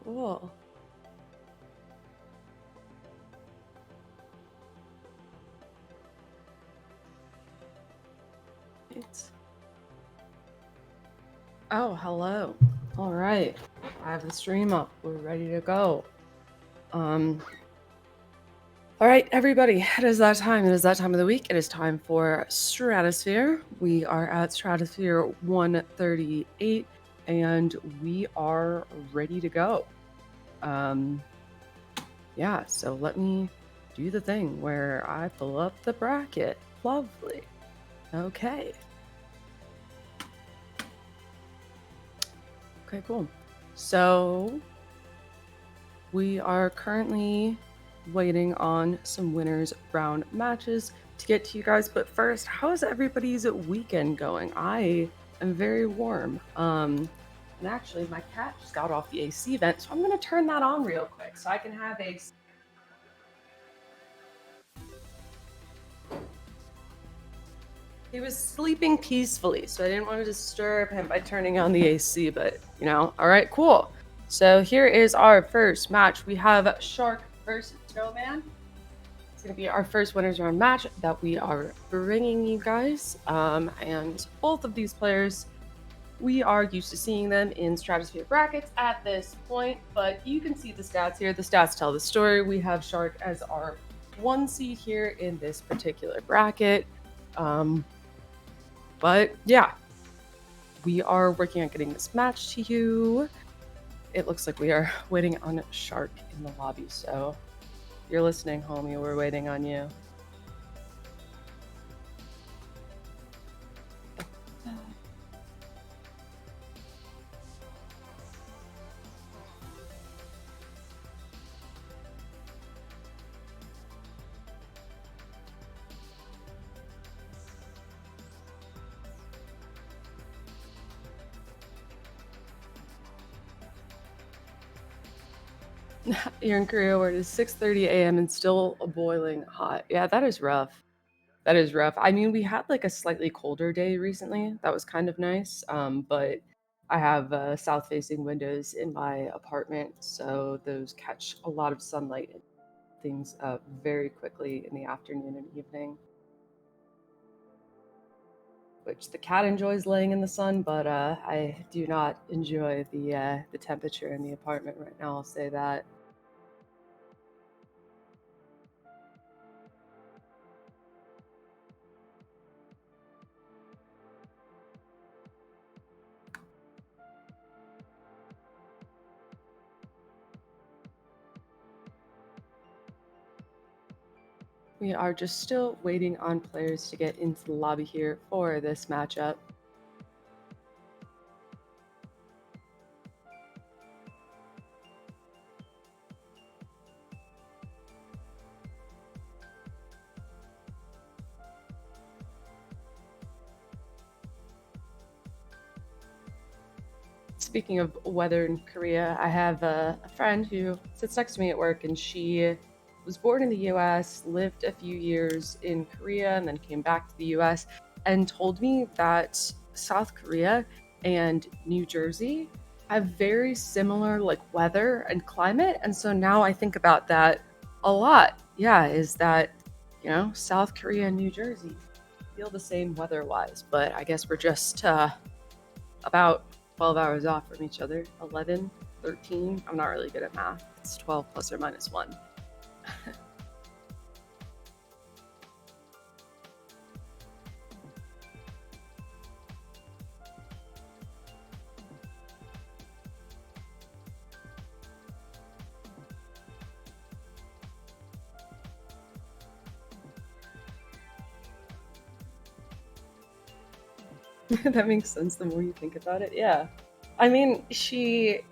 Cool. It's... Oh, hello. All right. I have the stream up. We're ready to go. All right, everybody. It is that time. It is that time of the week. It is time for Stratosphere. We are at Stratosphere 138, and we are ready to go. Yeah, so let me do the thing where I pull up the bracket. Lovely. Okay. Okay, cool. So we are currently waiting on some winners round matches to get to you guys. But first, how is everybody's weekend going? I am very warm. And actually, my cat just got off the AC vent, so I'm gonna turn that on real quick so I can have a... He was sleeping peacefully, so I didn't want to disturb him by turning on the AC, but, all right, cool. So here is our first match. We have Shark versus Snowman. It's going to be our first winners round match that we are bringing you guys. And both of these players, we are used to seeing them in Stratosphere brackets at this point, but you can see the stats here. The stats tell the story. We have Shark as our 1 seed here in this particular bracket. But yeah, we are working on getting this match to you. It looks like we are waiting on Shark in the lobby. So if you're listening, homie, we're waiting on you. You're in Korea where it is 6:30 a.m. and still boiling hot. Yeah, that is rough. That is rough. I mean, we had like a slightly colder day recently. That was kind of nice. But I have south-facing windows in my apartment, so those catch a lot of sunlight and things up very quickly in the afternoon and evening. Which the cat enjoys laying in the sun, but I do not enjoy the temperature in the apartment right now. I'll say that. We are just still waiting on players to get into the lobby here for this matchup. Speaking of weather in Korea, I have a friend who sits next to me at work, and she was born in the US, lived a few years in Korea, and then came back to the US, and told me that South Korea and New Jersey have very similar like weather and climate. And so now I think about that a lot. Yeah, is that, South Korea and New Jersey feel the same weather-wise, but I guess we're just about 12 hours off from each other. 11, 13. I'm not really good at math. It's 12 plus or minus 1. That makes sense the more you think about it. Yeah. I mean,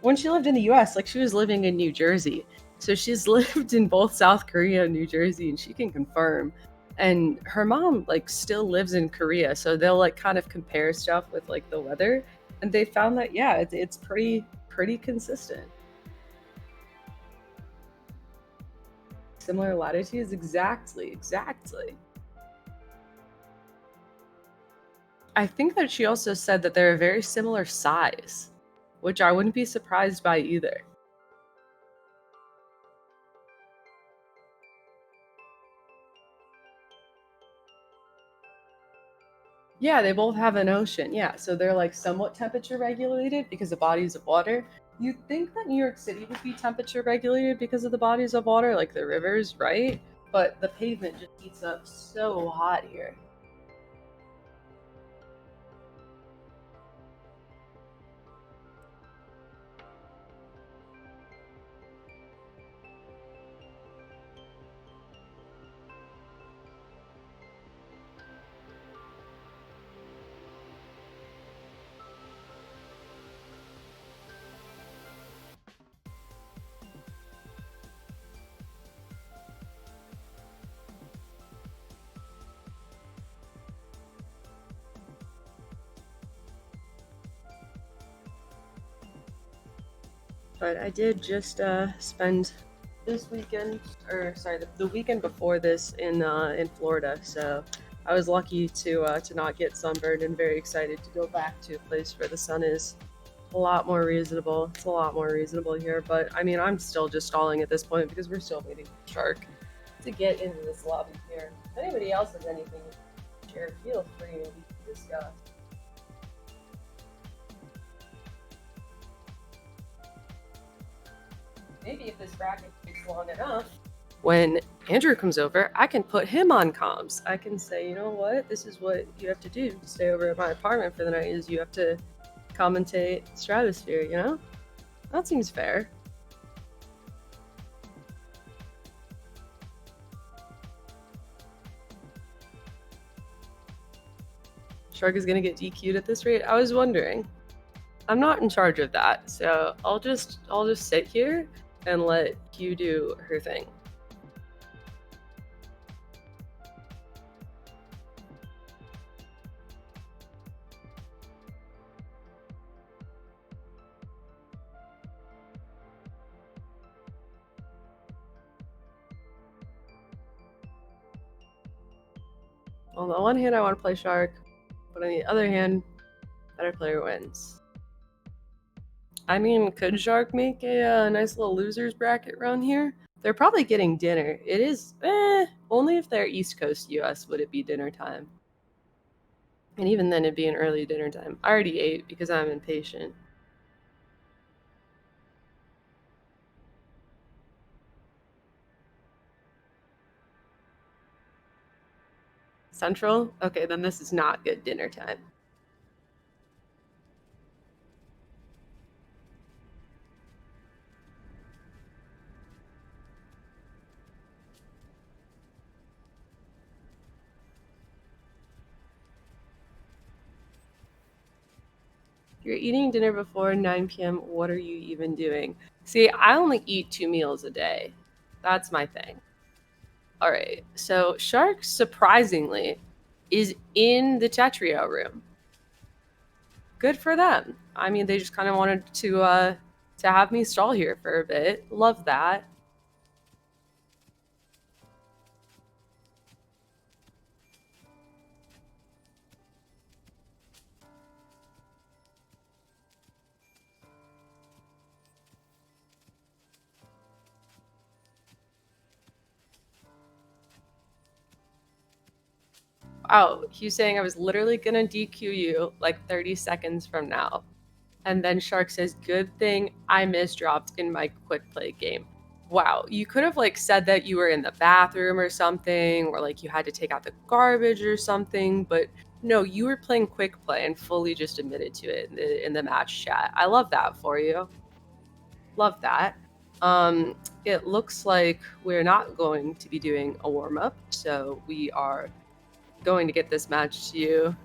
when she lived in the US, like she was living in New Jersey. So she's lived in both South Korea and New Jersey, and she can confirm. And her mom like still lives in Korea, so they'll like kind of compare stuff with like the weather, and they found that yeah, it's pretty consistent. Similar latitudes, exactly. I think that she also said that they're a very similar size, which I wouldn't be surprised by either. Yeah, they both have an ocean. Yeah, so they're like somewhat temperature regulated because of bodies of water. You'd think that New York City would be temperature regulated because of the bodies of water, like the rivers, right? But the pavement just heats up so hot here. But I did just spend this weekend, or sorry, the weekend before this in Florida. So I was lucky to not get sunburned, and very excited to go back to a place where the sun is a lot more reasonable. It's a lot more reasonable here, but I mean, I'm still just stalling at this point because we're still waiting for Shark to get into this lobby here. If anybody else has anything to share, feel free to discuss. Maybe if this bracket takes long enough, when Andrew comes over, I can put him on comms. I can say, you know what, this is what you have to do to stay over at my apartment for the night is you have to commentate Stratosphere, you know? That seems fair. Shark is gonna get DQ'd at this rate. I was wondering. I'm not in charge of that, so I'll just sit here and let Q do her thing. On the one hand, I want to play Shark, but on the other hand, better player wins. I mean, could Shark make a nice little losers bracket run here? They're probably getting dinner. It is, only if they're East Coast US would it be dinner time. And even then, it'd be an early dinner time. I already ate because I'm impatient. Central? Okay, then this is not good dinner time. You're eating dinner before 9 p.m. What are you even doing? See, I only eat 2 meals a day. That's my thing. All right. So Shark, surprisingly, is in the Tetrio room. Good for them. I mean, they just kind of wanted to have me stall here for a bit. Love that. Wow, he's saying I was literally gonna DQ you like 30 seconds from now. And then Shark says, good thing I misdropped in my quick play game. Wow, you could have like said that you were in the bathroom or something, or like you had to take out the garbage or something, but no, you were playing quick play and fully just admitted to it in the match chat. I love that for you. Love that. It looks like we're not going to be doing a warm up, so we are going to get this match to you.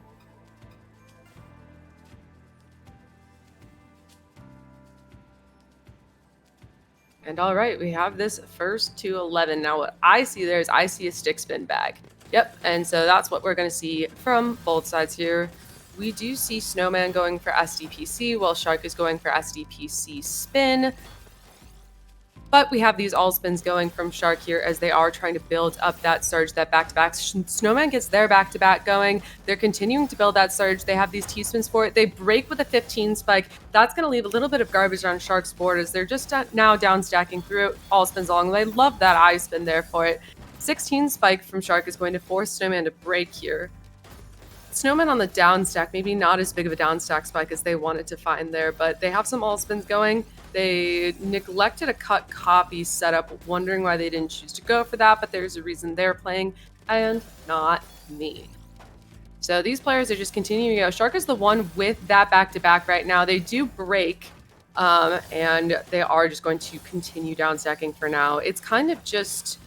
And all right, we have this first to 11. Now, what I see there is I see a stick spin bag. Yep, and so that's what we're going to see from both sides here. We do see Snowman going for SDPC, while Shark is going for SDPC spin. But we have these all spins going from Shark here as they are trying to build up that surge, that back-to-back. Snowman gets their back-to-back going. They're continuing to build that surge. They have these T-spins for it. They break with a 15 spike. That's going to leave a little bit of garbage on Shark's board as they're just now down stacking through all spins along the way. Love that I spin there for it. 16 spike from Shark is going to force Snowman to break here. Snowman on the down stack, maybe not as big of a down stack spike as they wanted to find there, but they have some all spins going. They neglected a cut copy setup, wondering why they didn't choose to go for that, but there's a reason they're playing, and not me. So these players are just continuing to go. Shark is the one with that back-to-back right now. They do break, and they are just going to continue down stacking for now. It's kind of just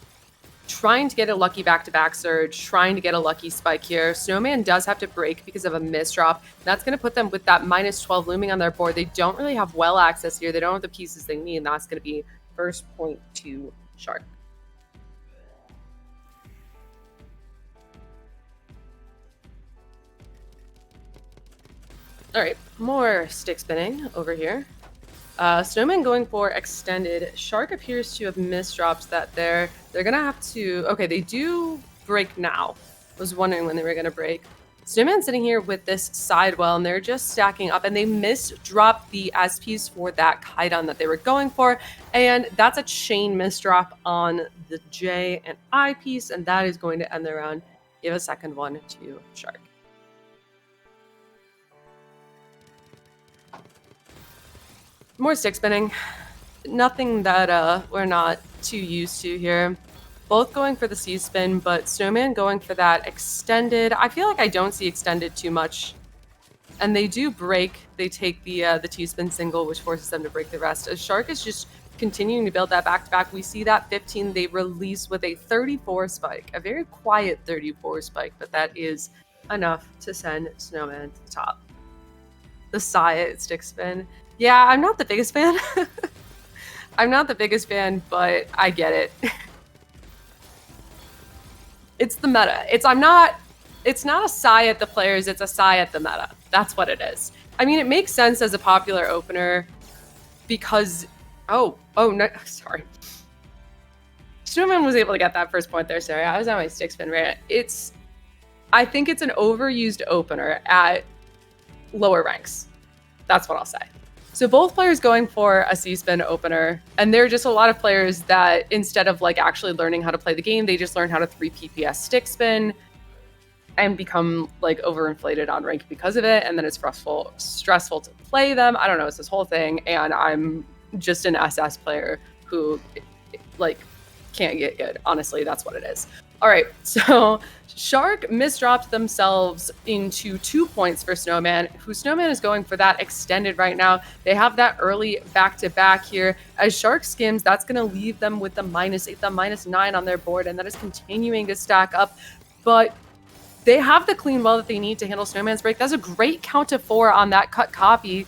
trying to get a lucky back-to-back surge, trying to get a lucky spike here. Snowman does have to break because of a misdrop. That's going to put them with that -12 looming on their board. They don't really have well access here. They don't have the pieces they need, and that's going to be first point to Shark. All right, more stick spinning over here. Snowman going for extended. Shark appears to have misdropped that there. They're going to have to... Okay, they do break now. I was wondering when they were going to break. Snowman sitting here with this sidewell, and they're just stacking up, and they misdropped the S piece for that Kaidan that they were going for, and that's a chain misdrop on the J and I piece, and that is going to end the round. Give a second one to Shark. More stick spinning. Nothing that we're not too used to here. Both going for the C spin, but Snowman going for that extended. I feel like I don't see extended too much. And they do break. They take the T spin single, which forces them to break the rest. As Shark is just continuing to build that back-to-back. We see that 15 they release with a 34 spike. A very quiet 34 spike, but that is enough to send Snowman to the top. The Saya stick spin. Yeah, I'm not the biggest fan. I'm not the biggest fan, but I get it. It's the meta. It's not a sigh at the players, it's a sigh at the meta. That's what it is. I mean, it makes sense as a popular opener because oh no, sorry. Snowman was able to get that first point there, sorry. I was on my stick spin rant. I think it's an overused opener at lower ranks. That's what I'll say. So both players going for a C-spin opener, and there are just a lot of players that instead of like actually learning how to play the game, they just learn how to 3 PPS stick spin and become like overinflated on rank because of it, and then it's stressful to play them. I don't know, it's this whole thing, and I'm just an SS player who like can't get good. Honestly, that's what it is. All right, so Shark misdropped themselves into 2 points for Snowman, who Snowman is going for that extended right now. They have that early back-to-back here. As Shark skims, that's going to leave them with the -8, the -9 on their board, and that is continuing to stack up. But they have the clean well that they need to handle Snowman's break. That's a great count to 4 on that cut copy.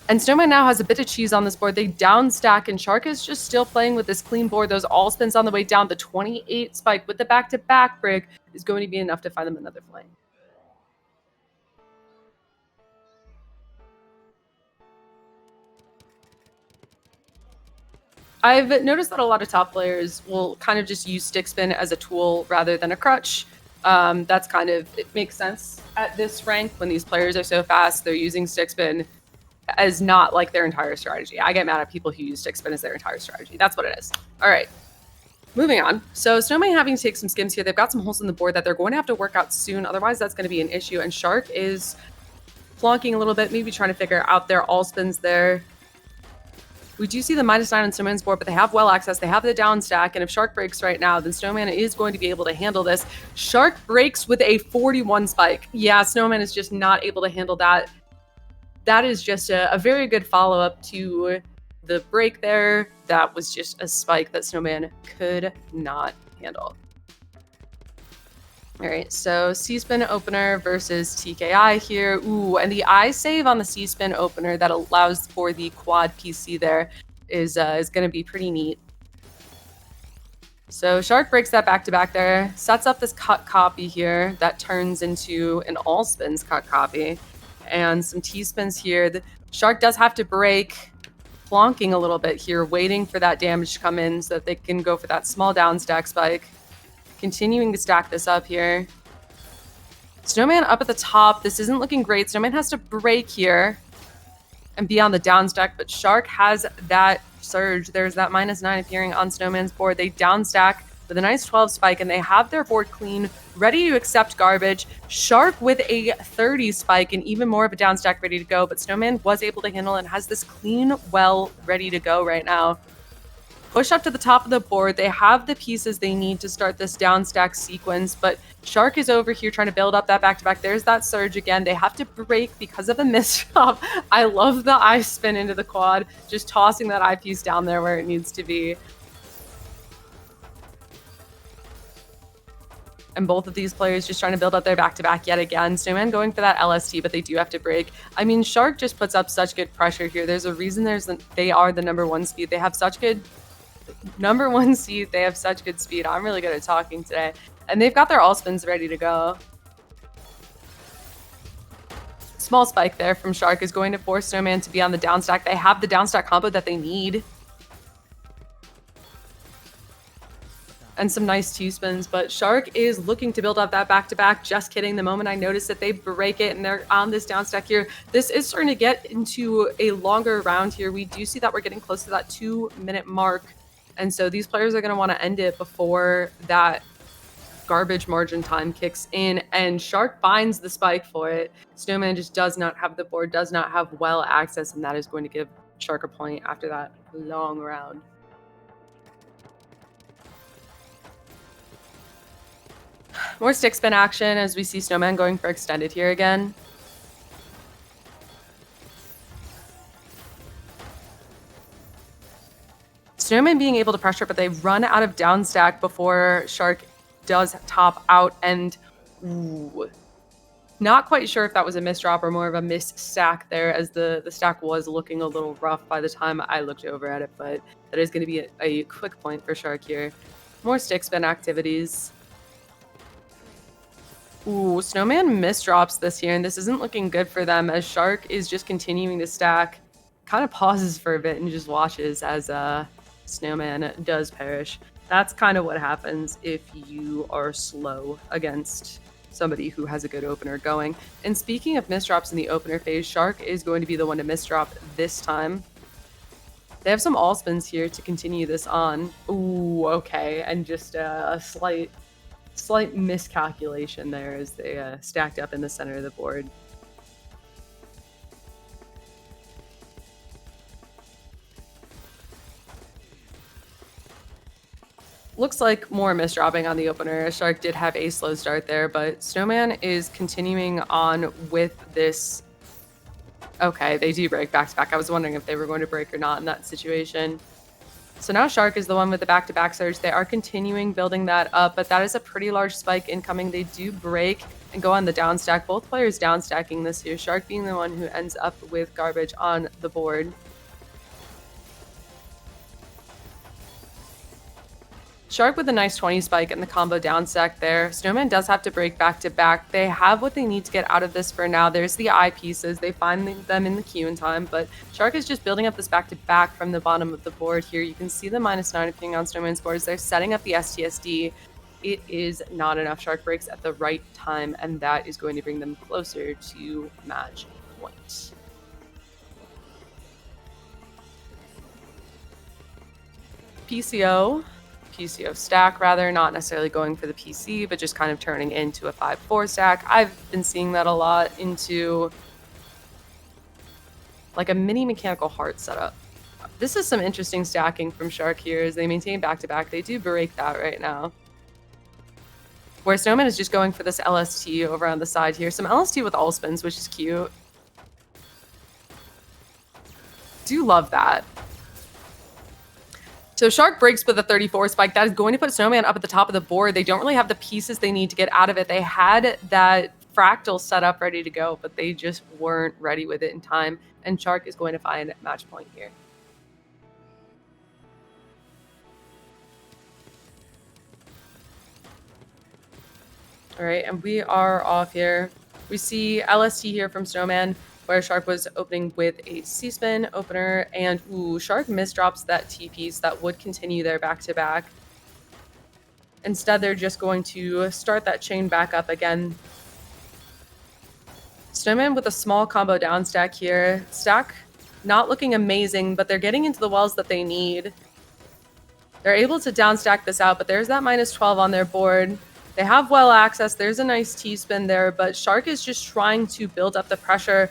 And Snowman now has a bit of cheese on this board. They down stack, and Shark is just still playing with this clean board. Those all spins on the way down. The 28 spike with the back-to-back break is going to be enough to find them another flame. I've noticed that a lot of top players will kind of just use stick spin as a tool rather than a crutch. That's kind of, it makes sense at this rank when these players are so fast. They're using stick spin as not like their entire strategy. I get mad at people who use stick spin as their entire strategy. That's what it is. All right, moving on. So Snowman having to take some skims here. They've got some holes in the board that they're going to have to work out soon. Otherwise, that's going to be an issue. And Shark is flonking a little bit, maybe trying to figure out their all spins there. We do see the -9 on Snowman's board, but they have well access. They have the down stack, and if Shark breaks right now, then Snowman is going to be able to handle this. Shark breaks with a 41 spike. Yeah, Snowman is just not able to handle that. That is just a very good follow-up to the break there. That was just a spike that Snowman could not handle. All right, so C-spin opener versus TKI here. Ooh, and the I save on the C-spin opener that allows for the quad PC there is going to be pretty neat. So Shark breaks that back-to-back there, sets up this cut copy here that turns into an all spins cut copy. And some T-spins here. The Shark does have to break, plonking a little bit here, waiting for that damage to come in so that they can go for that small down stack spike. Continuing to stack this up here. Snowman up at the top. This isn't looking great. Snowman has to break here and be on the down stack, but Shark has that surge. There's that -9 appearing on Snowman's board. They down stack. with a nice 12 spike, and they have their board clean, ready to accept garbage. Shark with a 30 spike and even more of a down stack ready to go, but Snowman was able to handle and has this clean well ready to go right now. Push up to the top of the board. They have the pieces they need to start this down stack sequence, but Shark is over here trying to build up that back-to-back. There's that surge again. They have to break because of a misdrop. I love the eye spin into the quad, just tossing that eyepiece down there where it needs to be. And both of these players just trying to build up their back-to-back yet again. Snowman going for that LST, but they do have to break. I mean, Shark just puts up such good pressure here. There's a reason they are the #1 speed. They have such good #1 seed. They have such good speed. I'm really good at talking today. And they've got their all spins ready to go. Small spike there from Shark is going to force Snowman to be on the down stack. They have the down stack combo that they need. And some nice T-spins, but Shark is looking to build up that back-to-back. Just kidding. The moment I notice that they break it and they're on this down stack here, this is starting to get into a longer round here. We do see that we're getting close to that 2-minute mark. And so these players are going to want to end it before that garbage margin time kicks in, and Shark finds the spike for it. Snowman just does not have the board, does not have well access, and that is going to give Shark a point after that long round. More stick spin action as we see Snowman going for extended here again. Snowman being able to pressure, but they run out of down stack before Shark does top out, and ooh, not quite sure if that was a misdrop or more of a miss stack there, as the stack was looking a little rough by the time I looked over at it, but that is going to be a quick point for Shark here. More stick spin activities. Ooh, Snowman misdrops this here, and this isn't looking good for them as Shark is just continuing to stack. Kind of pauses for a bit and just watches as Snowman does perish. That's kind of what happens if you are slow against somebody who has a good opener going. And speaking of misdrops in the opener phase, Shark is going to be the one to misdrop this time. They have some all spins here to continue this on. Ooh, okay, and just a slight miscalculation there as they stacked up in the center of the board. Looks like more misdropping on the opener. Shark did have a slow start there, but Snowman is continuing on with this. Okay, they do break back-to-back. I was wondering if they were going to break or not in that situation. So now Shark is the one with the back-to-back surge. They are continuing building that up, but that is a pretty large spike incoming. They do break and go on the down stack. Both players down stacking this here. Shark being the one who ends up with garbage on the board. Shark with a nice 20 spike and the combo down stack there. Snowman does have to break back-to-back. They have what they need to get out of this for now. There's the eye pieces. They find them in the queue in time, but Shark is just building up this back-to-back from the bottom of the board here. You can see the -9 appearing on Snowman's boards. They're setting up the STSD. It is not enough. Shark breaks at the right time, and that is going to bring them closer to match point. PCO stack rather, not necessarily going for the PC, but just kind of turning into a 5-4 stack. I've been seeing that a lot into like a mini mechanical heart setup. This is some interesting stacking from Shark here as they maintain back-to-back. They do break that right now. Where Snowman is just going for this LST over on the side here. Some LST with all spins, which is cute. Do love that. So Shark breaks with a 34 spike. That is going to put Snowman up at the top of the board. They don't really have the pieces they need to get out of it. They had that fractal set up ready to go, but they just weren't ready with it in time. And Shark is going to find match point here. All right, and we are off here. We see LST here from Snowman, where Shark was opening with a C-spin opener, and ooh, Shark misdrops that T-piece that would continue their back-to-back. Instead, they're just going to start that chain back up again. Snowman with a small combo down stack here. Stack not looking amazing, but they're getting into the wells that they need. They're able to downstack this out, but there's that minus 12 on their board. They have well access. There's a nice T-spin there, but Shark is just trying to build up the pressure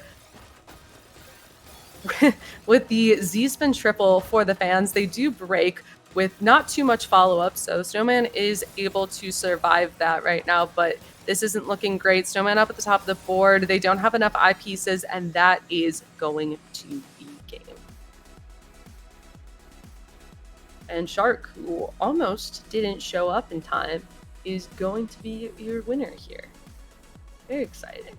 with the Z-spin triple for the fans. They do break with not too much follow-up, so Snowman is able to survive that right now, but this isn't looking great. Snowman up at the top of the board. They don't have enough eye pieces, and that is going to be game. And Shark, who almost didn't show up in time, is going to be your winner here. Very exciting.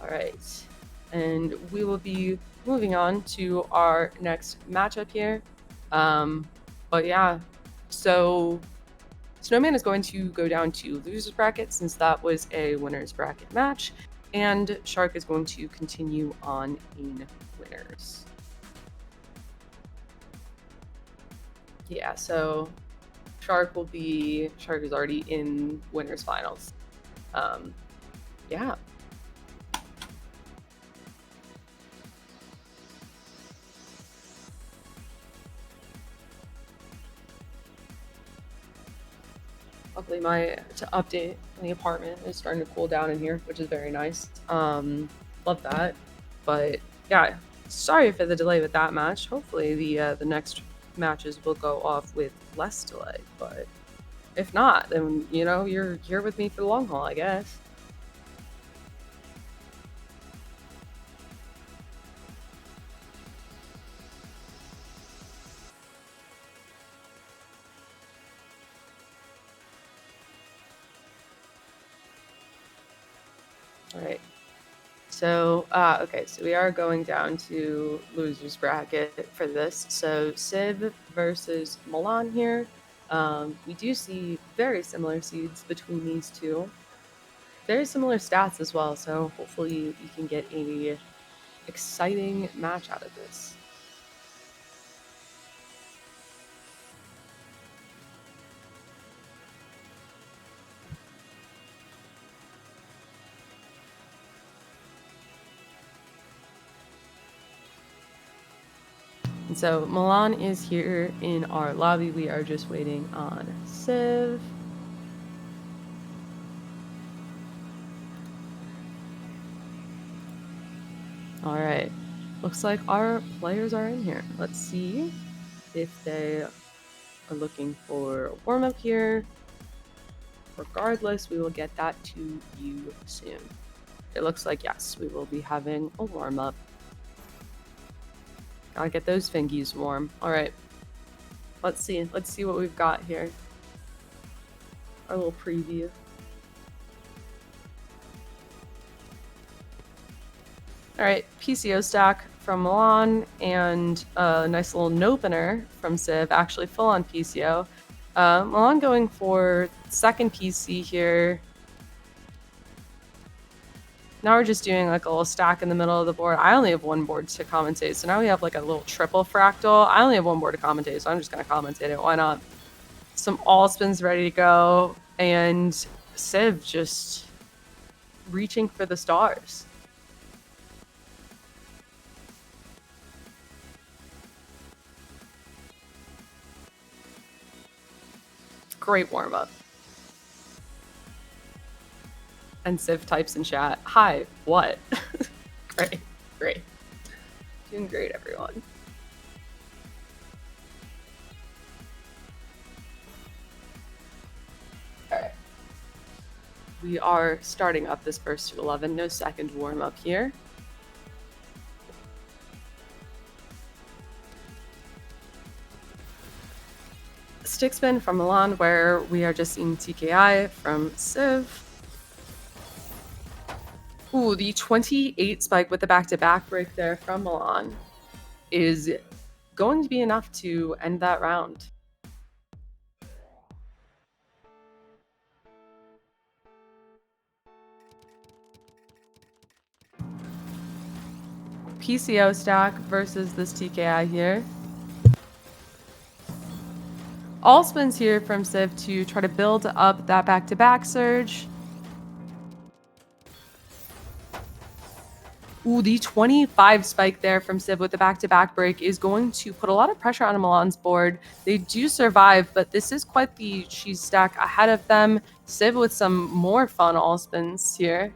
All right, and we will be moving on to our next matchup here. But yeah, so Snowman is going to go down to loser's bracket since that was a winner's bracket match, and Shark is going to continue on in winners. Yeah, so Shark is already in winners finals. Yeah. Luckily, to update, the apartment is starting to cool down in here, which is very nice. Love that. But yeah, sorry for the delay with that match. Hopefully, the next matches will go off with less delay. But if not, then you're here with me for the long haul, I guess. All right. So, okay, so we are going down to loser's bracket for this. So, Civ versus Milan here. We do see very similar seeds between these two. Very similar stats as well, so hopefully you can get a exciting match out of this. And so Milan is here in our lobby. We are just waiting on Civ. All right. Looks like our players are in here. Let's see if they are looking for a warm-up here. Regardless, we will get that to you soon. It looks like, yes, we will be having a warm-up. Gotta get those fingies warm. All right. Let's see what we've got here. Our little preview. All right, PCO stack from Milan and a nice little nopener from Civ, actually full on PCO. Milan going for second PC here. Now we're just doing like a little stack in the middle of the board. I only have one board to commentate, so now we have like a little triple fractal. I only have one board to commentate, so I'm just gonna commentate it. Why not? Some all spins ready to go, and Civ just reaching for the stars. Great warm up. And Civ types in chat, hi, what? Great. Doing great, everyone. All right. We are starting up this first to 11, no second warm up here. Stick spin from Milan, where we are just seeing TKI from Civ. Ooh, the 28 spike with the back-to-back break there from Milan is going to be enough to end that round. PCO stack versus this TKI here. All spins here from Civ to try to build up that back-to-back surge. Ooh, the 25 spike there from Civ with the back-to-back break is going to put a lot of pressure on Milan's board. They do survive, but this is quite the cheese stack ahead of them. Civ with some more fun all spins here.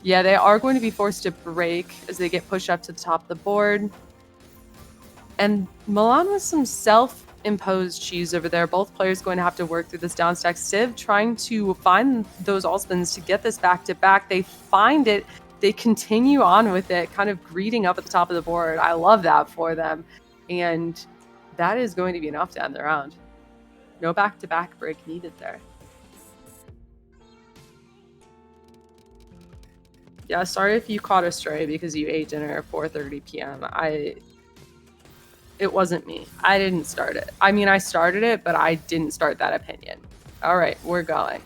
Yeah, they are going to be forced to break as they get pushed up to the top of the board. And Milan with some self-imposed cheese over there. Both players going to have to work through this down stack. Civ trying to find those all spins to get this back-to-back. They find it. They continue on with it, kind of greeting up at the top of the board. I love that for them. And that is going to be enough to end the round. No back-to-back break needed there. Yeah, sorry if you caught a stray because you ate dinner at 4:30 p.m. It wasn't me. I didn't start it. I mean, I started it, but I didn't start that opinion. All right, we're going.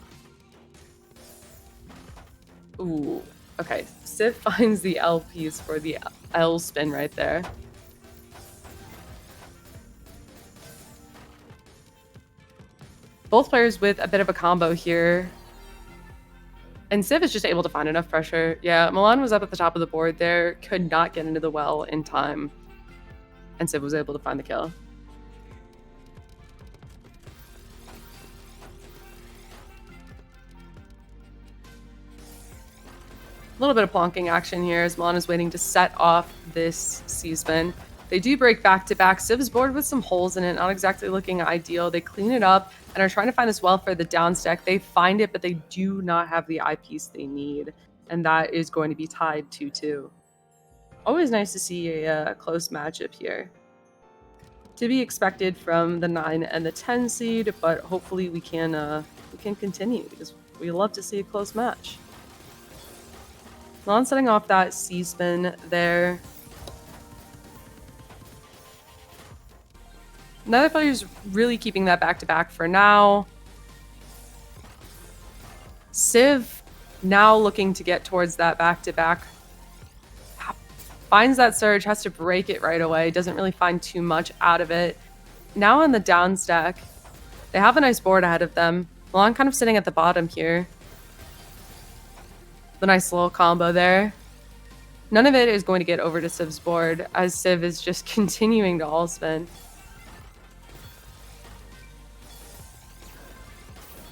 Ooh, okay. Civ finds the L piece for the L spin right there. Both players with a bit of a combo here. And Civ is just able to find enough pressure. Yeah, Milan was up at the top of the board there, could not get into the well in time. And Civ was able to find the kill. A little bit of plonking action here as Milan is waiting to set off this C-spin. They do break back-to-back. Civ's board with some holes in it, not exactly looking ideal. They clean it up and are trying to find this well for the down stack. They find it, but they do not have the eyepiece they need. And that is going to be tied 2-2. Always nice to see a close matchup here. To be expected from the 9 and the 10 seed, but hopefully we can continue because we love to see a close match. Milan setting off that C-spin there. Neither player's really keeping that back-to-back for now. Civ now looking to get towards that back-to-back. Finds that surge, has to break it right away. Doesn't really find too much out of it. Now on the down stack, they have a nice board ahead of them. Milan kind of sitting at the bottom here. The nice little combo there. None of it is going to get over to Civ's board as Civ is just continuing to all spin.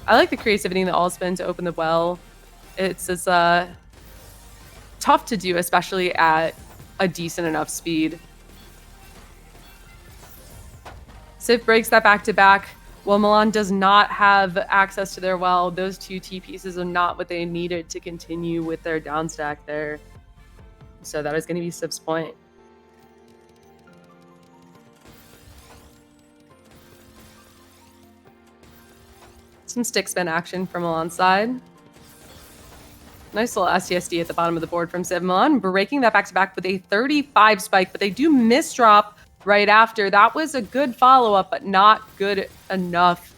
I like the creativity in the all spin to open the well. It's tough to do, especially at a decent enough speed. Civ breaks that back-to-back. Well, Milan does not have access to their well. Those two T pieces are not what they needed to continue with their down stack there. So that is going to be Civ's point. Some stick spin action from Milan's side. Nice little STSD at the bottom of the board from Civ. Milan breaking that back-to-back with a 35 spike, but they do misdrop right after. That was a good follow-up, but not good enough.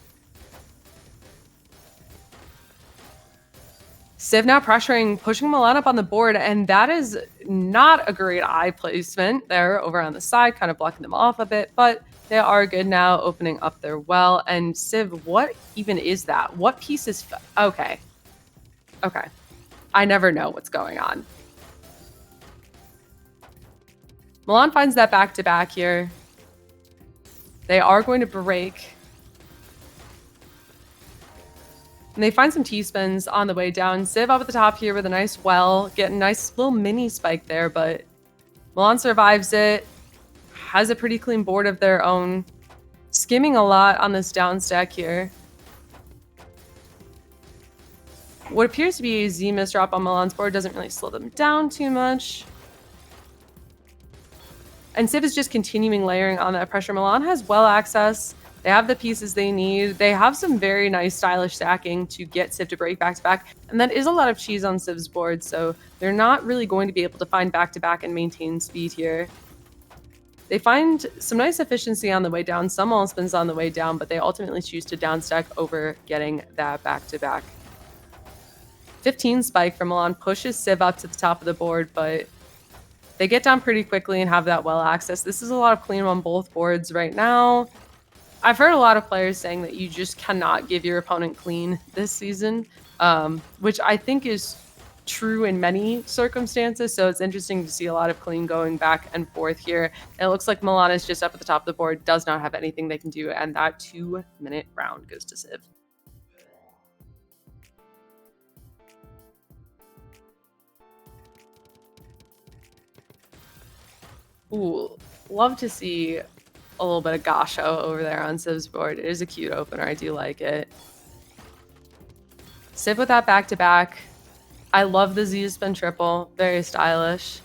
Civ now pressuring, pushing Milan up on the board, and that is not a great eye placement there over on the side, kind of blocking them off a bit, but they are good now, opening up their well. And Civ, what even is that? What piece is... Okay. Okay. I never know what's going on. Milan finds that back-to-back here. They are going to break. And they find some T-spins on the way down. Civ up at the top here with a nice well. Get a nice little mini spike there, but Milan survives it. Has a pretty clean board of their own. Skimming a lot on this down stack here. What appears to be a Z misdrop on Milan's board doesn't really slow them down too much. And Civ is just continuing layering on that pressure. Milan has well access. They have the pieces they need. They have some very nice stylish stacking to get Civ to break back-to-back. And that is a lot of cheese on Civ's board, so they're not really going to be able to find back-to-back and maintain speed here. They find some nice efficiency on the way down, some all spins on the way down, but they ultimately choose to down stack over getting that back-to-back. 15 spike from Milan pushes Civ up to the top of the board, but they get down pretty quickly and have that well access. This is a lot of clean on both boards right now. I've heard a lot of players saying that you just cannot give your opponent clean this season, which I think is true in many circumstances, so it's interesting to see a lot of clean going back and forth here. And it looks like Milan is just up at the top of the board, does not have anything they can do, and that 2-minute round goes to Civ. Ooh, love to see a little bit of Gasho over there on Civ's board. It is a cute opener. I do like it. Civ with that back-to-back. I love the Z spin triple. Very stylish.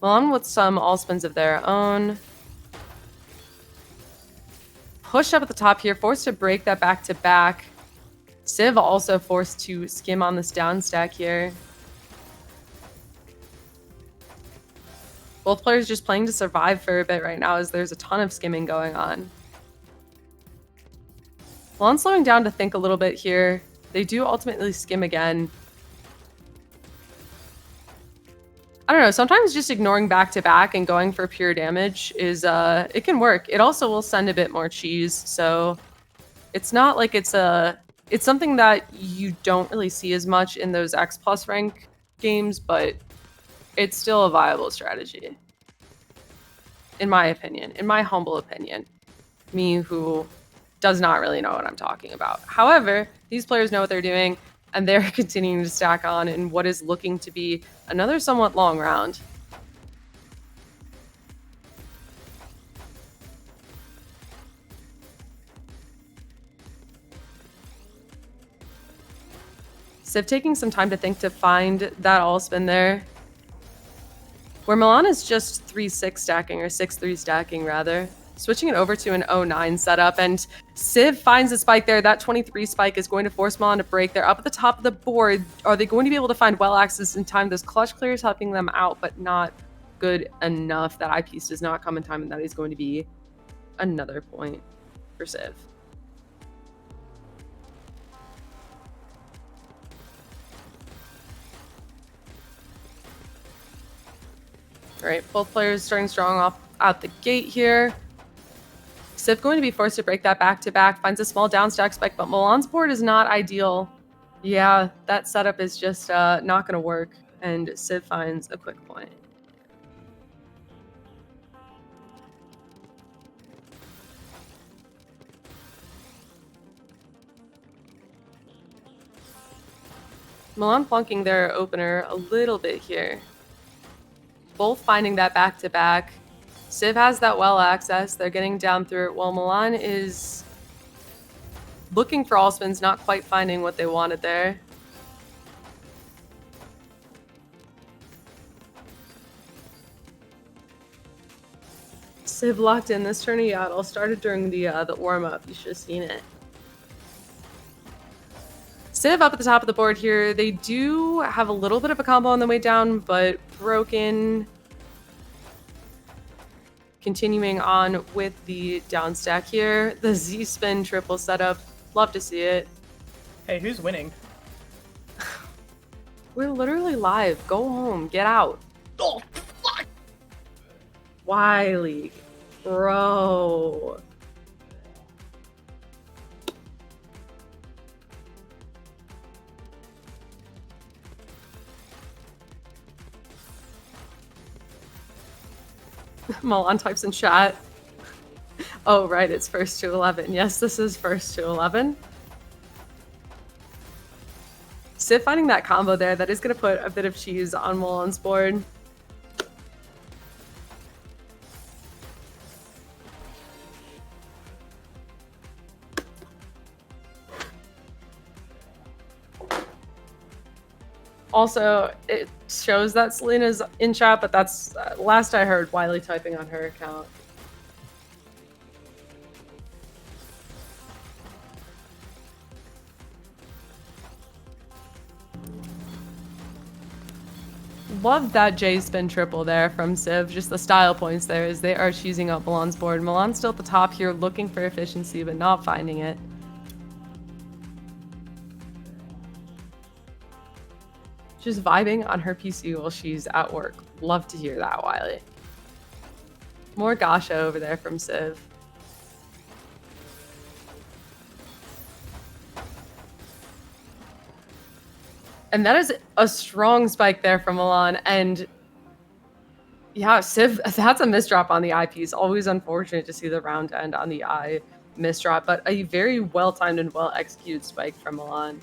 Milan with some all spins of their own. Push up at the top here. Forced to break that back-to-back. Civ also forced to skim on this down stack here. Both players just playing to survive for a bit right now as there's a ton of skimming going on. Milan slowing down to think a little bit here. They do ultimately skim again. I don't know, sometimes just ignoring back-to-back and going for pure damage is, it can work. It also will send a bit more cheese, so it's not like it's something that you don't really see as much in those X plus rank games, but it's still a viable strategy. In my opinion, in my humble opinion. Me who does not really know what I'm talking about. However, these players know what they're doing, and they're continuing to stack on in what is looking to be another somewhat long round. Civ taking some time to think to find that all spin there. Where Milan is just 3-6 stacking, or 6-3 stacking rather. Switching it over to an 0-9 setup, and Civ finds a spike there. That 23 spike is going to force Milan to break. They're up at the top of the board. Are they going to be able to find well access in time? Those clutch clears helping them out, but not good enough. That eyepiece does not come in time, and that is going to be another point for Civ. All right, both players starting strong off out the gate here. Civ going to be forced to break that back-to-back, finds a small down stack spike, but Milan's board is not ideal. Yeah, that setup is just not going to work, and Civ finds a quick point. Milan plunking their opener a little bit here. Both finding that back-to-back. Civ has that well access. They're getting down through it, while Milan is looking for all spins, not quite finding what they wanted there. Civ locked in this turn of Yaddle. Started during the warm-up. You should have seen it. Civ up at the top of the board here. They do have a little bit of a combo on the way down, but broken. Continuing on with the down stack here. The Z-spin triple setup. Love to see it. Hey, who's winning? We're literally live. Go home. Get out. Oh, fuck! Wiley. Bro. Milan types in chat. Oh, right, it's first to 11. Yes, this is first to 11. Civ finding that combo there, that is going to put a bit of cheese on Milan's board. Also, it shows that Selena's in chat, but that's last I heard Wiley typing on her account. Love that J spin triple there from Civ. Just the style points there as they are cheesing up Milan's board. Milan's still at the top here looking for efficiency, but not finding it. Just vibing on her PC while she's at work. Love to hear that, Wiley. More Gasha over there from Civ. And that is a strong spike there from Milan. And yeah, Civ, that's a misdrop on the I piece. Always unfortunate to see the round end on the I misdrop, but a very well-timed and well-executed spike from Milan.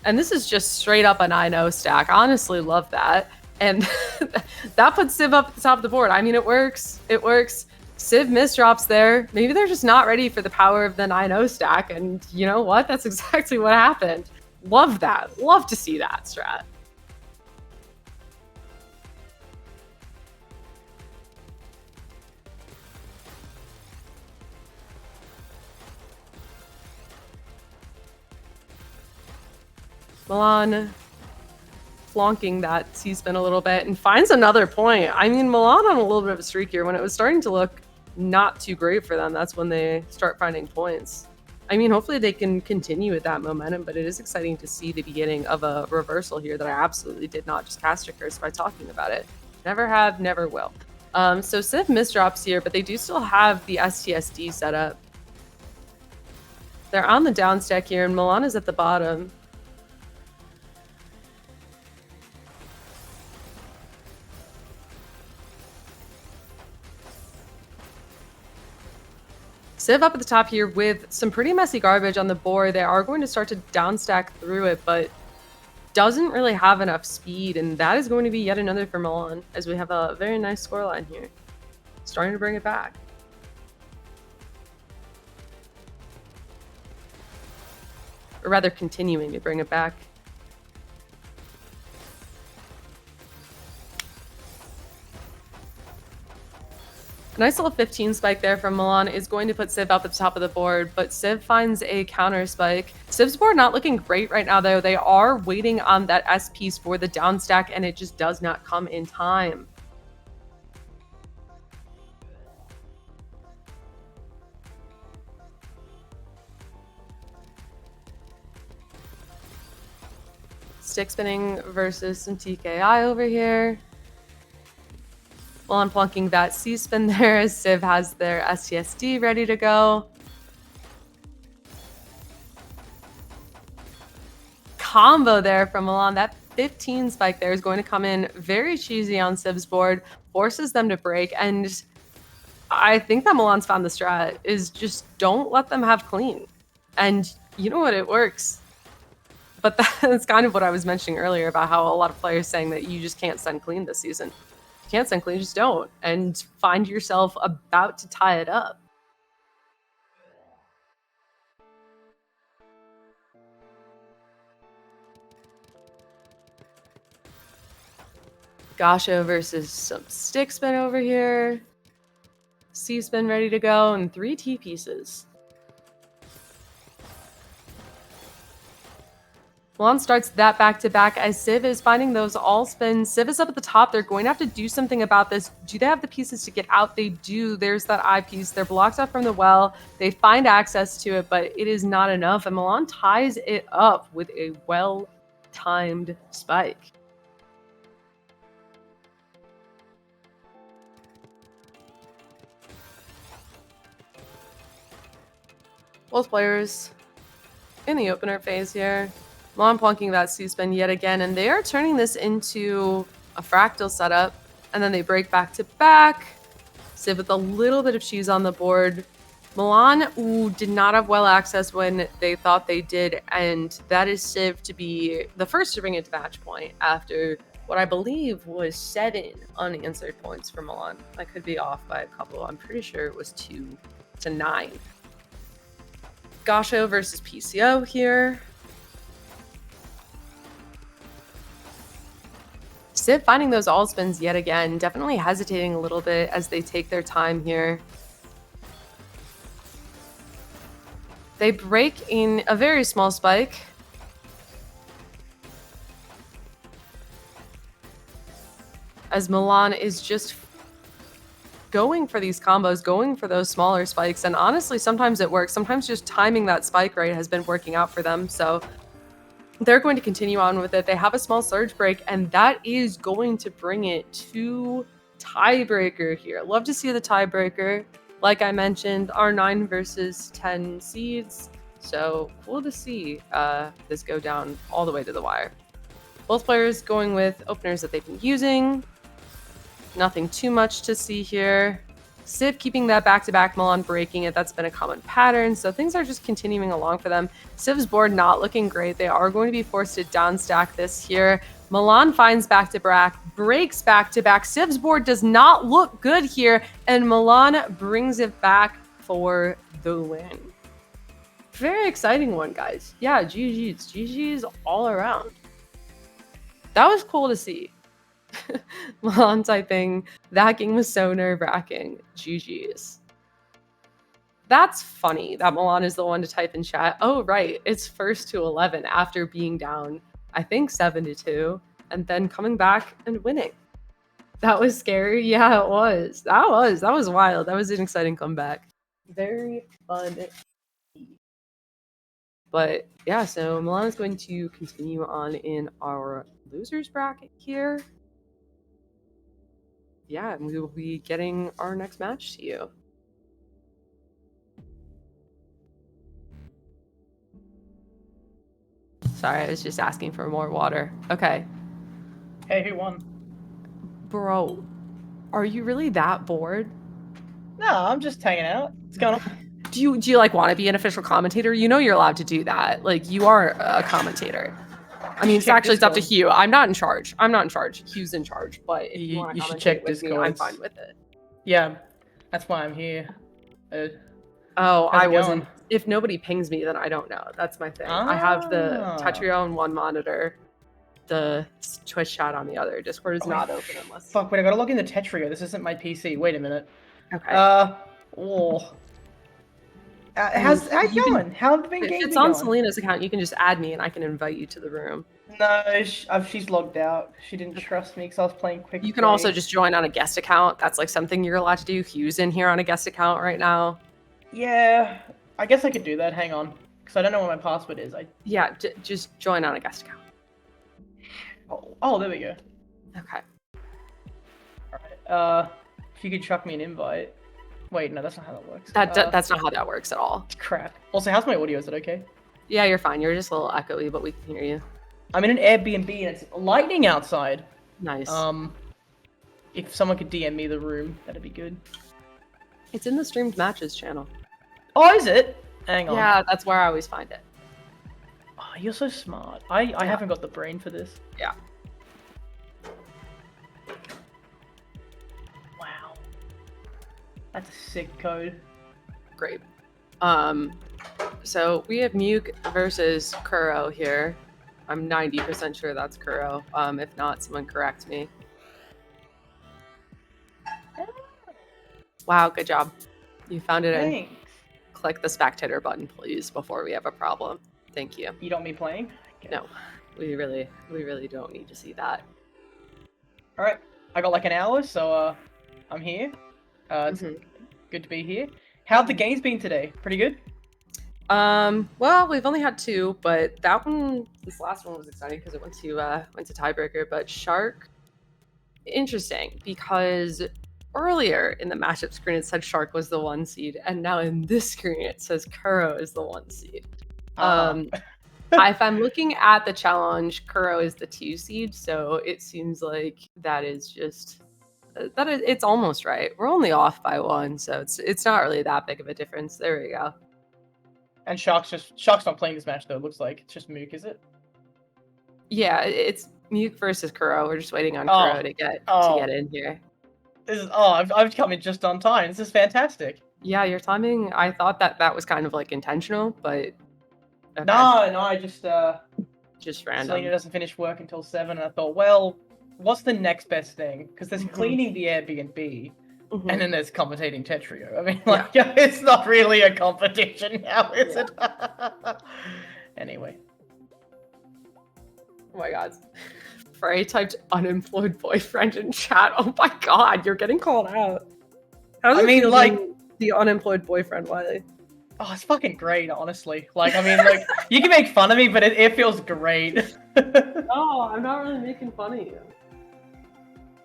And this is just straight up an I-No stack. Honestly, love that. And that puts Civ up at the top of the board. I mean, it works. It works. Civ misdrops there. Maybe they're just not ready for the power of the 9-0 stack. And you know what? That's exactly what happened. Love that. Love to see that, Strat. Milan flonking that C-spin a little bit and finds another point. I mean, Milan on a little bit of a streak here. When it was starting to look not too great for them, that's when they start finding points. I mean, hopefully they can continue with that momentum, but it is exciting to see the beginning of a reversal here that I absolutely did not just cast a curse by talking about it. Never have, never will. So Civ misdrops here, but they do still have the STSD set up. They're on the down stack here, and Milan is at the bottom. Civ up at the top here with some pretty messy garbage on the board. They are going to start to downstack through it, but doesn't really have enough speed, and that is going to be yet another for Milan, as we have a very nice scoreline here. Starting to bring it back. Or rather, continuing to bring it back. A nice little 15 spike there from Milan is going to put Civ up at the top of the board, but Civ finds a counter spike. Civ's board not looking great right now, though. They are waiting on that S piece for the down stack, and it just does not come in time. Stick spinning versus some TKI over here. Well, I'm plunking that C-spin there as Civ has their STSD ready to go. Combo there from Milan. That 15 spike there is going to come in very cheesy on Civ's board, forces them to break, and I think that Milan's found the strat is just don't let them have clean. And you know what? It works. But that's kind of what I was mentioning earlier about how a lot of players saying that you just can't send clean this season. Can't send clean, just don't, and find yourself about to tie it up. Gasho versus some stick spin over here. C spin ready to go, and 3 T pieces. Milan starts that back-to-back as Civ is finding those all spins. Civ is up at the top. They're going to have to do something about this. Do they have the pieces to get out? They do. There's that I piece. They're blocked up from the well. They find access to it, but it is not enough. And Milan ties it up with a well-timed spike. Both players in the opener phase here. Milan plunking that C-spin yet again, and they are turning this into a fractal setup, and then they break back to back. Civ with a little bit of cheese on the board. Milan did not have well access when they thought they did, and that is Civ to be the first to bring it to match point after what I believe was 7 unanswered points for Milan. I could be off by a couple. I'm pretty sure it was 2 to 9. Gasho versus PCO here. Civ finding those all spins yet again, definitely hesitating a little bit as they take their time here. They break in a very small spike. As Milan is just going for these combos, going for those smaller spikes, and honestly, sometimes it works. Sometimes just timing that spike right has been working out for them, so they're going to continue on with it. They have a small surge break, and that is going to bring it to tiebreaker here. Love to see the tiebreaker. like I mentioned, are 9 versus 10 seeds. So cool to see this go down all the way to the wire. Both players going with openers that they've been using. Nothing too much to see here. Civ keeping that back-to-back, Milan breaking it. That's been a common pattern, so things are just continuing along for them. Civ's board not looking great. They are going to be forced to downstack this here. Milan finds back-to-back, breaks back-to-back. Civ's board does not look good here, and Milan brings it back for the win. Very exciting one, guys. Yeah, GG's. GG's all around. That was cool to see. Milan typing, that game was so nerve-wracking. GG's. That's funny that Milan is the one to type in chat. Oh, right. It's first to 11 after being down, I think 7-2, and then coming back and winning. That was scary. Yeah, it was. That was wild. That was an exciting comeback. Very fun. But yeah, so Milan is going to continue on in our losers bracket here. Yeah, and we will be getting our next match to you. Sorry, I was just asking for more water. Okay. Hey, who won? Bro, are you really that bored? No, I'm just hanging out. What's going on? Do you like want to be an official commentator? You know you're allowed to do that. Like, you are a commentator. I mean, it's actually it's up to Hugh. I'm not in charge. Hugh's in charge. But if you want to should check with me, I'm fine with it. Yeah, that's why I'm here. I wasn't. If nobody pings me, then I don't know. That's my thing. I have the Tetrio on one monitor, the Twitch chat on the other. Discord is not open unless. Fuck! Wait, I gotta log into Tetrio. This isn't my PC. Wait a minute. Okay. How you going? How have the games If it's going? on Selena's account, you can just add me and I can invite you to the room. No, she's logged out. She didn't trust me because I was playing quick. You can also just join on a guest account. That's like something you're allowed to do. Hugh's in here on a guest account right now. Yeah, I guess I could do that. Hang on, because I don't know what my password is. Yeah, just join on a guest account. Oh, there we go. Okay. All right. If you could chuck me an invite. Wait, no, that's not how that works. That's not how that works at all. Crap. Also, how's my audio? Is it okay? Yeah, you're fine. You're just a little echoey, but we can hear you. I'm in an Airbnb and it's lightning outside. Nice. If someone could DM me the room, that'd be good. It's in the streamed matches channel. Oh, is it? Hang on. Yeah, that's where I always find it. Oh, you're so smart. I haven't got the brain for this. Yeah. Wow. That's a sick code. Great. So we have Muke versus Kuro here. I'm 90% sure that's Kuro. If not, someone correct me. Wow, good job. You found it in. Thanks. Click the spectator button, please, before we have a problem. Thank you. You don't want me playing? Okay. No, we really don't need to see that. All right, I got like an hour, so I'm here. It's good to be here. How've the games been today? Pretty good. Well, we've only had 2, but this last one was exciting because it went to tiebreaker. But Shark, interesting because earlier in the matchup screen it said Shark was the 1 seed, and now in this screen it says Kuro is the 1 seed. If I'm looking at the challenge, Kuro is the 2 seed, so it seems like that is just it's almost right. We're only off by 1, so it's not really that big of a difference. There we go. And Shark's not playing this match though. It looks like it's just Mook, is it? Yeah, it's Muke versus Kuro. We're just waiting on Kuro to get in here. I've come in just on time. This is fantastic. Yeah, your timing. I thought that was kind of like intentional, but okay. No, I just random. Selena doesn't finish work until 7, and I thought, well, what's the next best thing? Because there's cleaning the Airbnb. And then there's commentating Tetrio. I mean, it's not really a competition now, is it? Anyway. Oh my god. Frey typed unemployed boyfriend in chat. Oh my god, you're getting called out. How's it feel being the unemployed boyfriend, Wiley? Oh, it's fucking great, honestly. You can make fun of me, but it feels great. No, I'm not really making fun of you.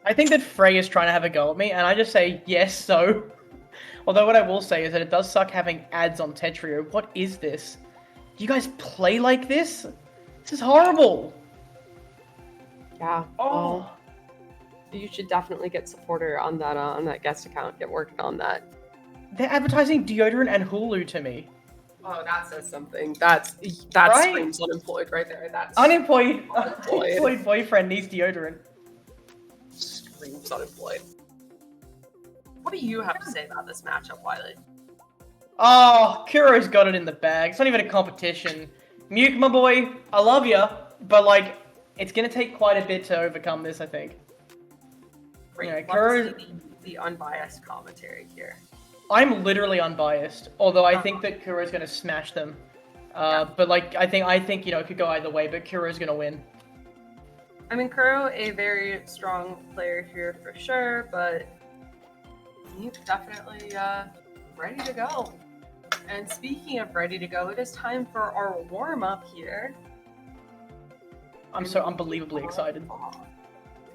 I think that Frey is trying to have a go at me, and I just say, yes, so. Although what I will say is that it does suck having ads on Tetrio. What is this? Do you guys play like this? This is horrible. Yeah. Oh. Well, you should definitely get supporter on that guest account. Get working on that. They're advertising deodorant and Hulu to me. Oh, that says something. That Right? screams unemployed right there. That's Unemployed Unemployed. boyfriend needs deodorant. screams unemployed. What do you have to say about this matchup, Wiley? Oh, Kuro's got it in the bag. It's not even a competition. Muke, my boy, I love ya, but like, it's gonna take quite a bit to overcome this, I think. Great. Yeah, Let's see the unbiased commentary here. I'm literally unbiased, although I think that Kuro's gonna smash them. But like, I think it could go either way, but Kuro's gonna win. I mean, Kuro, a very strong player here for sure, but he's definitely ready to go. And speaking of ready to go, it is time for our warm-up here. I'm so unbelievably excited.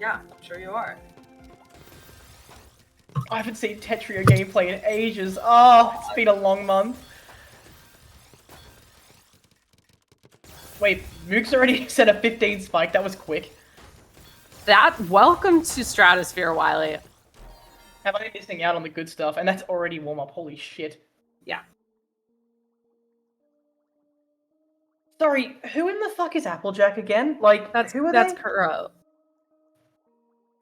Yeah, I'm sure you are. I haven't seen Tetrio gameplay in ages. Oh, it's been a long month. Wait, Mook's already set a 15 spike. That was quick. Welcome to Stratosphere, Wiley. Have I been missing out on the good stuff? And that's already warm-up. Holy shit. Yeah. Sorry, who in the fuck is Applejack again? Like, who are that's they? Kuro.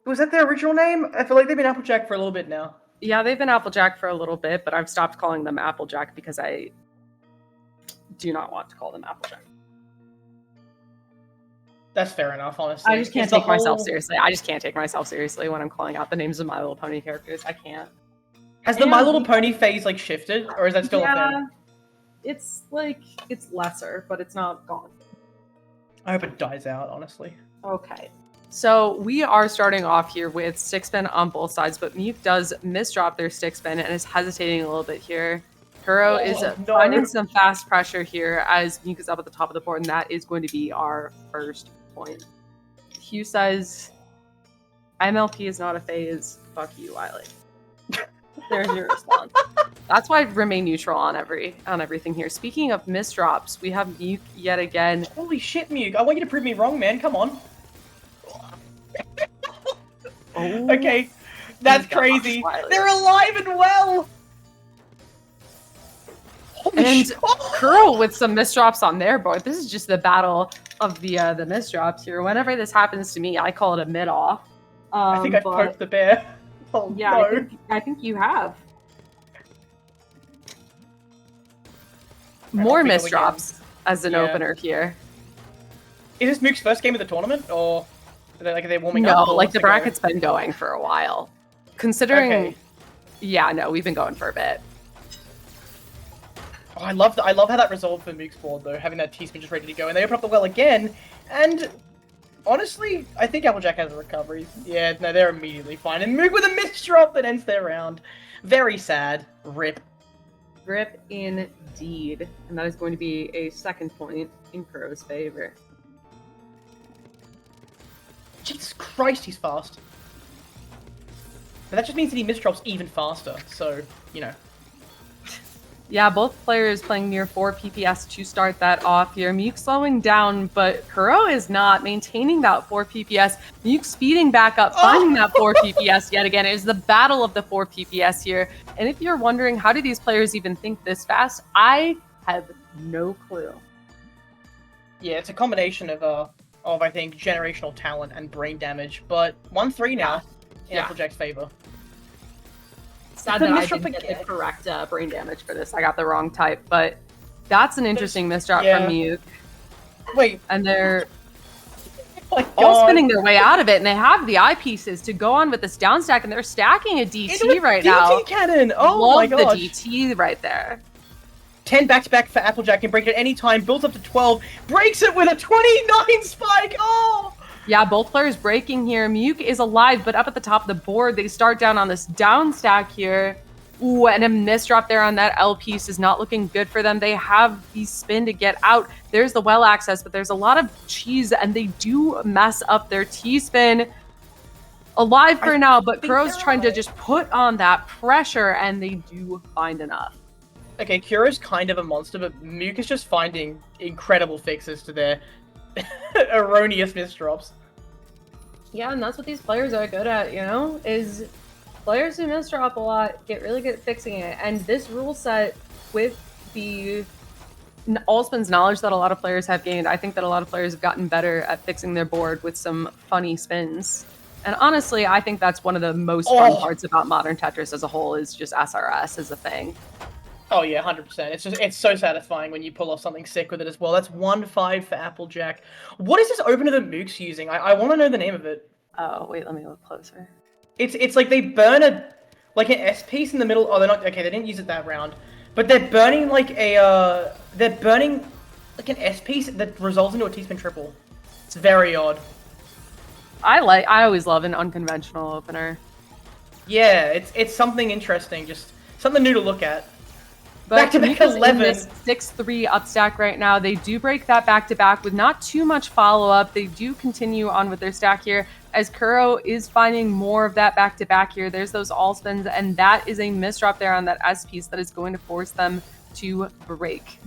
Was that their original name? I feel like they've been Applejack for a little bit now. Yeah, they've been Applejack for a little bit, but I've stopped calling them Applejack because I do not want to call them Applejack. That's fair enough, honestly. I just can't take myself seriously. I just can't take myself seriously when I'm calling out the names of My Little Pony characters. I can't. Has the My Little Pony phase, like, shifted? Or is that still a thing? It's, like, it's lesser, but it's not gone. I hope it dies out, honestly. Okay. So we are starting off here with stick spin on both sides, but Muke does misdrop their stick spin and is hesitating a little bit here. Kuro is finding some fast pressure here as Muke is up at the top of the board, and that is going to be our first point. Hugh says, MLP is not a phase. Fuck you, Wiley. There's your response. That's why I remain neutral on everything here. Speaking of misdrops, we have Muke yet again. Holy shit, Muke. I want you to prove me wrong, man. Come on. Oh, okay, that's crazy. They're alive and well. Holy and shit. Kuro with some misdrops on their board. This is just the battle of the misdrops here. Whenever this happens to me, I call it a mid-off. I think I poked the bear. Oh, yeah, no. I think you have. More misdrops as an opener here. Is this Mook's first game of the tournament, or are they warming up? No, like the bracket's been going for a while. Considering, yeah, no, we've been going for a bit. Oh, I love how that resolved for Mook's board though, having that T-spin just ready to go, and they open up the well again, and honestly, I think Applejack has a recovery. Yeah, no, they're immediately fine, and Mook with a misdrop that ends their round. Very sad. Rip. Rip indeed, and that is going to be a second point in Kuro's favor. Jesus Christ, he's fast. But that just means that he misdrops even faster, so, you know. Yeah, both players playing near 4 PPS to start that off here. Muke slowing down, but Kuro is not maintaining that 4 PPS. Muke speeding back up, finding that 4 PPS yet again. It is the battle of the 4 PPS here. And if you're wondering, how do these players even think this fast? I have no clue. Yeah, it's a combination of I think, generational talent and brain damage, but 1-3 now in Applejack's favor. Sad that I didn't get the correct brain damage for this. I got the wrong type, but that's an interesting misdrop from Muke. Wait. And they're all spinning their way out of it, and they have the eyepieces to go on with this down stack, and they're stacking a DT right now. DT cannon! Oh my gosh. Love the DT right there. 10 back-to-back for Applejack, can break it at any time, builds up to 12, breaks it with a 29 spike! Oh! Yeah, both players breaking here. Muke is alive, but up at the top of the board, they start down on this down stack here. Ooh, and a misdrop there on that L piece is not looking good for them. They have the spin to get out. There's the well access, but there's a lot of cheese, and they do mess up their T-spin. alive for now, but think Kuro's they're trying to alive. just put on that pressure, and they do find enough. Okay, Kuro's kind of a monster, but Mook is just finding incredible fixes to their erroneous misdrops. Yeah, and that's what these players are good at, you know? Is players who misdrop a lot get really good at fixing it. And this rule set, with the Allspin's knowledge that a lot of players have gained, I think that a lot of players have gotten better at fixing their board with some funny spins. And honestly, I think that's one of the most fun parts about modern Tetris as a whole, is just SRS as a thing. Oh yeah, 100%. It's so satisfying when you pull off something sick with it as well. That's 1-5 for Applejack. What is this opener that Mook's using? I want to know the name of it. Oh, wait, let me look closer. It's like they burn an S piece in the middle. Oh, they're not okay. They didn't use it that round, but they're burning like an S piece that resolves into a T-spin triple. It's very odd. I always love an unconventional opener. Yeah, it's something interesting, just something new to look at. But Back-to-back 11. This 6-3 upstack right now. They do break that back-to-back with not too much follow-up. They do continue on with their stack here, as Kuro is finding more of that back-to-back here. There's those all spins, and that is a misdrop there on that S piece that is going to force them to break.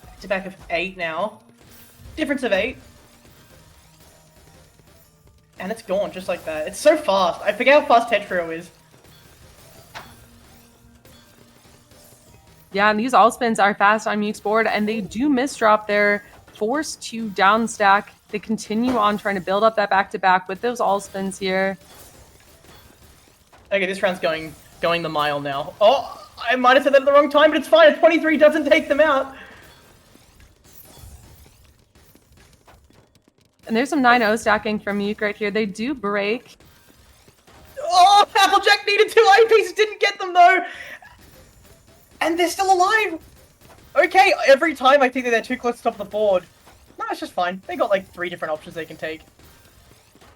Back-to-back of 8 now. Difference of 8. And it's gone just like that. It's so fast. I forget how fast Tetrio is. Yeah, and these all spins are fast on Muke's board, and they do misdrop. They're forced to down stack. They continue on trying to build up that back-to-back with those all spins here. Okay, this round's going the mile now. Oh, I might have said that at the wrong time, but it's fine. A 23 doesn't take them out. And there's some 9-0 stacking from Muke right here. They do break. Oh, Applejack needed 2 eyepieces, didn't get them though. And they're still alive. Okay, every time I think that they're too close to the top of the board. No, it's just fine. They got like 3 different options they can take.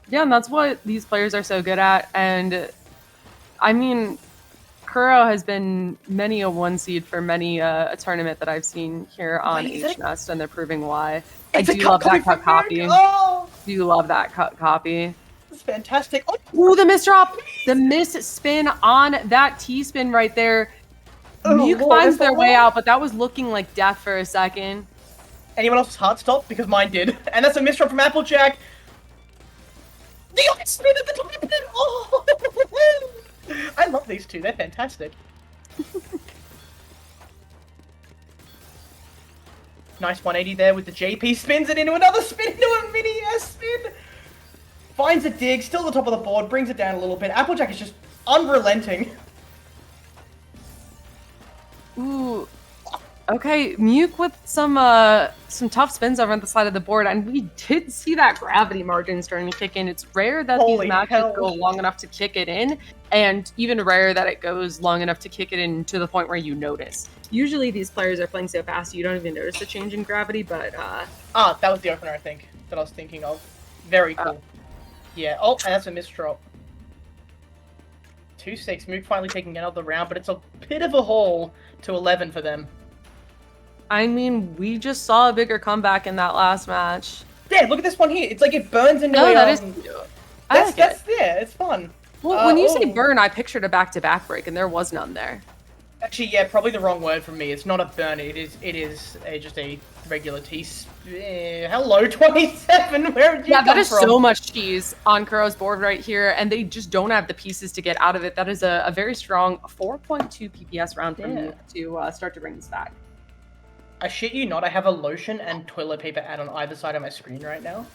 Yeah, and that's what these players are so good at. And I mean, Kuro has been many a 1 seed for many a tournament that I've seen here on H-Nest, and they're proving why. I do love that cut copy. Oh! Do love that cut copy. It's fantastic. Ooh, the misdrop! The miss spin on that T-spin right there. Muke finds their way out, but that was looking like death for a second. Anyone else's heart stopped? Because mine did. And that's a misdrop from Applejack. The ice spin at the top of it! Oh! I love these two. They're fantastic. Nice 180 there with the JP. Spins it into another spin, into a mini S spin. Finds a dig, still at the top of the board, brings it down a little bit. Applejack is just unrelenting. Ooh. Okay, Muke with some tough spins over on the side of the board, and we did see that gravity margin starting to kick in. It's rare that these matches go long enough to kick it in, and even rare that it goes long enough to kick it in to the point where you notice. Usually these players are playing so fast you don't even notice the change in gravity, but that was the opener, I think, that I was thinking of. Very cool. Yeah, and that's a misdrop. 2-6, Mook finally taking another round, but it's a bit of a haul to 11 for them. I mean, we just saw a bigger comeback in that last match. Yeah, look at this one here. It's like it burns into a... that is... Yeah, it's fun. Well, when you say burn, I pictured a back-to-back break, and there was none there. Actually, yeah, probably the wrong word from me. It's not a burn. It is just a regular T. Hello, 27. Where did you come from? That is so much cheese on Kuro's board right here, and they just don't have the pieces to get out of it. That is a very strong 4.2 PPS round for me to start to bring this back. I shit you not, I have a lotion and toilet paper ad on either side of my screen right now.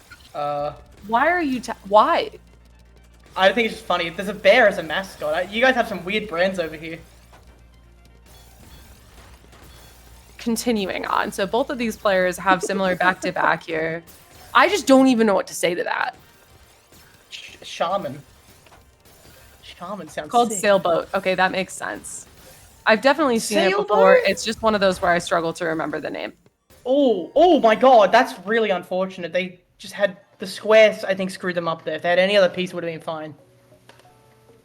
Why are you why? I think it's just funny. There's a bear as a mascot. You guys have some weird brands over here. Continuing on. So both of these players have similar back-to-back here. I just don't even know what to say to that. Shaman. Shaman sounds called sick. Sailboat. Okay, that makes sense. I've definitely seen it before. It's just one of those where I struggle to remember the name. Oh my god, that's really unfortunate. They just had the squares, I think, screwed them up there. If they had any other piece, it would have been fine.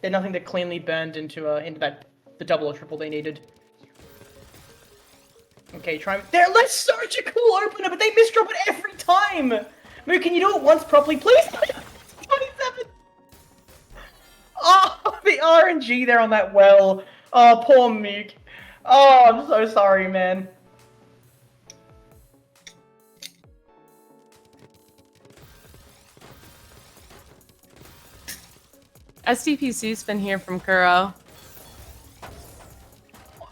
They had nothing that cleanly burned into the double or triple they needed. Okay, that's such a cool opener, but they misdrop it every time! Moo, can you do it once properly, please? 27! RNG there on that well. Oh, poor Mook. Oh, I'm so sorry, man. SDPC's been here from Kuro.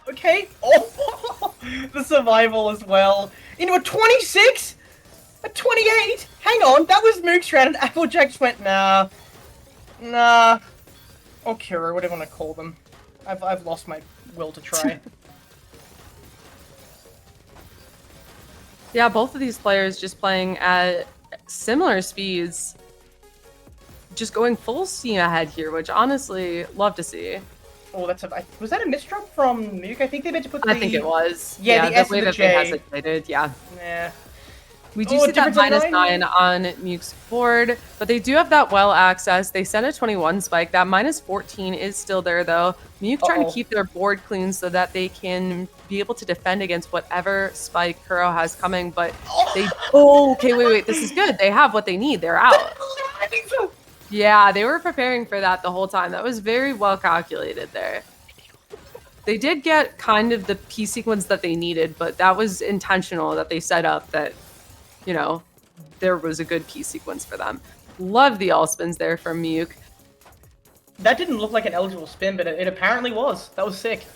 Okay. Oh, the survival as well. Into a 26? A 28? Hang on, that was Mook's round and Applejack just went, nah. Nah. Or Kuro, whatever you want to call them. I've lost my will to try. Yeah, both of these players just playing at similar speeds. Just going full steam ahead here, which honestly, love to see. Oh, was that a misdrop from Mook? I think they meant to put the... I think it was. Yeah, the S way and the that J. they hesitated, yeah. Yeah. We do see that -9 on Mook's board, but they do have that well access. They sent a 21 spike. That -14 is still there, though. Mook trying to keep their board clean so that they can be able to defend against whatever spike Kuro has coming, but they... Oh, okay, wait. This is good. They have what they need. They're out. I think so. Yeah, they were preparing for that the whole time. That was very well calculated there. They did get kind of the P sequence that they needed, but that was intentional that they set up that, you know, there was a good P sequence for them. Love the all spins there from Mook. That didn't look like an eligible spin, but it apparently was. That was sick.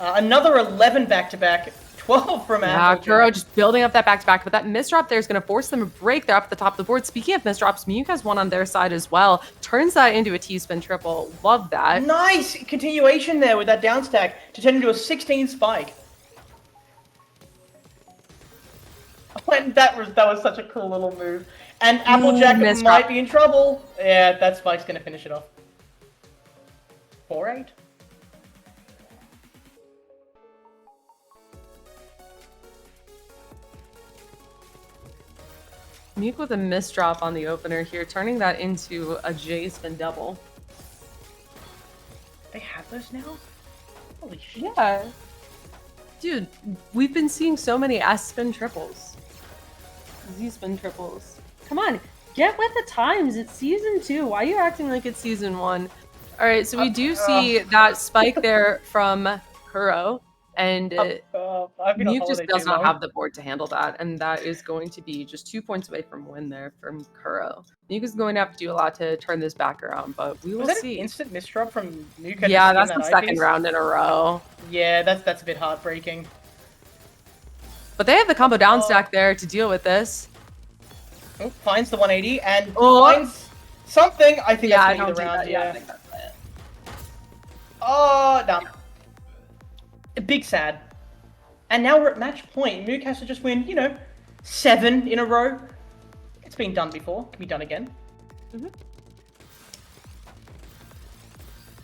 Another 11 back-to-back. 12 from Applejack. Kuro just building up that back-to-back, but that misdrop there is going to force them to break. They're up at the top of the board. Speaking of misdrops, Mook has one on their side as well. Turns that into a T-spin triple. Love that. Nice continuation there with that down stack to turn into a 16 spike. And that was such a cool little move. And Applejack might be in trouble. Yeah, that spike's going to finish it off. 4-8? Mook with a misdrop on the opener here, turning that into a J-spin double. They have those now? Holy shit. Yeah. Dude, we've been seeing so many S-spin triples. Z-spin triples. Come on, get with the times. It's season 2. Why are you acting like it's season 1? All right, so we do see that spike there from Kuro. And Mook just does not have the board to handle that, and that is going to be just 2 points away from win there from Kuro. Mook is going to have to do a lot to turn this back around, but we will see. Was that an instant misdrop from Mook? Yeah, that's the second round in a row. Yeah, that's a bit heartbreaking. But they have the combo down stack there to deal with this. Oh, finds the 180 and finds something. I think that's going to be the round. Yeah, I think that's it. Oh, damn. Big sad. And now we're at match point. Mook has to just win, 7 in a row. It's been done before. Can be done again.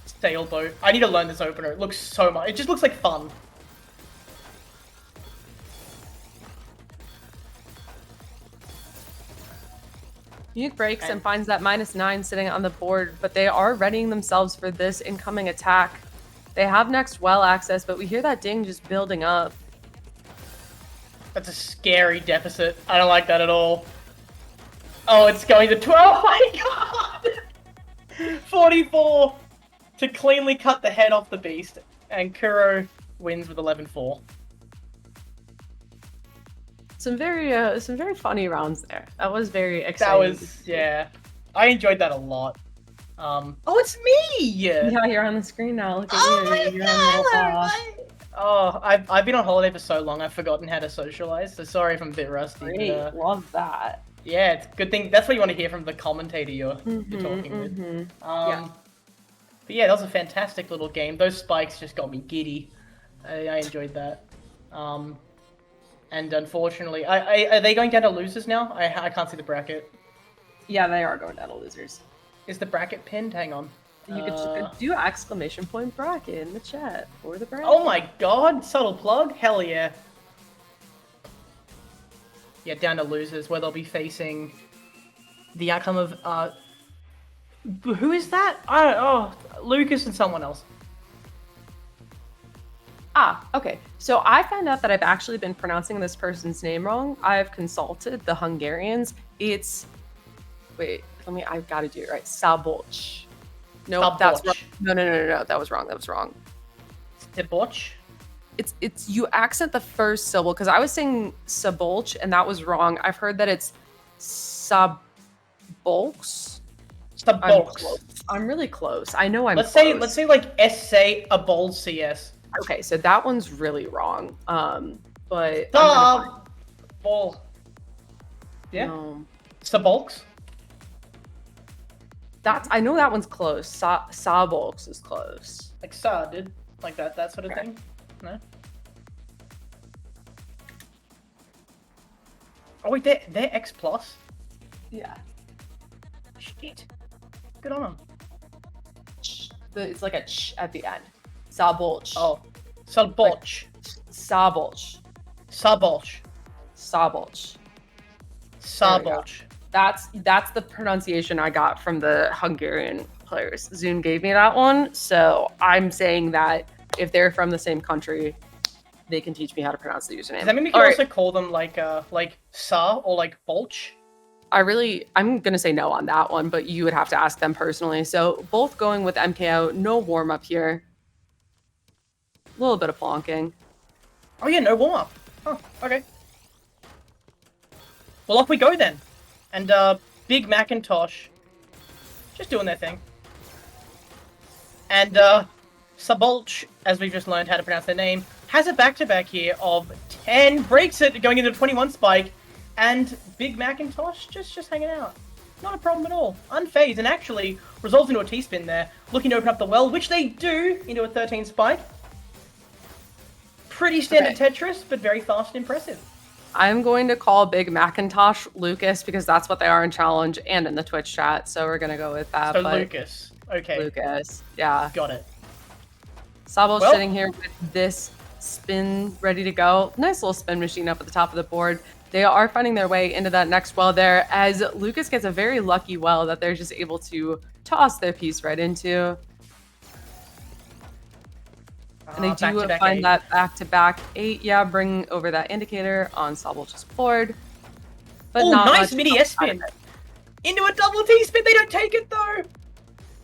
Sailboat. I need to learn this opener. It looks so much. It just looks like fun. Mook breaks and finds that -9 sitting on the board, but they are readying themselves for this incoming attack. They have next well access, but we hear that ding just building up. That's a scary deficit. I don't like that at all. Oh, it's going to 12. Oh my god! 44 to cleanly cut the head off the beast. And Kuro wins with 11-4. Some very funny rounds there. That was very exciting. That was, yeah. I enjoyed that a lot. Oh, it's me! Yeah, you're on the screen now. Look at you. You're Oh, I've been on holiday for so long, I've forgotten how to socialize, so sorry if I'm a bit rusty. Great, but, love that. Yeah, it's a good thing. That's what you want to hear from the commentator you're talking with. But yeah, that was a fantastic little game. Those spikes just got me giddy. I enjoyed that. And unfortunately, are they going down to losers now? I can't see the bracket. Yeah, they are going down to losers. Is the bracket pinned? Hang on. You could do exclamation point bracket in the chat for the bracket. Oh my god, subtle plug? Hell yeah. Yeah, down to losers, where they'll be facing the outcome of, who is that? Lucas and someone else. Okay. So I found out that I've actually been pronouncing this person's name wrong. I've consulted the Hungarians. It's... Wait, I've got to do it right. Szabolcs. Nope, that's wrong. Saboch. No. That was wrong. That was wrong. Debauch. It's you accent the first syllable because I was saying sabolch and that was wrong. I've heard that it's sabolks. Sabolks. I'm really close. I know I'm let's close. say like essay a bold CS. Okay, so that one's really wrong. But Ball. Yeah. No. Sabolks. I know that one's close. Sabolks is close. Like sa, dude. Like that sort of thing. No. Oh wait, they're X plus. Yeah. Shit. Good on them. It's like a ch at the end. Sabolch. Oh. Sabolch. Sabolch. Sabolch. Sabolch. Sabolch. That's the pronunciation I got from the Hungarian players. Zoom gave me that one, so I'm saying that if they're from the same country, they can teach me how to pronounce the username. Does that mean we can also call them like sa or like bolch? I'm gonna say no on that one, but you would have to ask them personally. So both going with MKO, no warm up here. A little bit of plonking. Oh yeah, no warm up. Oh, okay. Well, off we go then. And Big Macintosh, just doing their thing. And Sabolch, as we've just learned how to pronounce their name, has a back-to-back here of 10, breaks it, going into 21 spike, and Big Macintosh just hanging out. Not a problem at all. Unfazed, and actually resolves into a T-spin there, looking to open up the well, which they do into a 13 spike. Pretty standard Tetris, but very fast and impressive. I'm going to call Big Macintosh Lucas because that's what they are in challenge and in the Twitch chat. So we're gonna go with that. So Lucas, okay. Lucas, yeah. Got it. Sabo's sitting here with this spin ready to go. Nice little spin machine up at the top of the board. They are finding their way into that next well there as Lucas gets a very lucky well that they're just able to toss their piece right into. And they do find that back-to-back 8. Yeah, bring over that indicator on Sabolch's board. But oh, not nice mini S-spin. Into a double T-spin. They don't take it, though.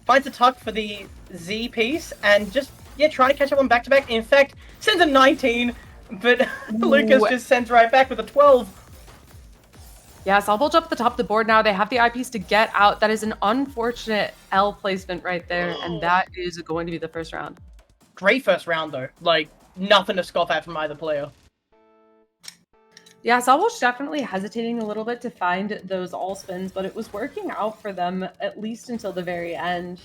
Finds a tuck for the Z piece and just, yeah, trying to catch up on back-to-back. In fact, sends a 19, but Lucas just sends right back with a 12. Yeah, Sabolch up at the top of the board now. They have the eyepiece to get out. That is an unfortunate L placement right there, and that is going to be the first round. Great first round, though. Like, nothing to scoff at from either player. Yeah, Sabolch definitely hesitating a little bit to find those all spins, but it was working out for them at least until the very end.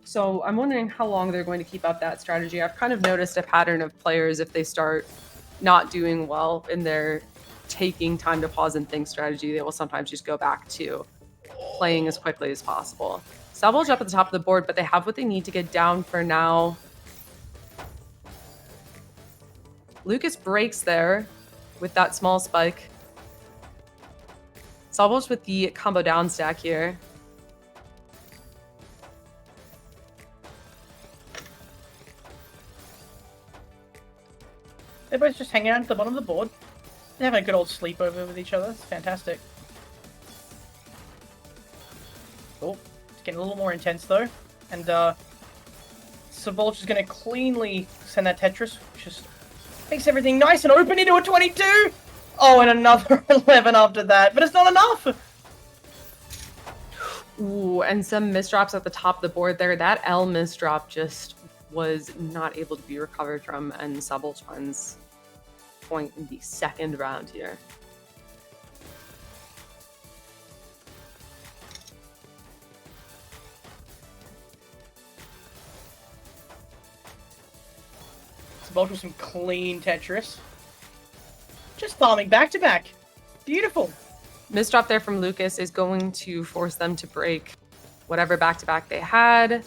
So I'm wondering how long they're going to keep up that strategy. I've kind of noticed a pattern of players if they start not doing well in their taking time to pause and think strategy, they will sometimes just go back to playing as quickly as possible. Sabolch up at the top of the board, but they have what they need to get down for now. Lucas breaks there with that small spike. Sabolch with the combo down stack here. Everybody's just hanging out at the bottom of the board. They're having a good old sleepover with each other. It's fantastic. Oh, it's getting a little more intense though. And Sabolch is going to cleanly send that Tetris, which just makes everything nice and open into a 22! Oh, and another 11 after that, but it's not enough! Ooh, and some misdrops at the top of the board there. That L misdrop just was not able to be recovered from, and Sabolch finds point in the second round here. Sabolch with some clean Tetris. Just farming back to back. Beautiful. Misdrop there from Lucas is going to force them to break whatever back-to-back they had.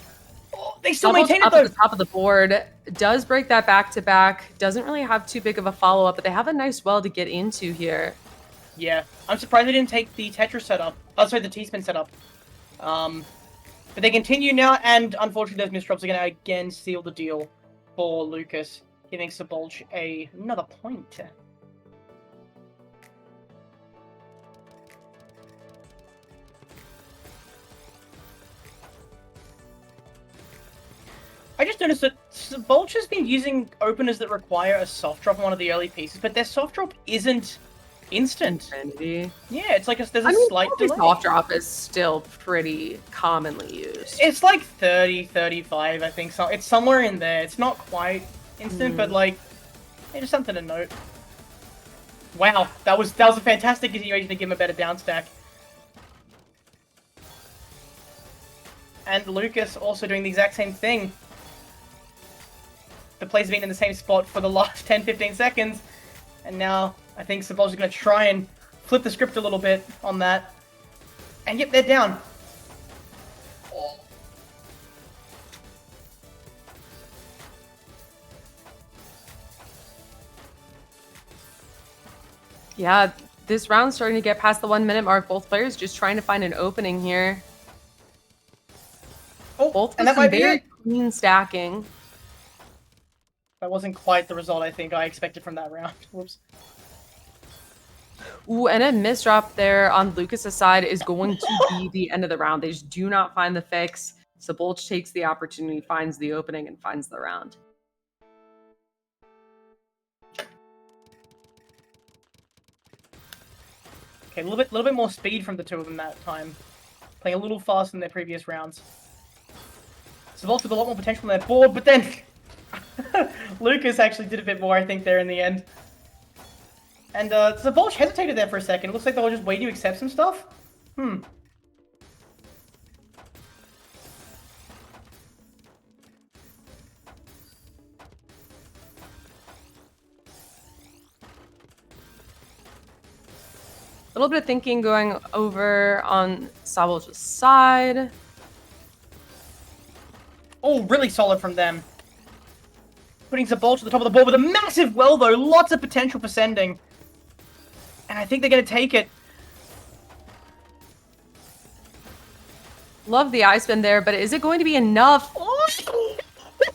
Oh, they still maintain it up though. At the top of the board does break that back-to-back. Doesn't really have too big of a follow-up, but they have a nice well to get into here. Yeah, I'm surprised they didn't take the Tetris setup. Oh, sorry, the T-spin setup. But they continue now, and unfortunately those misdrops are going to again seal the deal for Lucas, giving Sabolch another point. noticed that Vulture has been using openers that require a soft drop on one of the early pieces, but their soft drop isn't instant. Infinity. Yeah, it's like there's a slight delay. Soft drop is still pretty commonly used. It's like 30, 35, I think. So it's somewhere in there. It's not quite instant, but like, yeah, just something to note. Wow, that was a fantastic continuation to give him a better down stack. And Lucas also doing the exact same thing. The play's been in the same spot for the last 10-15 seconds. And now I think Saboj is going to try and flip the script a little bit on that. And yep, they're down. Oh. Yeah, this round's starting to get past the 1 minute mark. Both players just trying to find an opening here. Oh, both and that might be very it. Clean stacking. That wasn't quite the result I think I expected from that round. Whoops. Ooh, and a misdrop there on Lucas's side is going to be the end of the round. They just do not find the fix. Saboj takes the opportunity, finds the opening, and finds the round. Okay, a little bit more speed from the two of them that time. Playing a little faster than their previous rounds. Saboj with a lot more potential on their board, but then Lucas actually did a bit more, I think, there in the end. And Saboj hesitated there for a second. It looks like they were just waiting to accept some stuff. A little bit of thinking going over on Saboj's side. Oh, really solid from them. Putting Saboj to the top of the board with a massive well, though. Lots of potential for sending. And I think they're going to take it. Love the eye spin there, but is it going to be enough?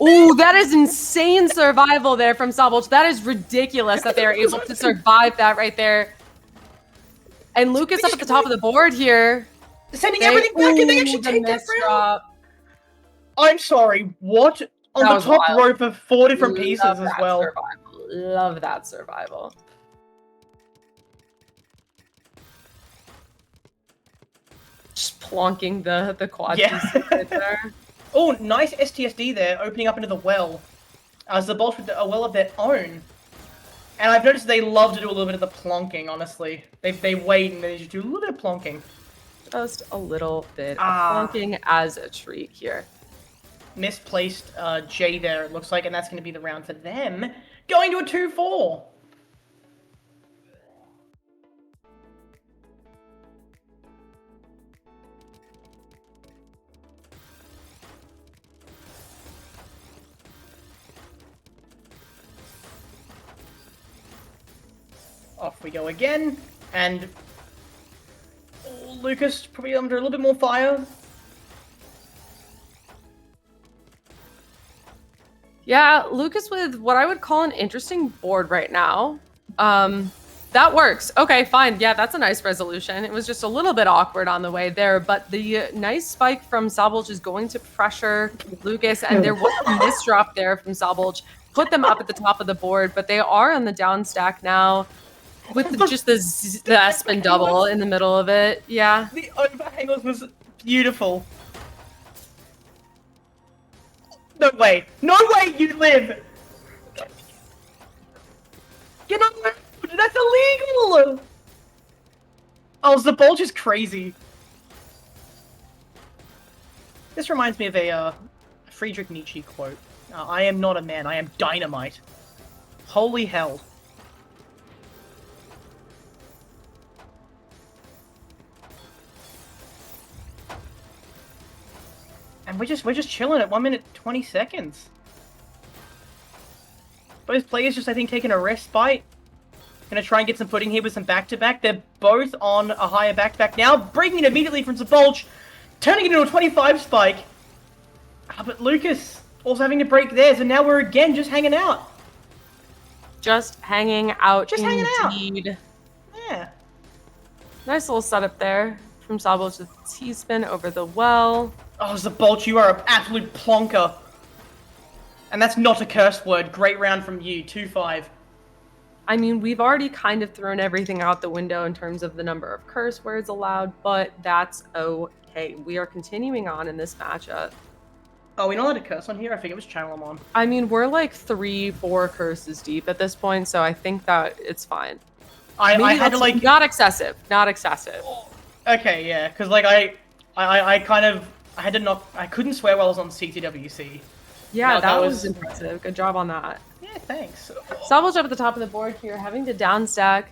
Ooh, that is insane survival there from Saboj. That is ridiculous that they are able to survive that right there. And Lucas up at the top of the board here. Sending everything back and they actually take that round. I'm sorry, what? On the top row for 4 different pieces as well. Love that survival. Just plonking the quad piece right there. Oh, nice STSD there, opening up into the well. As the Bolts with a well of their own. And I've noticed they love to do a little bit of the plonking, honestly. They wait and they just do a little bit of plonking. Just a little bit of plonking as a treat here. Misplaced J there, it looks like, and that's going to be the round for them. Going to a 2-4. Off we go again, and Lucas probably under a little bit more fire. Yeah, Lucas with what I would call an interesting board right now. That works. Okay, fine. Yeah, that's a nice resolution. It was just a little bit awkward on the way there, but the nice spike from Saboj is going to pressure Lucas, and there was a misdrop there from Saboj. Put them up at the top of the board, but they are on the down stack now. With just the S-spin double in the middle of it, yeah. The overhang was beautiful. No way. No way you live! Get on there! That's illegal! Oh, the bulge is crazy. This reminds me of a Friedrich Nietzsche quote. I am not a man, I am dynamite. Holy hell. And we're just chilling at 1 minute 20 seconds. Both players just, I think, taking a rest bite. Gonna try and get some footing here with some back-to-back. They're both on a higher back-to-back now. Breaking it immediately from Saboj. Turning it into a 25 spike. But Lucas also having to break theirs. And now we're again just hanging out. Just hanging out. Just indeed. hanging out. Yeah. Nice little setup there from Saboj with T-spin over the well. Oh, Saboj, you are an absolute plonker. And that's not a curse word. Great round from you. 2-5. I mean, we've already kind of thrown everything out the window in terms of the number of curse words allowed, but that's okay. We are continuing on in this matchup. Oh, we're not allowed to curse on here? I think it was channel I'm on. I mean, we're like 3-4 curses deep at this point, so I think that it's fine. I had to like... Not excessive. Not excessive. Okay, yeah, because like I kind of... I had to not... I couldn't swear while I was on CTWC. Yeah, no, that was impressive. Good job on that. Yeah, thanks. Sabotage up at the top of the board here, having to downstack.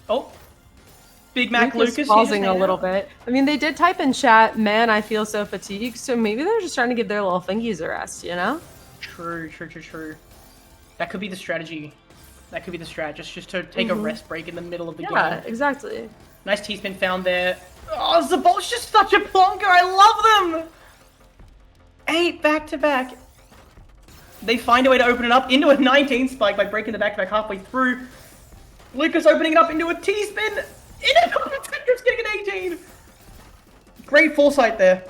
Oh. Big Mac Lucas pausing a little bit. I mean, they did type in chat, man, I feel so fatigued, so maybe they're just trying to give their little fingies a rest, you know? True. That could be the strategy. That could be the strat, just to take a rest break in the middle of the game. Yeah, exactly. Nice T-spin found there. Oh, Zabol's just such a plonker, I love them! 8 back-to-back. They find a way to open it up into a 19 spike by breaking the back-to-back halfway through. Lucas opening it up into a T-spin. Tetris getting an 18. Great foresight there.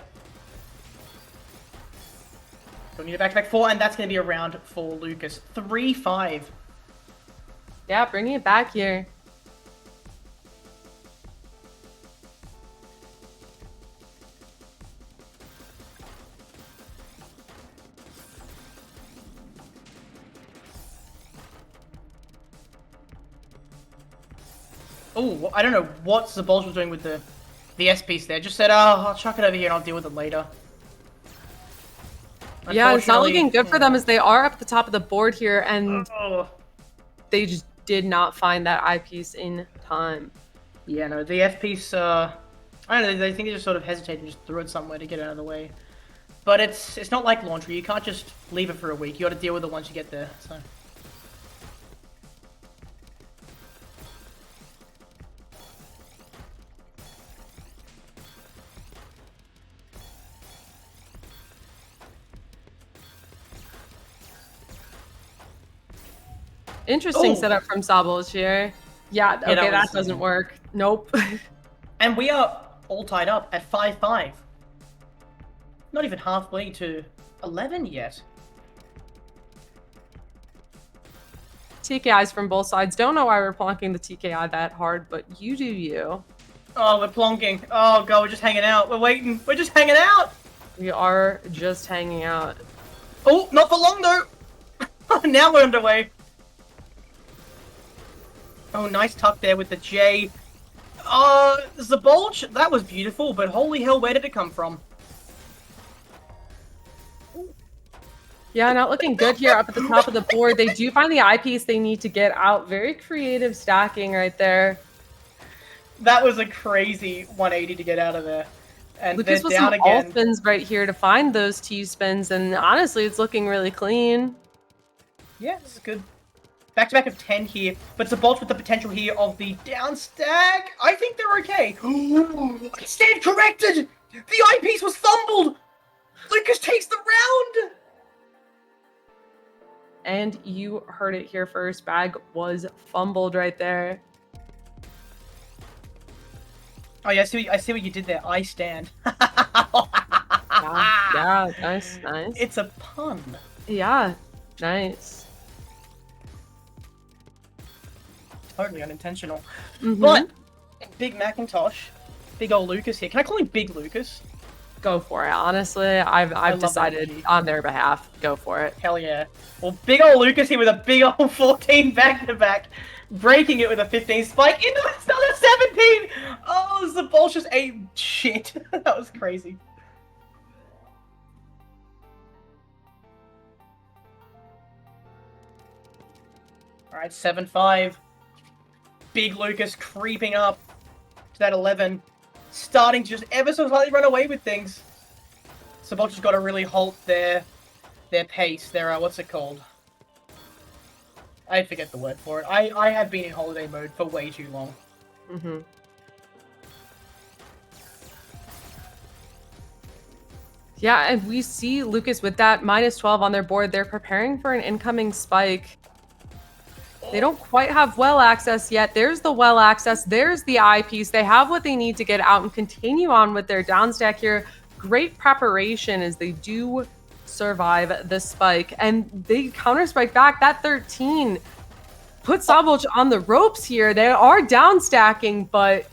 Don't need a back-to-back 4, and that's going to be a round for Lucas. 3-5. Yeah, bringing it back here. Oh, I don't know what Zabolj was doing with the S-piece there. Just said, oh, I'll chuck it over here and I'll deal with it later. Yeah, it's not looking good for them as they are up at the top of the board here, and they just did not find that eyepiece in time. Yeah, no, the F-piece, I don't know, they think they just sort of hesitated and just threw it somewhere to get it out of the way. But it's not like laundry, you can't just leave it for a week, you gotta deal with it once you get there, so... Interesting setup from Sabotage here. Yeah, okay, that doesn't work. Nope. And we are all tied up at 5-5. Not even halfway to 11 yet. TKIs from both sides. Don't know why we're plonking the TKI that hard, but you do you. Oh, we're plonking. Oh god, we're just hanging out. We're waiting. We're just hanging out. We are just hanging out. Oh, not for long though. Now we're underway. Oh, nice tuck there with the J. Zabolj, that was beautiful, but holy hell, where did it come from? Yeah, not looking good here up at the top of the board. They do find the eyepiece they need to get out. Very creative stacking right there. That was a crazy 180 to get out of there. And Lucas with some all spins right here to find those T-spins, and honestly, it's looking really clean. Yeah, it's good. Back-to-back of 10 here, but Zabolj with the potential here of the down stack. I think they're okay. I stand corrected! The eyepiece was fumbled! Lucas takes the round! And you heard it here first. Bag was fumbled right there. Oh yeah, I see what you did there. I stand. Yeah, nice. It's a pun. Yeah, nice. Totally unintentional. But Big Macintosh, big old Lucas here. Can I call him Big Lucas? Go for it. Honestly, I've decided on their behalf. Go for it. Hell yeah. Well, big old Lucas here with a big old 14 back-to-back, breaking it with a 15 spike into another 17. Oh, Zabolj just ate shit. That was crazy. All right, 7-5. Big Lucas creeping up to that 11. Starting to just ever so slightly run away with things. Zabolj has got to really halt their pace. Their, what's it called? I forget the word for it. I have been in holiday mode for way too long. Yeah, and we see Lucas with that -12 on their board. They're preparing for an incoming spike. They don't quite have well access yet. There's the well access. There's the eyepiece. They have what they need to get out and continue on with their down stack here. Great preparation as they do survive the spike. And they counter spike back. That 13 puts Sabolch on the ropes here. They are down stacking, but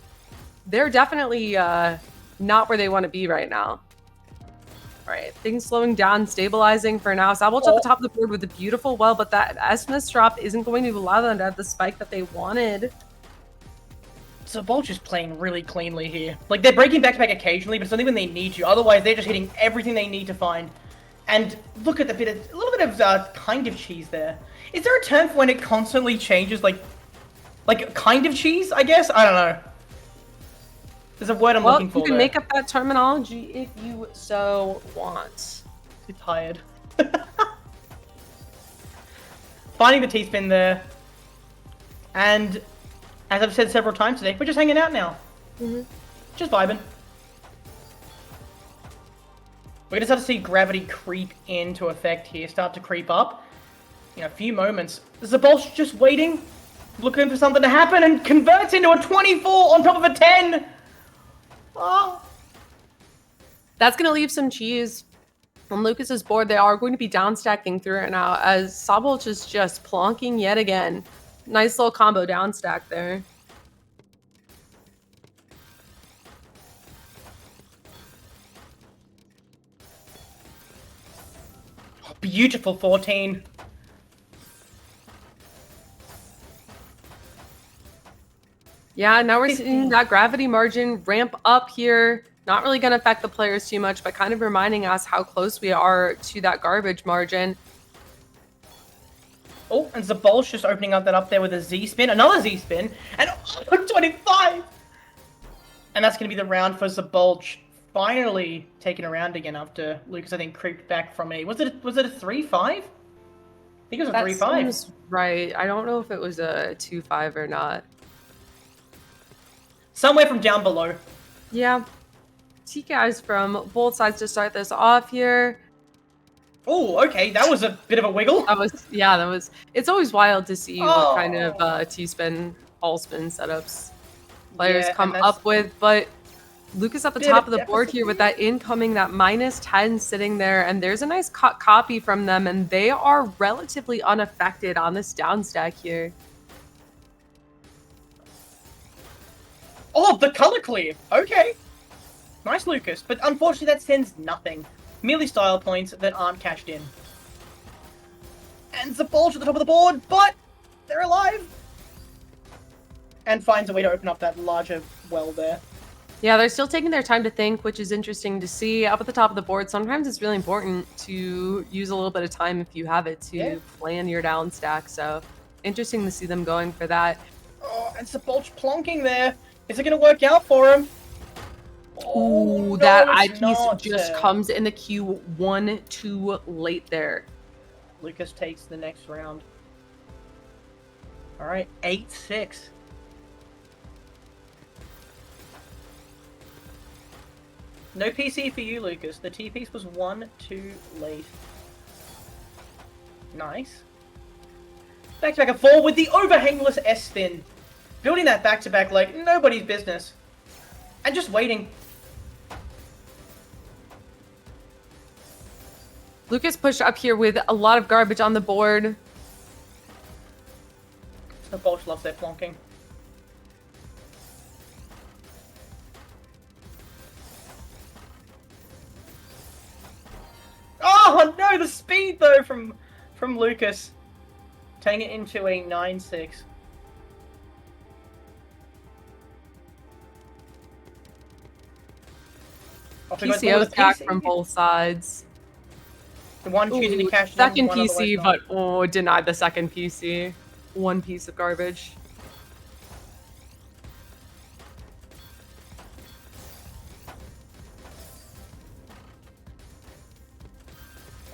they're definitely not where they want to be right now. All right, things slowing down, stabilizing for now. Sabolch at the top of the board with a beautiful well, but that SMS drop isn't going to allow them to have the spike that they wanted. So Bolch is playing really cleanly here. Like, they're breaking back-to-back occasionally, but it's only when they need to. Otherwise, they're just hitting everything they need to find. And look at a little bit of kind of cheese there. Is there a term for when it constantly changes, like kind of cheese, I guess? I don't know. There's a word I'm looking for. You can make up that terminology if you so want. Too tired. Finding the T-spin there. And as I've said several times today, we're just hanging out now. Just vibing. We're gonna start to see gravity creep into effect here, start to creep up. In a few moments, Zabolch just waiting, looking for something to happen, and converts into a 24 on top of a 10. Oh. That's going to leave some cheese on Lucas's board. They are going to be down stacking through it now as Sabolch is just plonking yet again. Nice little combo down stack there. Oh, beautiful 14. Yeah, now we're seeing that gravity margin ramp up here. Not really going to affect the players too much, but kind of reminding us how close we are to that garbage margin. Oh, and Zabolch just opening up that up there with a Z-spin. Another Z-spin. And 25! And that's going to be the round for Zabolch. Finally taken around again after Lucas, I think, creeped back from a... Was it a 3-5? I think it was a 3-5. That seems right. I don't know if it was a 2-5 or not. Somewhere from down below. Yeah. TKIs from both sides to start this off here. Oh, okay. That was a bit of a wiggle. That was... It's always wild to see what kind of T-spin, all-spin setups players come up with, but Lucas at the top of the board here with that incoming, that -10 sitting there, and there's a nice copy from them, and they are relatively unaffected on this down stack here. Oh, the color clear. Okay. Nice, Lucas. But unfortunately, that sends nothing. Merely style points that aren't cashed in. And Zabolch at the top of the board, but they're alive. And finds a way to open up that larger well there. Yeah, they're still taking their time to think, which is interesting to see. Up at the top of the board, sometimes it's really important to use a little bit of time if you have it to plan your down stack. So interesting to see them going for that. Oh, and Zabolch plonking there. Is it going to work out for him? Oh, no, that eyepiece just comes in the queue 1 too late there. Lucas takes the next round. All right, 8-6. No PC for you, Lucas. The T-piece was 1 too late. Nice. Back-to-back and 4 with the overhangless S-spin. Building that back-to-back like nobody's business. And just waiting. Lucas pushed up here with a lot of garbage on the board. The Bolch loves their plonking. Oh no, the speed though from Lucas. Turning it into a 9-6. PCO stack from both sides. The one choosing to cash second PC, but denied the second PC. One piece of garbage.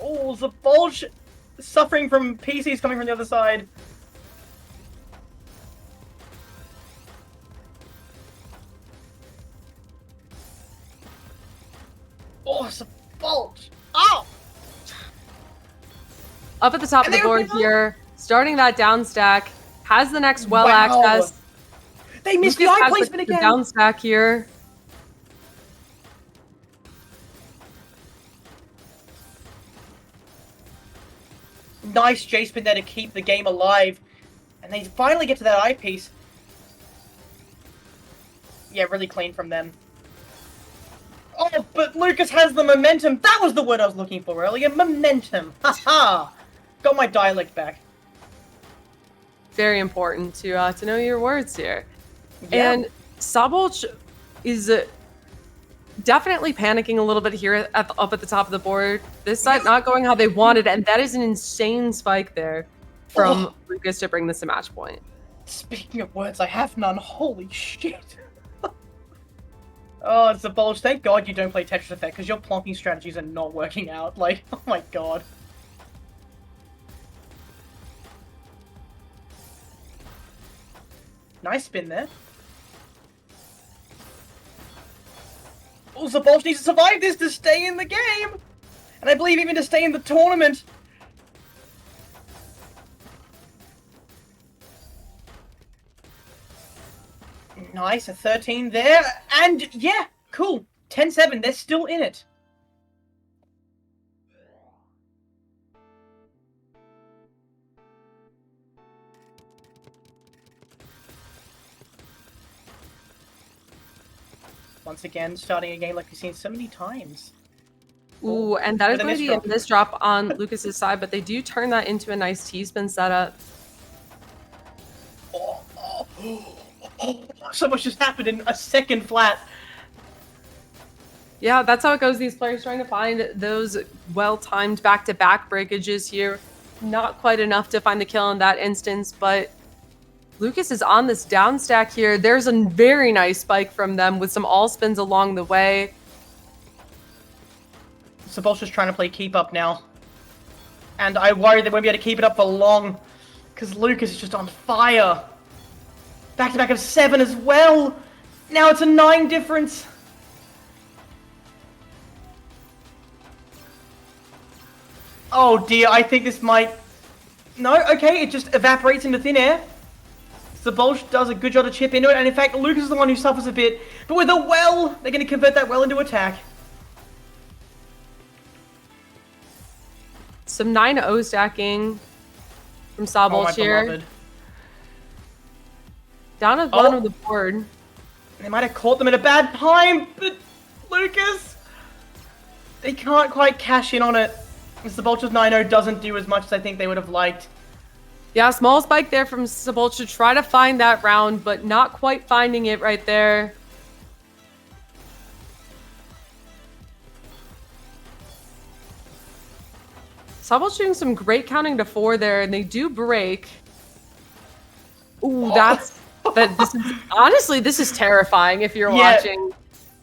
Oh, the Bolch suffering from PCs coming from the other side. Oh, it's a Bolch. Oh! Up at the top of the board here, starting that down stack, has the next well access. They missed the eye placement again. The down stack here. Nice J-spin there to keep the game alive. And they finally get to that eyepiece. Yeah, really clean from them. Oh, but Lucas has the momentum. That was the word I was looking for earlier. Momentum. Haha. Got my dialect back. Very important to know your words here. Yeah. And Sabolch is definitely panicking a little bit here up at the top of the board. This side not going how they wanted, and that is an insane spike there from Lucas to bring this to match point. Speaking of words, I have none. Holy shit. Oh, it's a bulge. Thank God you don't play Tetris Effect, because your plonking strategies are not working out. Like, oh my god. Nice spin there. Oh, Zabolch needs to survive this to stay in the game! And I believe even to stay in the tournament. Nice, a 13 there. And yeah, cool. 10-7, they're still in it. Once again, starting a game like we've seen so many times. Ooh, and that is going to be a misdrop on Lucas's side, but they do turn that into a nice T-spin setup. So much just happened in a second flat. Yeah, that's how it goes. These players trying to find those well-timed back-to-back breakages here. Not quite enough to find the kill in that instance, but Lucas is on this down stack here. There's a very nice spike from them with some all spins along the way. Sabol's just trying to play keep up now. And I worry they won't be able to keep it up for long. Because Lucas is just on fire. Back-to-back of 7 as well. Now it's a 9 difference. Oh dear, I think this might... No, okay, it just evaporates into thin air. Zabolch does a good job to chip into it, and in fact, Lucas is the one who suffers a bit. But with a well, they're going to convert that well into attack. Some 9-0 stacking from Sabolch here. Beloved. Down at the bottom of the board. They might have caught them at a bad time, but Lucas... They can't quite cash in on it. Zabolch's 9-0 doesn't do as much as I think they would have liked. Yeah, small spike there from Sabolch to try to find that round, but not quite finding it right there. Sabolch doing some great counting to 4 there, and they do break. Ooh, that's... This is, honestly, this is terrifying if you're watching.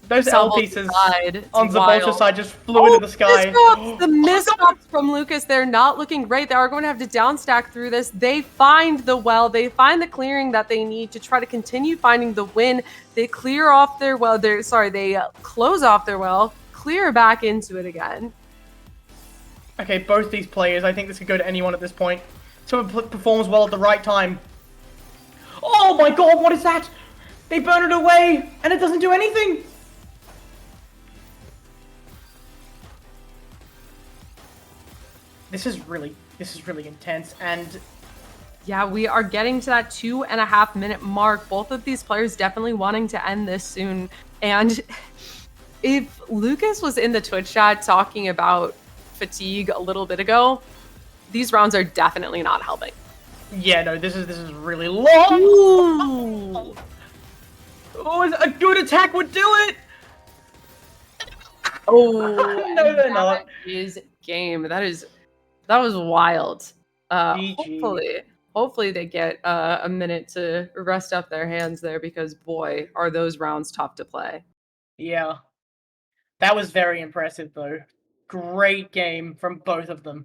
Those L pieces on Zabolch's side just flew into the sky. The misdrops from Lucas, they're not looking great. They are going to have to downstack through this. They find the well. They find the clearing that they need to try to continue finding the win. They clear off their well. They close off their well, clear back into it again. Okay, both these players, I think this could go to anyone at this point. Someone performs well at the right time. Oh my god, what is that? They burn it away, and it doesn't do anything. This is really intense, and yeah, we are getting to that 2.5 minute mark. Both of these players definitely wanting to end this soon. And if Lucas was in the Twitch chat talking about fatigue a little bit ago, these rounds are definitely not helping. Yeah, no, this is really long. Ooh. Oh, a good attack would do it. Oh, no, they're not. Is game. That was wild. Hopefully they get a minute to rest up their hands there, because boy, are those rounds tough to play. Yeah. That was very impressive though. Great game from both of them.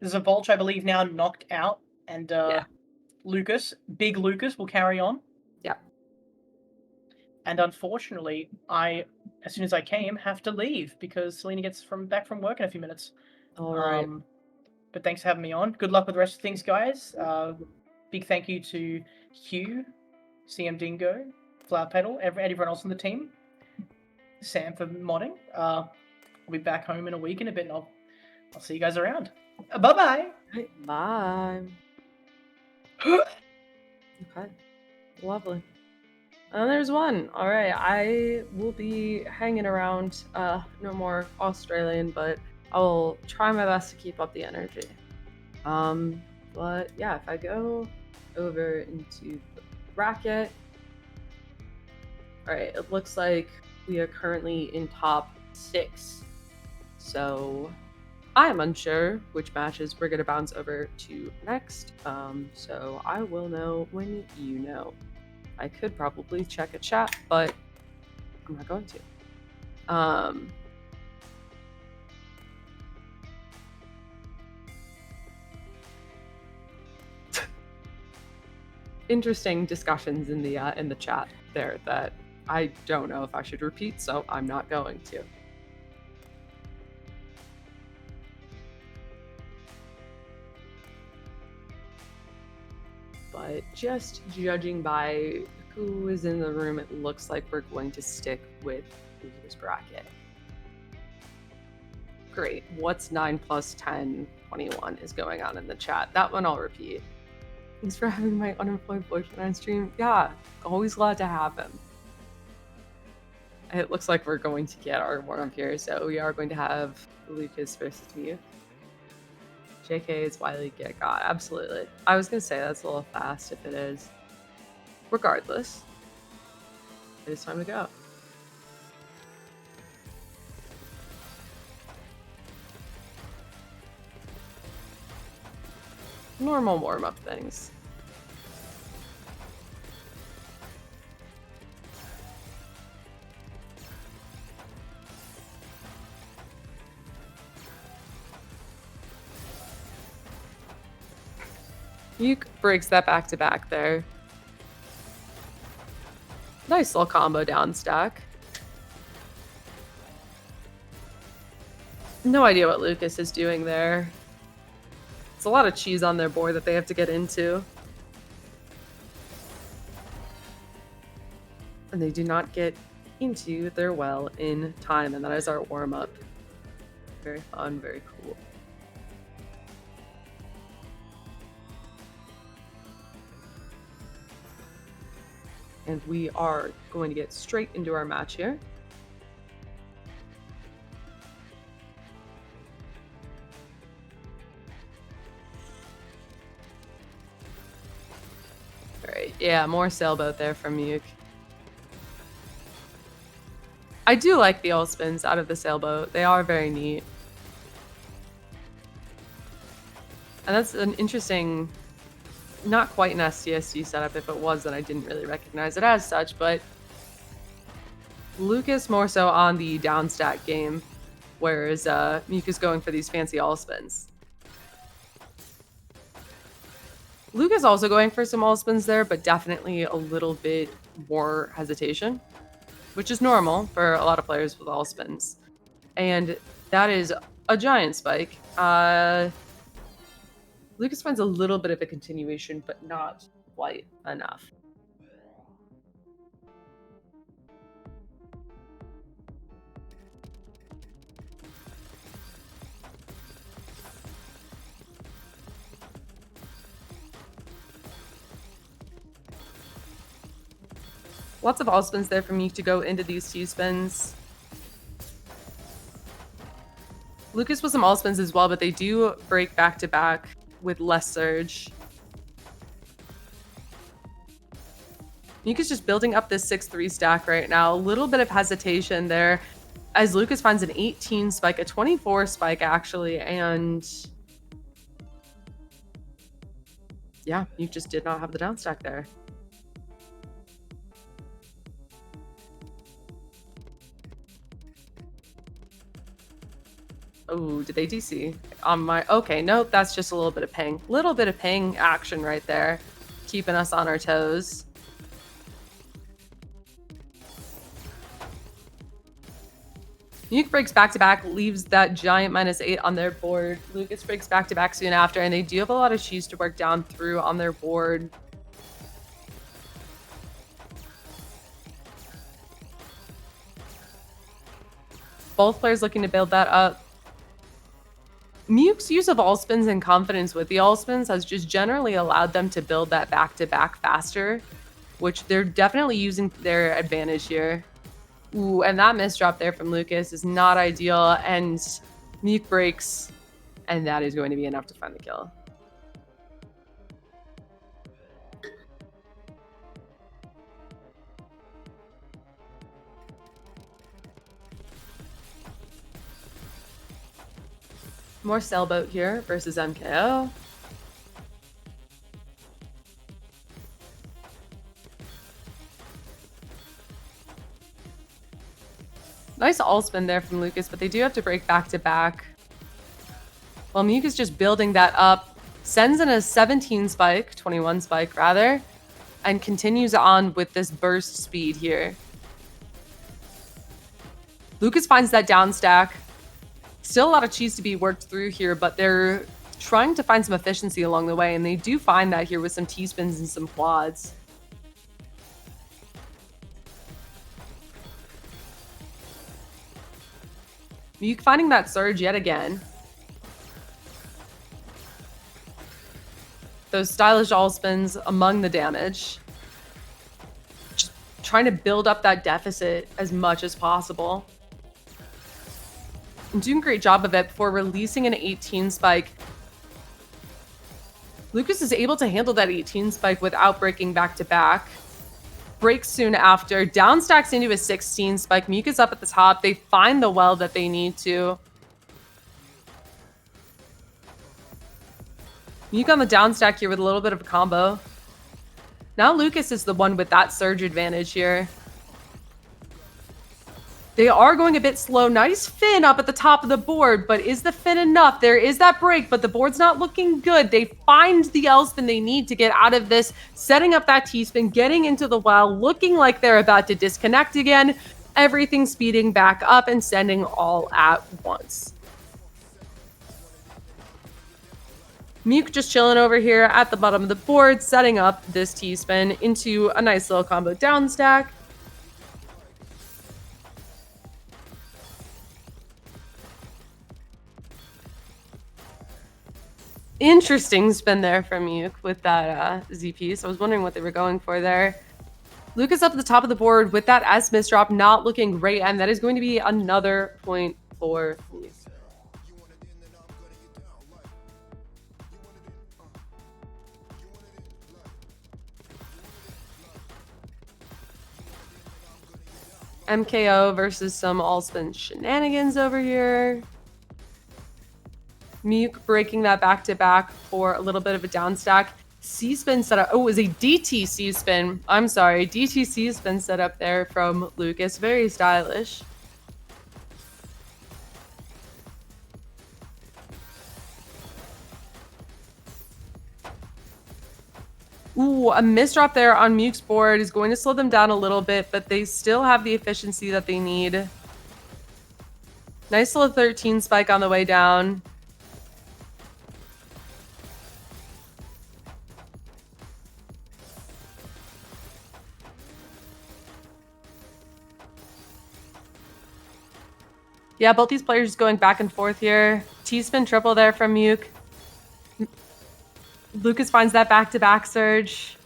Zabolch, I believe, now knocked out, and Lucas, Big Lucas, will carry on. Yeah. And unfortunately, as soon as I came, have to leave because Selena gets back from work in a few minutes. All right. But thanks for having me on. Good luck with the rest of things, guys. Big thank you to Hugh, CM Dingo, Flower Petal, everyone else on the team. Sam for modding. I'll be back home in a week and a bit, and I'll see you guys around. Bye-bye. Bye. Okay. Lovely. And there's one. All right. I will be hanging around. No more Australian, but I will try my best to keep up the energy. But yeah, if I go over into the bracket, all right, it looks like we are currently in top 6. So I am unsure which matches we're going to bounce over to next. So I will know when you know. I could probably check a chat, but I'm not going to. Interesting discussions in the chat there that I don't know if I should repeat, so I'm not going to. But just judging by who is in the room, it looks like we're going to stick with this bracket. Great. What's 9 plus 10? 21 is going on in the chat. That one I'll repeat. Thanks for having my unemployed boyfriend on stream. Yeah, always glad to have him. It looks like we're going to get our warm-up here, so we are going to have Lucas versus Mew. JK is Wiley get got. Absolutely. I was going to say that's a little fast if it is. Regardless, it is time to go. Normal warm-up things. Yuke breaks that back to back there. Nice little combo down stack. No idea what Lucas is doing there. It's a lot of cheese on their board that they have to get into. And they do not get into their well in time, and that is our warm-up. Very fun, very cool. And we are going to get straight into our match here. All right, yeah, more sailboat there from Muke. I do like the all spins out of the sailboat. They are very neat. And that's an interesting, not quite an STSG setup. If it was, then I didn't really recognize it as such, but Lucas more so on the down stack game, whereas Muke is going for these fancy all spins. Lucas also going for some all spins there, but definitely a little bit more hesitation, which is normal for a lot of players with all spins. And that is a giant spike. Lucas finds a little bit of a continuation, but not quite enough. Lots of all spins there from Meek to go into these T-spins. Lucas with some all spins as well, but they do break back to back with less surge. Meek is just building up this 6-3 stack right now. A little bit of hesitation there as Lucas finds an 18 spike, a 24 spike actually, and yeah, Meek just did not have the down stack there. Oh, did they DC on my... Okay, nope, that's just a little bit of ping. Little bit of ping action right there, keeping us on our toes. Nuke breaks back-to-back, leaves that giant -8 on their board. Lucas breaks back-to-back soon after, and they do have a lot of cheese to work down through on their board. Both players looking to build that up. Muke's use of all spins and confidence with the all spins has just generally allowed them to build that back-to-back faster, which they're definitely using to their advantage here. Ooh, and that misdrop there from Lucas is not ideal, and Muke breaks, and that is going to be enough to find the kill. More Sailboat here versus MKO. Nice all spin there from Lucas, but they do have to break back to back. Well, Muke is just building that up, sends in a 17 spike, 21 spike rather, and continues on with this burst speed here. Lucas finds that down stack. Still a lot of cheese to be worked through here, but they're trying to find some efficiency along the way, and they do find that here with some T-spins and some quads. Muke finding that surge yet again. Those stylish all spins among the damage. Just trying to build up that deficit as much as possible. And doing a great job of it before releasing an 18 spike. Lucas is able to handle that 18 spike without breaking back to back. Breaks soon after, down stacks into a 16 spike. Muke is up at the top. They find the well that they need to. Muke on the down stack here with a little bit of a combo. Now Lucas is the one with that surge advantage here. They are going a bit slow. Nice Fin up at the top of the board, but is the Fin enough? There is that break, but the board's not looking good. They find the L spin they need to get out of this, setting up that T-spin, getting into the well, looking like they're about to disconnect again. Everything speeding back up and sending all at once. Muke just chilling over here at the bottom of the board, setting up this T-spin into a nice little combo down stack. Interesting spin there from Muke with that Z piece. I was wondering what they were going for there. Lucas up at the top of the board with that S misdrop, not looking great, and that is going to be another point for Muke. MKO versus some all spin shenanigans over here. Muke breaking that back to back for a little bit of a down stack. C-spin setup. Oh, it was a DTC spin. I'm sorry. DTC spin setup there from Lucas. Very stylish. Ooh, a misdrop there on Muke's board is going to slow them down a little bit, but they still have the efficiency that they need. Nice little 13 spike on the way down. Yeah, both these players going back and forth here. T-spin triple there from Muke. Lucas finds that back-to-back surge.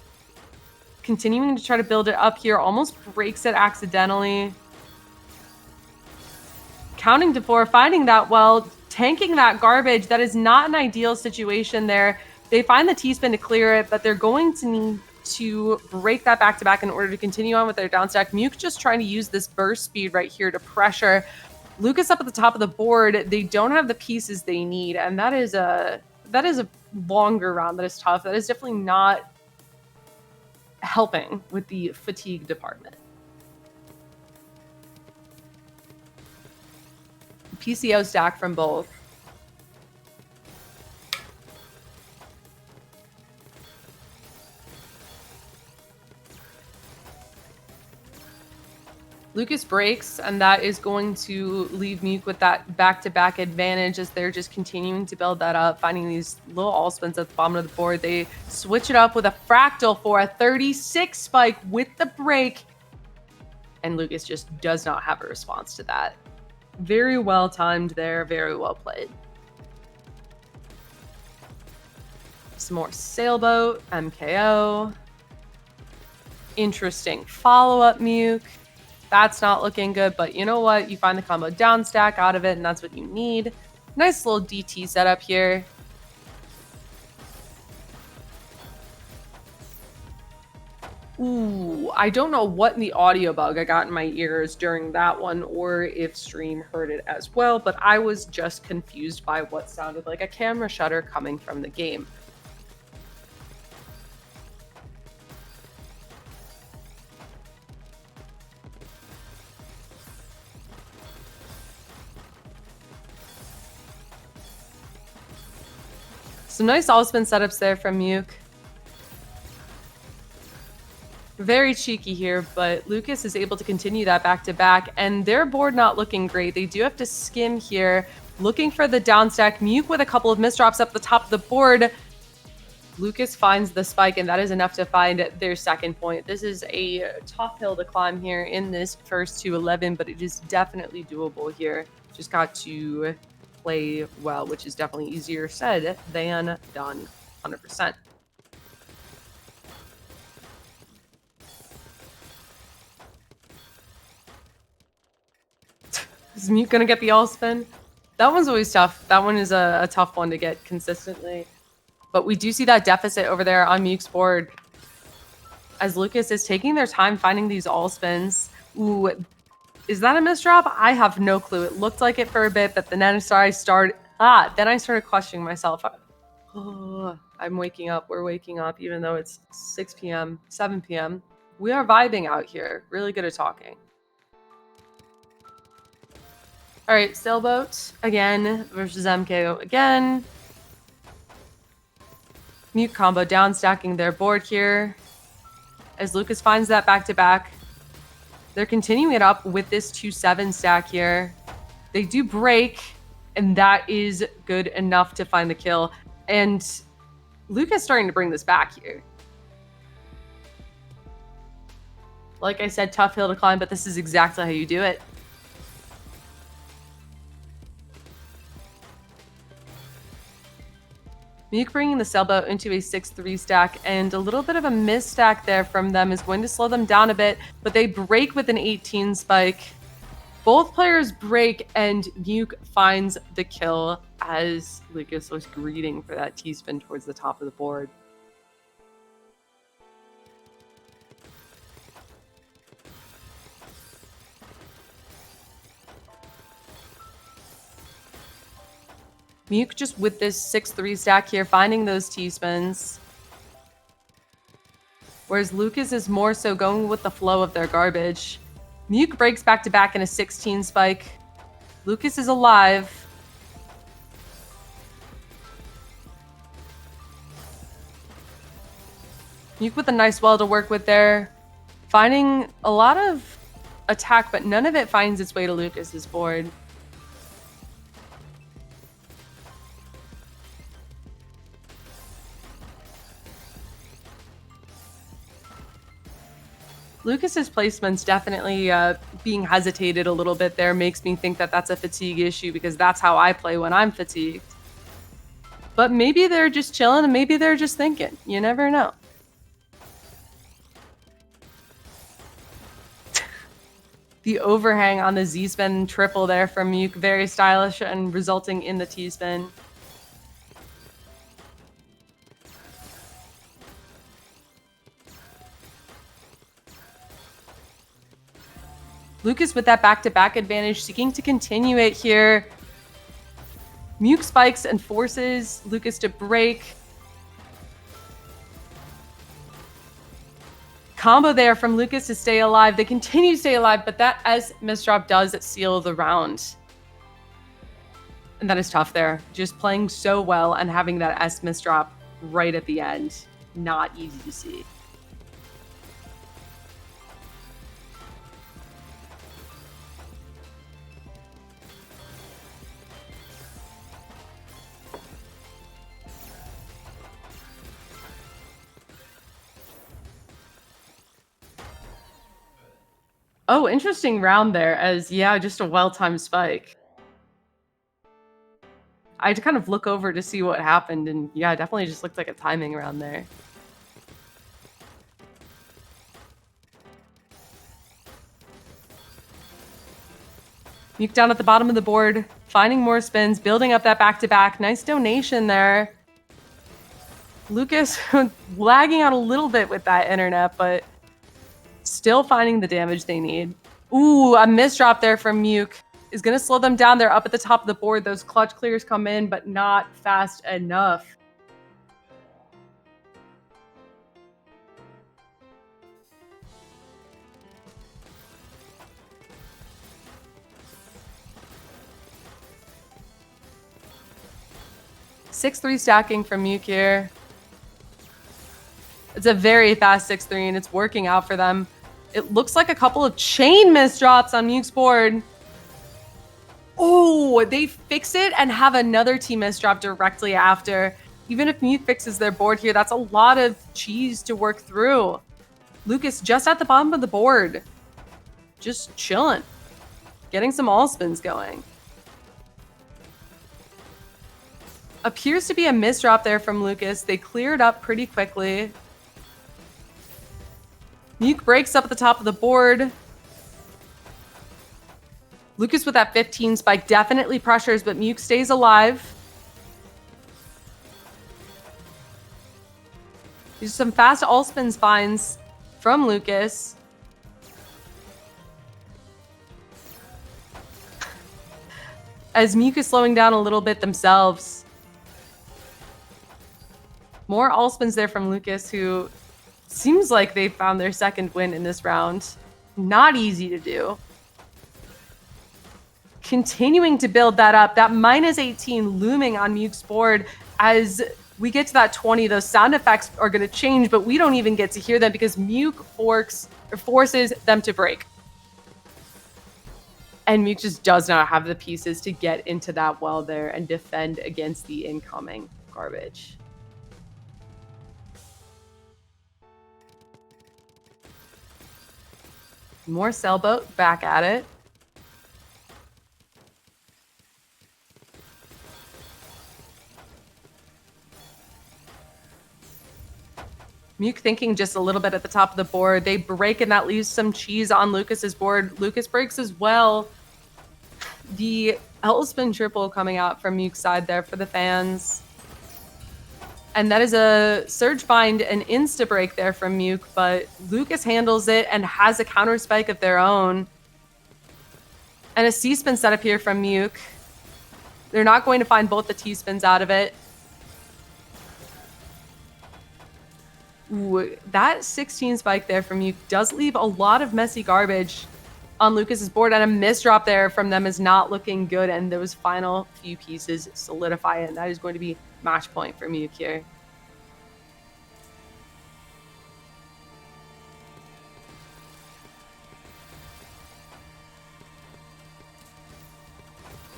Continuing to try to build it up here. Almost breaks it accidentally. Counting to 4, finding that well, tanking that garbage. That is not an ideal situation there. They find the T-spin to clear it, but they're going to need to break that back-to-back in order to continue on with their downstack. Muke just trying to use this burst speed right here to pressure. Lucas up at the top of the board. They don't have the pieces they need, and that is a longer round that is tough. That is definitely not helping with the fatigue department. PCO stack from both. Lucas breaks, and that is going to leave Muke with that back-to-back advantage as they're just continuing to build that up, finding these little all spins at the bottom of the board. They switch it up with a fractal for a 36 spike with the break, and Lucas just does not have a response to that. Very well timed there, very well played. Some more Sailboat, MKO. Interesting follow-up Muke. That's not looking good, but you know what? You find the combo down stack out of it, and that's what you need. Nice little DT setup here. Ooh, I don't know what in the audio bug I got in my ears during that one, or if stream heard it as well, but I was just confused by what sounded like a camera shutter coming from the game. Some nice all-spin setups there from Muke. Very cheeky here, but Lucas is able to continue that back-to-back, and their board not looking great. They do have to skim here, looking for the down stack. Muke with a couple of misdrops up the top of the board. Lucas finds the spike, and that is enough to find their second point. This is a tough hill to climb here in this first 2-11, but it is definitely doable here. Just got to play well, which is definitely easier said than done, 100%. Is Muke gonna get the all spin? That one's always tough. That one is a tough one to get consistently. But we do see that deficit over there on Muke's board as Lucas is taking their time finding these all spins. Ooh, is that a misdrop? I have no clue. It looked like it for a bit, but then I started questioning myself. Oh, I'm waking up. We're waking up, even though it's 6 p.m., 7 p.m. We are vibing out here. Really good at talking. All right, Sailboat again versus MKO again. Muke combo down, stacking their board here. As Lucas finds that back-to-back. They're continuing it up with this 2-7 stack here. They do break, and that is good enough to find the kill. And Lucas starting to bring this back here. Like I said, tough hill to climb, but this is exactly how you do it. Muke bringing the Sailboat into a 6-3 stack, and a little bit of a miss stack there from them is going to slow them down a bit, but they break with an 18 spike. Both players break, and Muke finds the kill as Lucas was greeting for that T-spin towards the top of the board. Muke just with this 6-3 stack here, finding those T-spins. Whereas Lucas is more so going with the flow of their garbage. Muke breaks back-to-back in a 16 spike. Lucas is alive. Muke with a nice well to work with there. Finding a lot of attack, but none of it finds its way to Lucas's board. Lucas's placement's definitely being hesitated a little bit there. Makes me think that that's a fatigue issue because that's how I play when I'm fatigued. But maybe they're just chilling and maybe they're just thinking. You never know. The overhang on the Z-spin triple there from Muke, very stylish and resulting in the T-spin. Lucas with that back-to-back advantage, seeking to continue it here. Muke spikes and forces Lucas to break. Combo there from Lucas to stay alive. They continue to stay alive, but that S misdrop does seal the round. And that is tough there. Just playing so well and having that S misdrop right at the end. Not easy to see. Oh, interesting round there as, yeah, just a well-timed spike. I had to kind of look over to see what happened, and yeah, it definitely just looked like a timing round there. Muke down at the bottom of the board, finding more spins, building up that back-to-back. Nice donation there. Lucas lagging out a little bit with that internet, but still finding the damage they need. Ooh, a misdrop there from Muke is going to slow them down. They're up at the top of the board. Those clutch clears come in, but not fast enough. Six-3 stacking from Muke here. It's a very fast 6-3, and it's working out for them. It looks like a couple of chain misdrops on Muke's board. Oh, they fix it and have another T misdrop directly after. Even if Muke fixes their board here, that's a lot of cheese to work through. Lucas just at the bottom of the board. Just chilling. Getting some all spins going. Appears to be a misdrop there from Lucas. They cleared up pretty quickly. Muke breaks up at the top of the board. Lucas with that 15 spike definitely pressures, but Muke stays alive. These are some fast all spins finds from Lucas. As Muke is slowing down a little bit themselves. More all spins there from Lucas, who seems like they found their second win in this round. Not easy to do. Continuing to build that up. That minus 18 looming on Muke's board. As we get to that 20, those sound effects are going to change, but we don't even get to hear them because Muke forces them to break. And Muke just does not have the pieces to get into that well there and defend against the incoming garbage. More sailboat, back at it. Muke thinking just a little bit at the top of the board. They break, and that leaves some cheese on Lucas's board. Lucas breaks as well. The L-spin triple coming out from Muke's side there for the fans. And that is a surge find, an insta break there from Muke, but Lucas handles it and has a counter spike of their own. And a C-spin setup here from Muke. They're not going to find both the T-spins out of it. Ooh, that 16 spike there from Muke does leave a lot of messy garbage on Lucas's board, and a misdrop there from them is not looking good, and those final few pieces solidify it, and that is going to be match point for Muke here.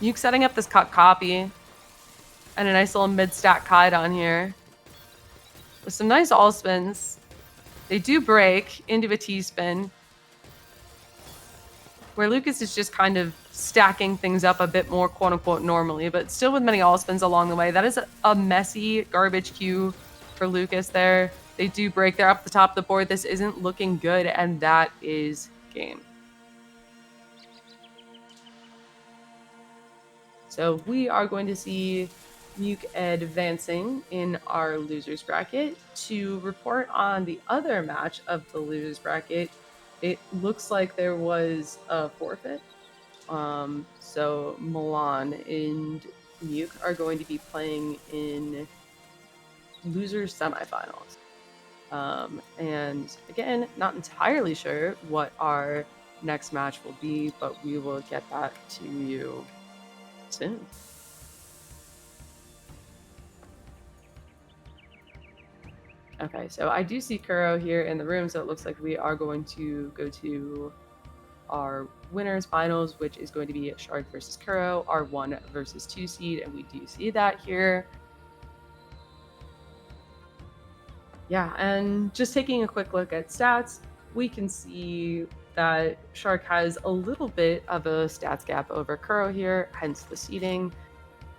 Muke setting up this cut copy and a nice little mid-stack kite on here. With some nice all spins. They do break into a T-spin, where Lucas is just kind of stacking things up a bit more quote-unquote normally, but still with many all spins along the way. That is a messy garbage queue for Lucas there. They do break. They're up at the top of the board. This isn't looking good, and that is game. So we are going to see Muke advancing in our losers bracket. To report on the other match of the losers bracket, it looks like there was a forfeit. So Milan and Muke are going to be playing in losers semifinals. And again, not entirely sure what our next match will be, but we will get that to you soon. Okay, so I do see Kuro here in the room, so it looks like we are going to go to our winners finals, which is going to be Shard versus Kuro, our 1 versus 2 seed, and we do see that here. Yeah, and just taking a quick look at stats, we can see that Shark has a little bit of a stats gap over Kuro here, hence the seeding.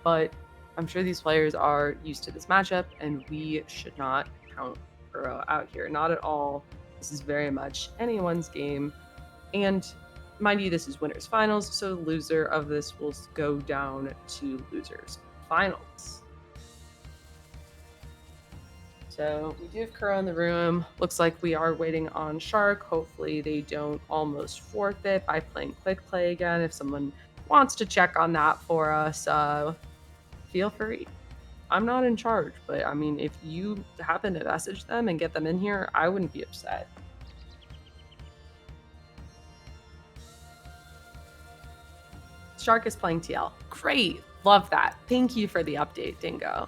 But I'm sure these players are used to this matchup, and we should not count Kuro out here. Not at all. This is very much anyone's game. And mind you, this is winners finals, so the loser of this will go down to losers finals. So we do have Kuro in the room. Looks like we are waiting on Shark. Hopefully they don't almost forfeit by playing quick play again. If someone wants to check on that for us, feel free. I'm not in charge, but I mean, if you happen to message them and get them in here, I wouldn't be upset. Shark is playing TL. Great. Love that. Thank you for the update, Dingo.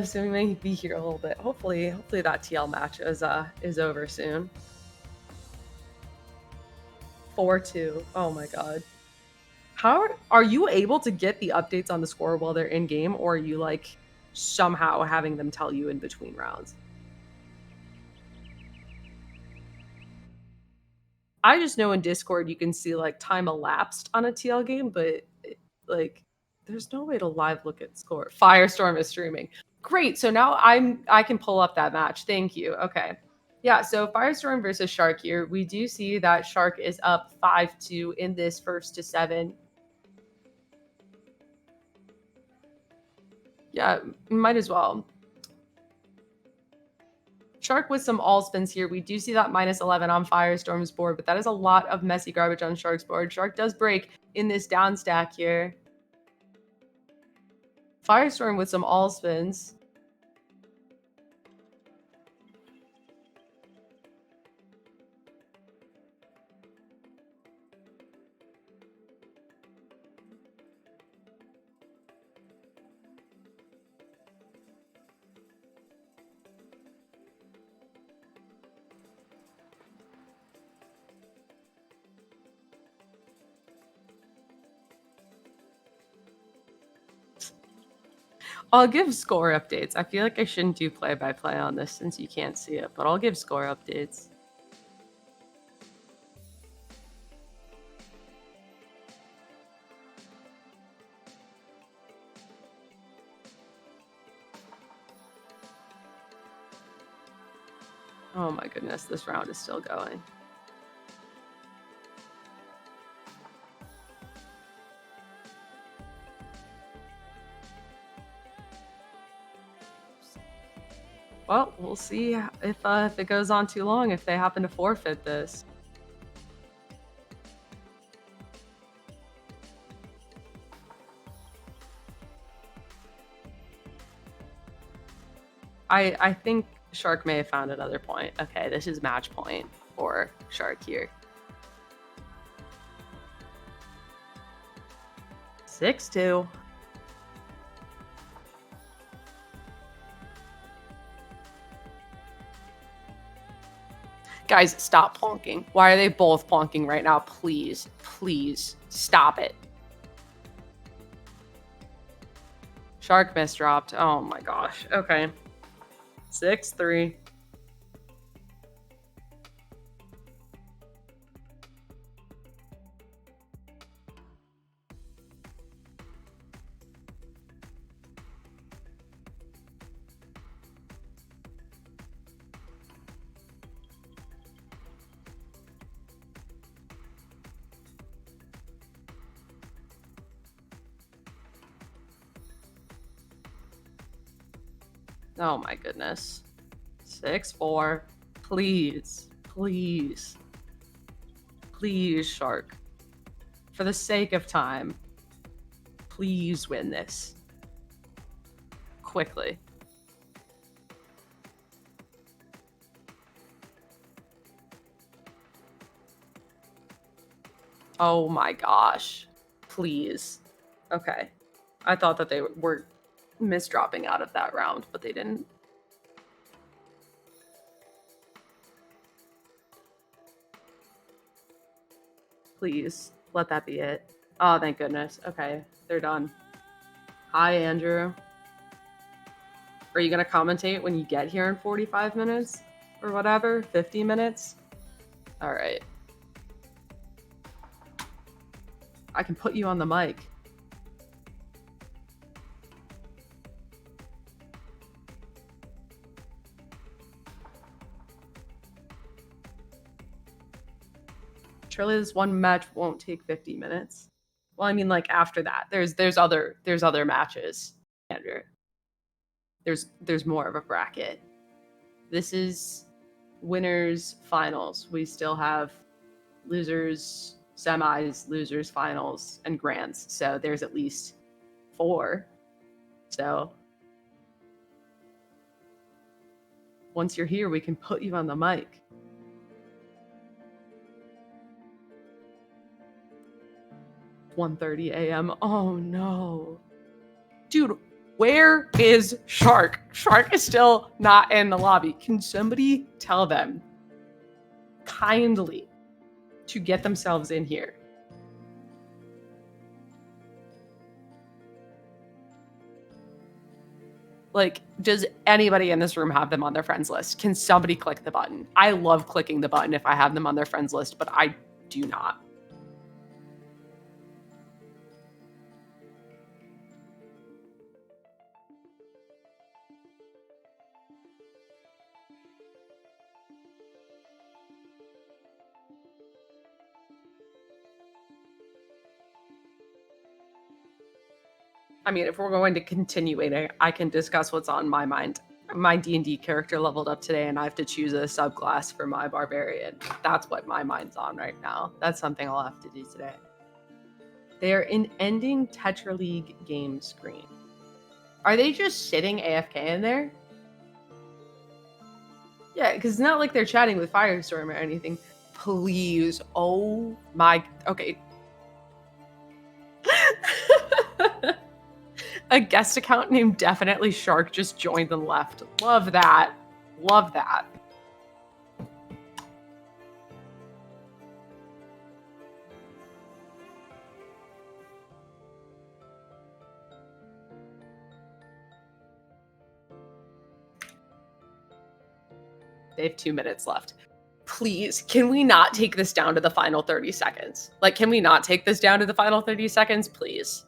So we may be here a little bit. Hopefully that TL match is over soon. 4-2. Oh my god. How are you able to get the updates on the score while they're in game, or are you like somehow having them tell you in between rounds? I just know in Discord you can see like time elapsed on a TL game, but like there's no way to live look at score. Firestorm is streaming. Great. So now I can pull up that match. Thank you. Okay. Yeah, so Firestorm versus Shark here. We do see that Shark is up 5-2 in this first to 7. Yeah, might as well. Shark with some all spins here. We do see that -11 on Firestorm's board, but that is a lot of messy garbage on Shark's board. Shark does break in this down stack here. Firestorm with some all spins. I'll give score updates. I feel like I shouldn't do play-by-play on this since you can't see it, but I'll give score updates. Oh my goodness, this round is still going. Well, we'll see if it goes on too long, if they happen to forfeit this. I think Shark may have found another point. Okay, this is match point for Shark here. 6-2. Guys, stop plonking. Why are they both plonking right now? Please, please, stop it. Shark misdropped. Oh my gosh. Okay. 6-3. Oh my goodness. 6-4. Please, please, please, Shark. For the sake of time, please win this. Quickly. Oh my gosh. Please. Okay. I thought that they were misdropping out of that round, but they didn't. Please, let that be it. Oh, thank goodness. Okay, they're done. Hi, Andrew. Are you going to commentate when you get here in 45 minutes or whatever? 50 minutes? All right. I can put you on the mic. Surely this one match won't take 50 minutes. Well, I mean, like after that, there's other matches, Andrew. There's more of a bracket. This is winners finals. We still have losers semis, losers finals, and grands. So there's at least 4. So once you're here, we can put you on the mic. $1:30 a.m. Oh no. Dude, where is Shark? Shark is still not in the lobby. Can somebody tell them kindly to get themselves in here? Like, does anybody in this room have them on their friends list? Can somebody click the button? I love clicking the button if I have them on their friends list, but I do not. I mean, if we're going to continuing, I can discuss what's on my mind. My D&D character leveled up today, and I have to choose a subclass for my barbarian. That's what my mind's on right now. That's something I'll have to do today. They are in ending Tetra League game screen. Are they just sitting AFK in there? Yeah, because it's not like they're chatting with Firestorm or anything. Please. Oh my. Okay. A guest account named Definitely Shark just joined and left. Love that. Love that. They have 2 minutes left. Please, can we not take this down to the final 30 seconds? Like, can we not take this down to the final 30 seconds, please?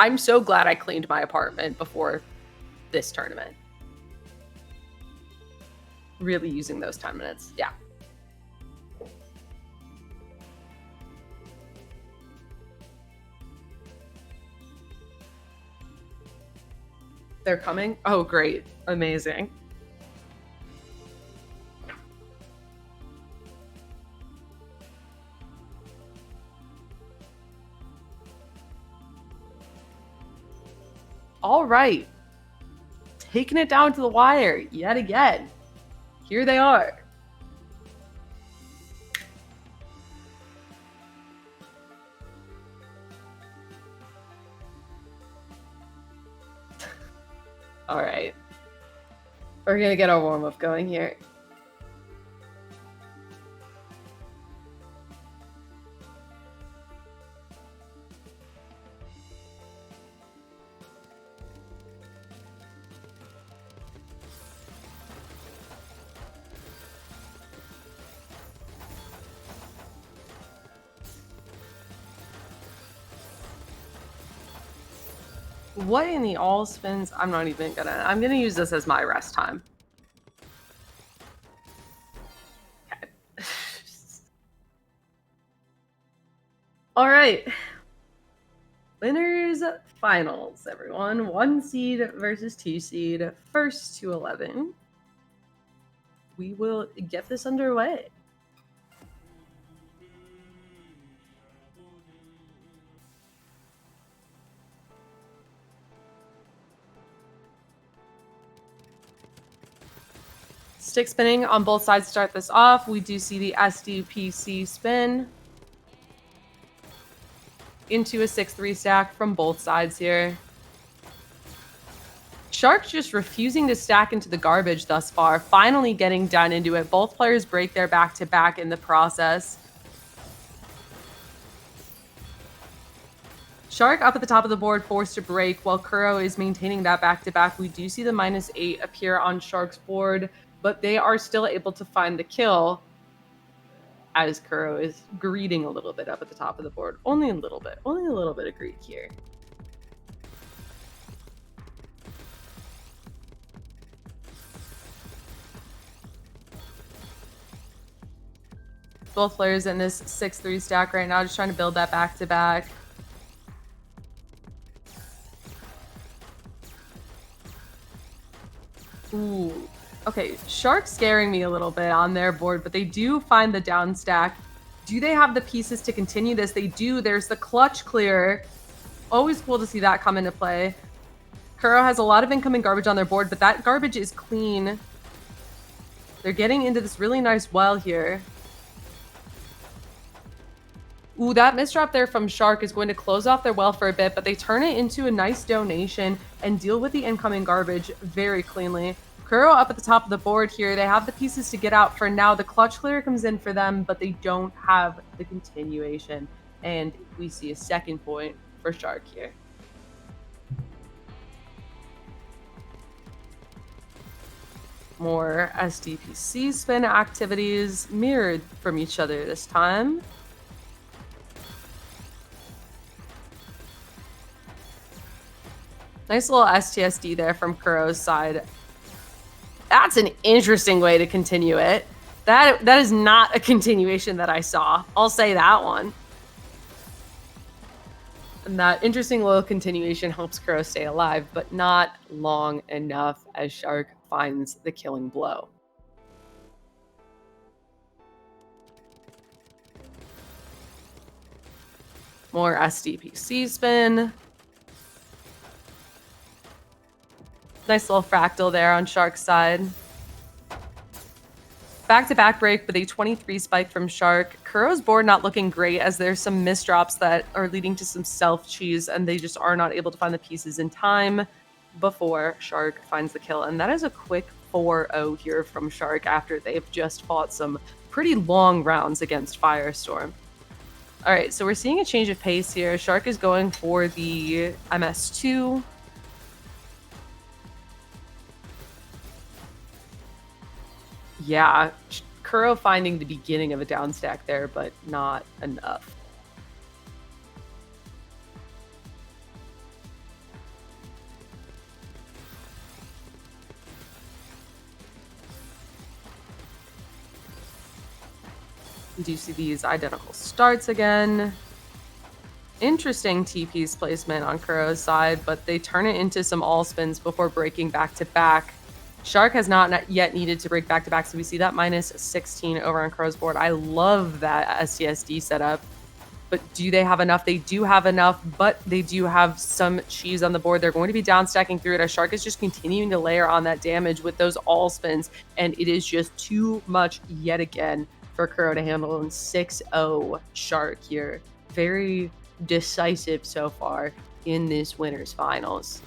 I'm so glad I cleaned my apartment before this tournament. Really using those 10 minutes. Yeah. They're coming? Oh, great. Amazing. All right. Taking it down to the wire yet again. Here they are. All right. We're going to get our warm-up going here. What in the all spins? I'm not even gonna. I'm gonna use this as my rest time. Okay. All right. Winners finals, everyone. 1 seed versus 2 seed. First to 11. We will get this underway. Stick spinning on both sides to start this off. We do see the SDPC spin into a 6-3 stack from both sides here. Shark's just refusing to stack into the garbage thus far, finally getting done into it. Both players break their back-to-back in the process. Shark up at the top of the board, forced to break, while Kuro is maintaining that back-to-back. We do see the -8 appear on Shark's board, but they are still able to find the kill as Kuro is greeding a little bit up at the top of the board. Only a little bit of greed here. Both players in this 6-3 stack right now, just trying to build that back-to-back. Ooh. Okay, Shark's scaring me a little bit on their board, but they do find the down stack. Do they have the pieces to continue this? They do. There's the clutch clear. Always cool to see that come into play. Kuro has a lot of incoming garbage on their board, but that garbage is clean. They're getting into this really nice well here. Ooh, that misdrop there from Shark is going to close off their well for a bit, but they turn it into a nice donation and deal with the incoming garbage very cleanly. Kuro up at the top of the board here. They have the pieces to get out for now. The clutch clear comes in for them, but they don't have the continuation. And we see a second point for Shark here. More SDPC spin activities mirrored from each other this time. Nice little STSD there from Kuro's side. That's an interesting way to continue it. That is not a continuation that I saw. I'll say that one. And that interesting little continuation helps Kuro stay alive, but not long enough as Shark finds the killing blow. More SDPC spin. Nice little fractal there on Shark's side. Back-to-back break with a 23 spike from Shark. Kuro's board not looking great as there's some misdrops that are leading to some self-cheese, and they just are not able to find the pieces in time before Shark finds the kill. And that is a quick 4-0 here from Shark after they've just fought some pretty long rounds against Firestorm. All right, so we're seeing a change of pace here. Shark is going for the MS2. Yeah, Kuro finding the beginning of a down stack there, but not enough. You do see these identical starts again. Interesting TP's placement on Kuro's side, but they turn it into some all spins before breaking back to back. Shark has not yet needed to break back to back, so we see that -16 over on Kuro's board. I love that SCSD setup, but do they have enough? They do have enough, but they do have some cheese on the board. They're going to be down stacking through it as Shark is just continuing to layer on that damage with those all spins, and it is just too much yet again for Kuro to handle in 6-0 Shark here. Very decisive so far in this winners finals.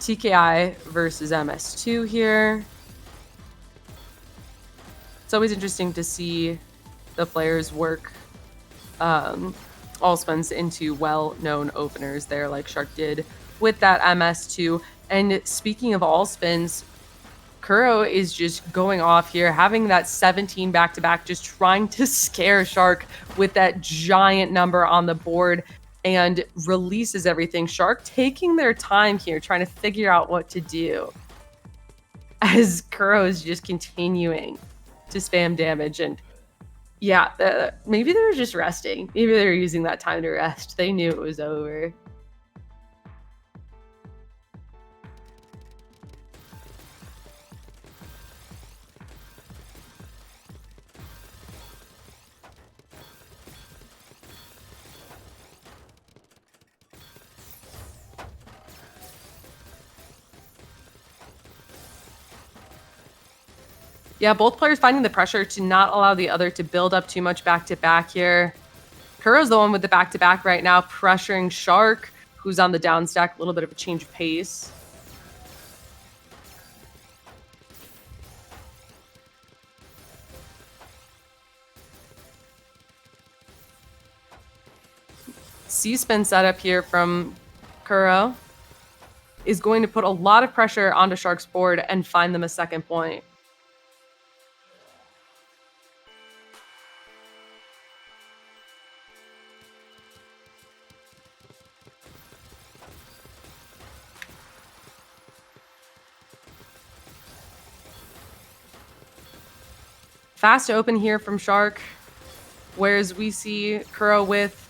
TKI versus MS2 here. It's always interesting to see the players work all spins into well-known openers there like Shark did with that MS2. And speaking of all spins, Kuro is just going off here, having that 17 back-to-back, just trying to scare Shark with that giant number on the board, and releases everything. Shark taking their time here, trying to figure out what to do as Kuro is just continuing to spam damage. And yeah, maybe they were just resting. Maybe they were using that time to rest. They knew it was over. Yeah, both players finding the pressure to not allow the other to build up too much back-to-back here. Kuro's the one with the back-to-back right now, pressuring Shark, who's on the down stack. A little bit of a change of pace. C-spin setup here from Kuro is going to put a lot of pressure onto Shark's board and find them a second point. Fast open here from Shark, whereas we see Kuro with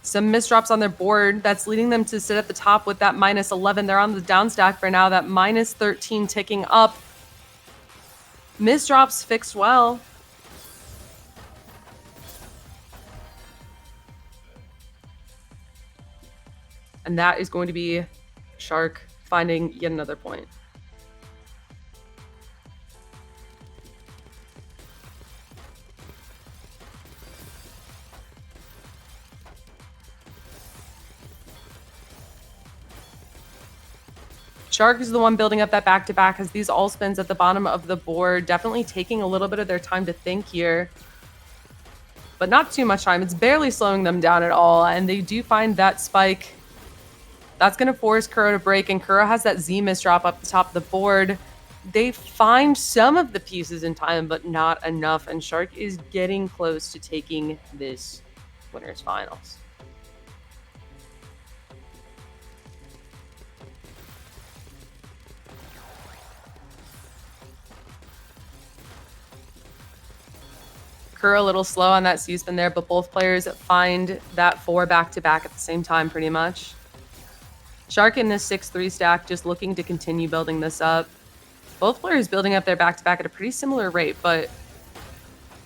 some misdrops on their board. That's leading them to sit at the top with that -11. They're on the down stack for now, that -13 ticking up. Misdrops fixed well. And that is going to be Shark finding yet another point. Shark is the one building up that back-to-back, as these all spins at the bottom of the board, definitely taking a little bit of their time to think here. But not too much time. It's barely slowing them down at all, and they do find that spike. That's going to force Kuro to break, and Kuro has that Z misdrop up the top of the board. They find some of the pieces in time, but not enough, and Shark is getting close to taking this winners finals. Kuro a little slow on that C-spin there, but both players find that 4 back-to-back at the same time pretty much. Shark in this 6-3 stack, just looking to continue building this up. Both players building up their back-to-back at a pretty similar rate, but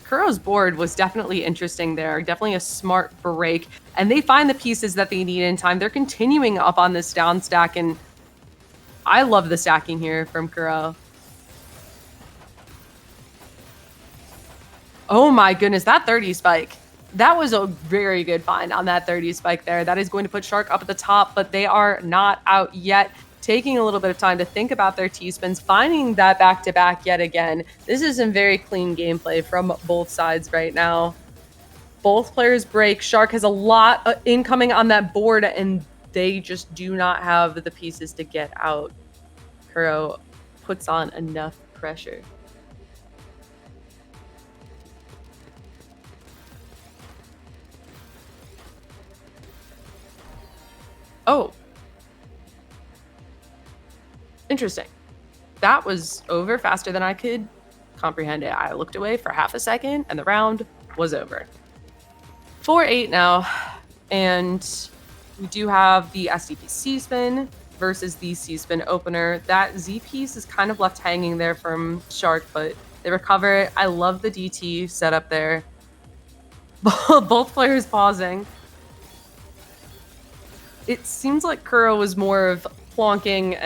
Kuro's board was definitely interesting there. Definitely a smart break. And they find the pieces that they need in time. They're continuing up on this down stack, and I love the stacking here from Kuro. Oh my goodness, that 30 spike. That was a very good find on that 30 spike there. That is going to put Shark up at the top, but they are not out yet. Taking a little bit of time to think about their T-spins, finding that back-to-back yet again. This is some very clean gameplay from both sides right now. Both players break. Shark has a lot incoming on that board, and they just do not have the pieces to get out. Kuro puts on enough pressure. Oh. Interesting. That was over faster than I could comprehend it. I looked away for half a second, and the round was over. 4-8 now, and we do have the SDP C-spin versus the C-spin opener. That Z piece is kind of left hanging there from Shark, but they recover it. I love the DT setup there. Both players pausing. It seems like Kuro was more of plonking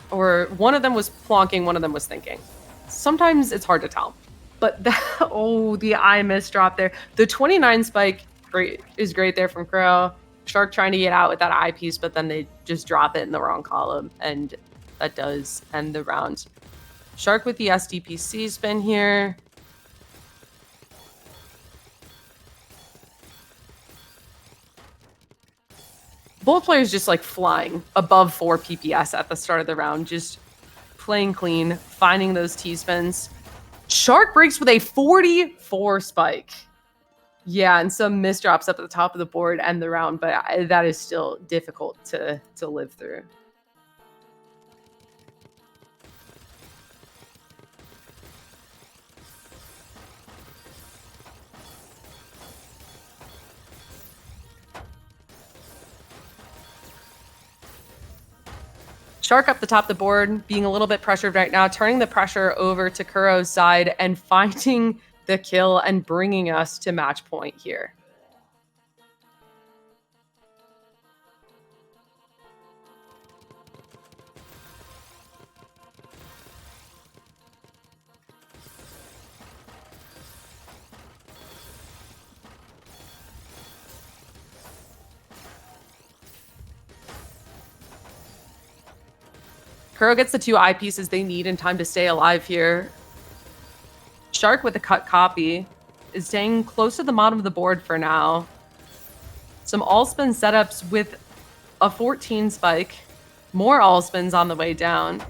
or one of them was plonking, one of them was thinking. Sometimes it's hard to tell. But the I miss drop there. The 29 spike is great there from Kuro. Shark trying to get out with that I piece, but then they just drop it in the wrong column, and that does end the round. Shark with the SDPC spin here. Both players just like flying above 4 PPS at the start of the round, just playing clean, finding those T-spins. Shark breaks with a 44 spike. Yeah, and some misdrops up at the top of the board and the round, but that is still difficult to live through. Shark up the top of the board, being a little bit pressured right now, turning the pressure over to Kuro's side and finding the kill and bringing us to match point here. Kuro gets the 2 eyepieces they need in time to stay alive here. Shark with a cut copy is staying close to the bottom of the board for now. Some all-spin setups with a 14 spike. More all-spins on the way down.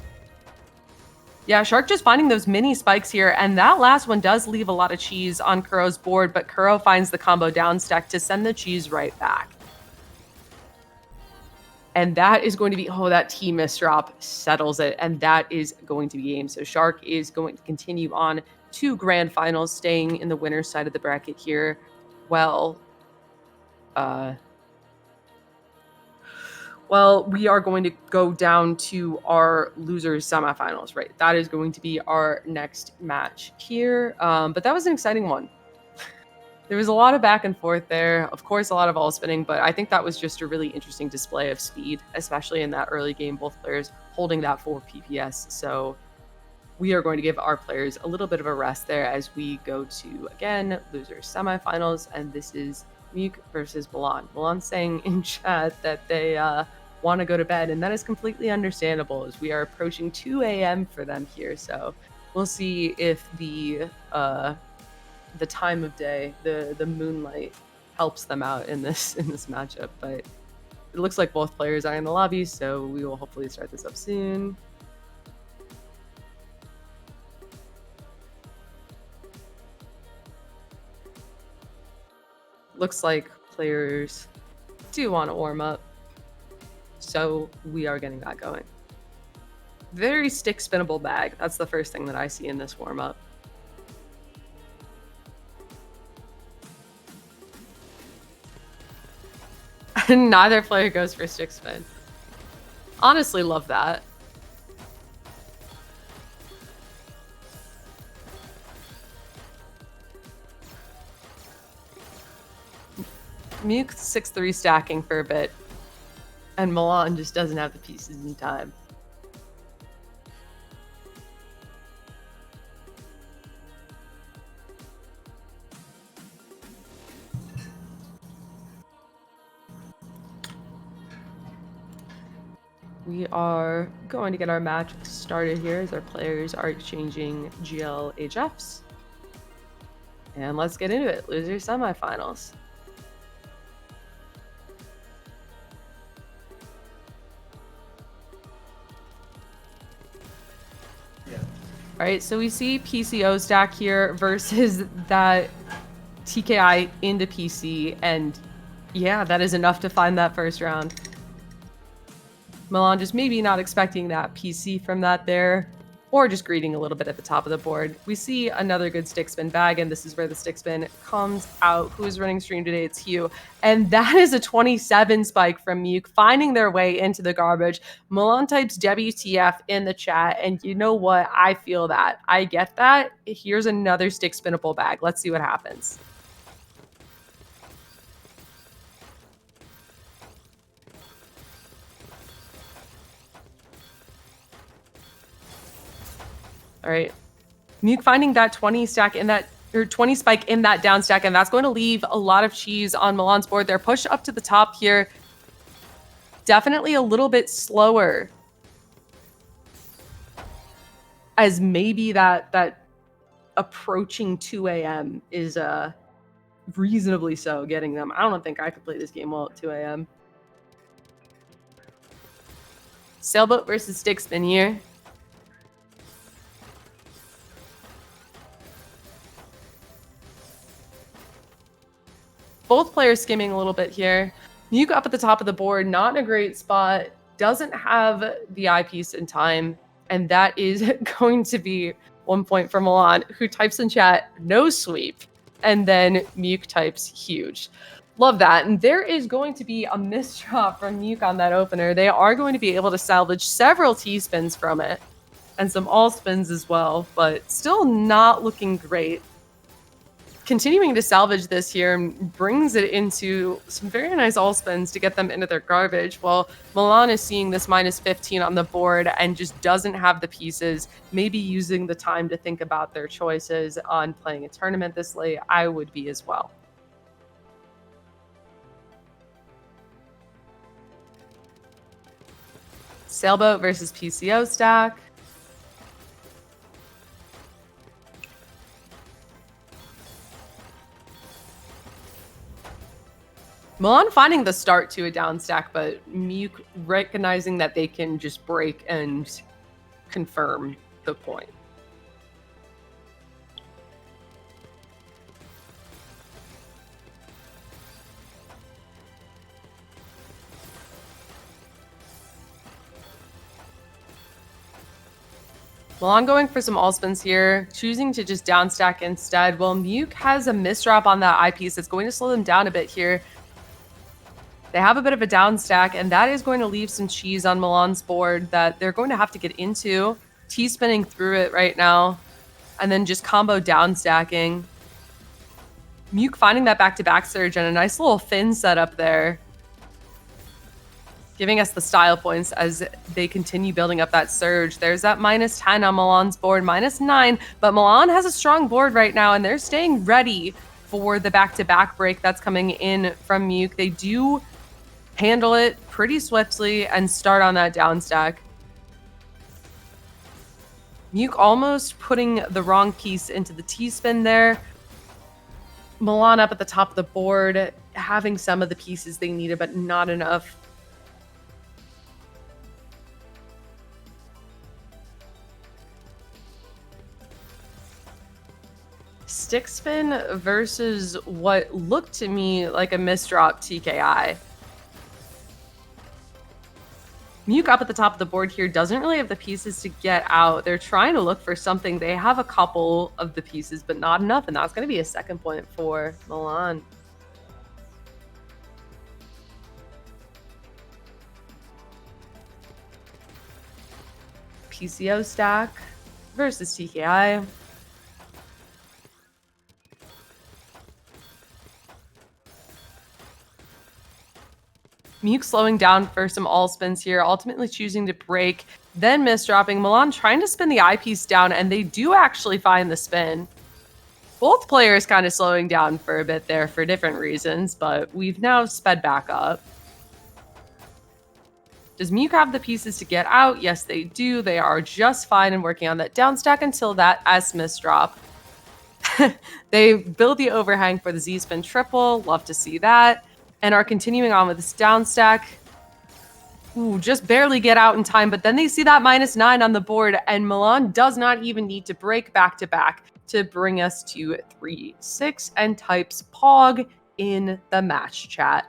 Yeah, Shark just finding those mini spikes here, and that last one does leave a lot of cheese on Kuro's board, but Kuro finds the combo down stack to send the cheese right back. And that is going to be, oh, that T misdrop settles it, and that is going to be game. So Shark is going to continue on to grand finals, staying in the winner's side of the bracket here. Well, we are going to go down to our losers semifinals, right? That is going to be our next match here. But that was an exciting one. There was a lot of back and forth there. Of course, a lot of all spinning, but I think that was just a really interesting display of speed, especially in that early game, both players holding that 4 PPS. So we are going to give our players a little bit of a rest there as we go to, again, losers semifinals. And this is Muke versus Milan. Milan saying in chat that they want to go to bed, and that is completely understandable as we are approaching 2 a.m. for them here. So we'll see if the time of day, the moonlight, helps them out in this matchup. But it looks like both players are in the lobby, so we will hopefully start this up soon. Looks like players do want to warm up, so we are getting that going. Very stick spinnable bag. That's the first thing that I see in this warm up. Neither player goes for stick spin. Honestly, love that. Muke 6-3 stacking for a bit, and Milan just doesn't have the pieces in time. We are going to get our match started here as our players are exchanging GL HFs. And let's get into it. Loser semifinals. Yeah. All right, so we see PCO stack here versus that TKI into PC, and yeah, that is enough to find that first round. Milan just maybe not expecting that PC from that there, or just greeting a little bit at the top of the board. We see another good stick spin bag, and this is where the stick spin comes out. Who is running stream today? It's Hugh. And that is a 27 spike from Muke, finding their way into the garbage. Milan types WTF in the chat, and you know what? I feel that. I get that. Here's another stick spinnable bag. Let's see what happens. All right, Muke finding that 20 stack in that, or 20 spike in that down stack, and that's going to leave a lot of cheese on Milan's board. They're pushed up to the top here. Definitely a little bit slower, as maybe that approaching 2 a.m. is reasonably so getting them. I don't think I could play this game well at 2 a.m. Sailboat versus stick spin here. Both players skimming a little bit here. Muke up at the top of the board, not in a great spot, doesn't have the eyepiece in time, and that is going to be 1 point for Milan, who types in chat, no sweep, and then Muke types huge. Love that. And there is going to be a misdrop from Muke on that opener. They are going to be able to salvage several T-spins from it, and some all-spins as well, but still not looking great. Continuing to salvage this here and brings it into some very nice all spins to get them into their garbage, while Milan is seeing this minus 15 on the board and just doesn't have the pieces, maybe using the time to think about their choices on playing a tournament this late. I would be as well. Sailboat versus PCO stack. Milan finding the start to a down stack, but Muke recognizing that they can just break and confirm the point. Milan going for some all spins here, choosing to just down stack instead. Well, Muke has a misdrop on that eyepiece that's going to slow them down a bit here. They have a bit of a down stack, and that is going to leave some cheese on Milan's board that they're going to have to get into. T-spinning through it right now, and then just combo down stacking. Muke finding that back-to-back surge and a nice little fin setup there, giving us the style points as they continue building up that surge. There's that -10 on Milan's board, -9, but Milan has a strong board right now, and they're staying ready for the back-to-back break that's coming in from Muke. They do handle it pretty swiftly and start on that down stack. Muke almost putting the wrong piece into the T-spin there. Milan up at the top of the board, having some of the pieces they needed, but not enough. Stick spin versus what looked to me like a misdrop TKI. Muke up at the top of the board here doesn't really have the pieces to get out. They're trying to look for something. They have a couple of the pieces, but not enough, and that's going to be a second point for Milan. PCO stack versus TKI. Muke slowing down for some all spins here, ultimately choosing to break, then misdropping. Milan trying to spin the eyepiece down, and they do actually find the spin. Both players kind of slowing down for a bit there for different reasons, but we've now sped back up. Does Muke have the pieces to get out? Yes, they do. They are just fine and working on that down stack until that S misdrop. They build the overhang for the Z-spin triple. Love to see that. And are continuing on with this down stack. Ooh, just barely get out in time, but then they see that -9 on the board, and Milan does not even need to break back-to-back to bring us to 3-6 and types Pog in the match chat.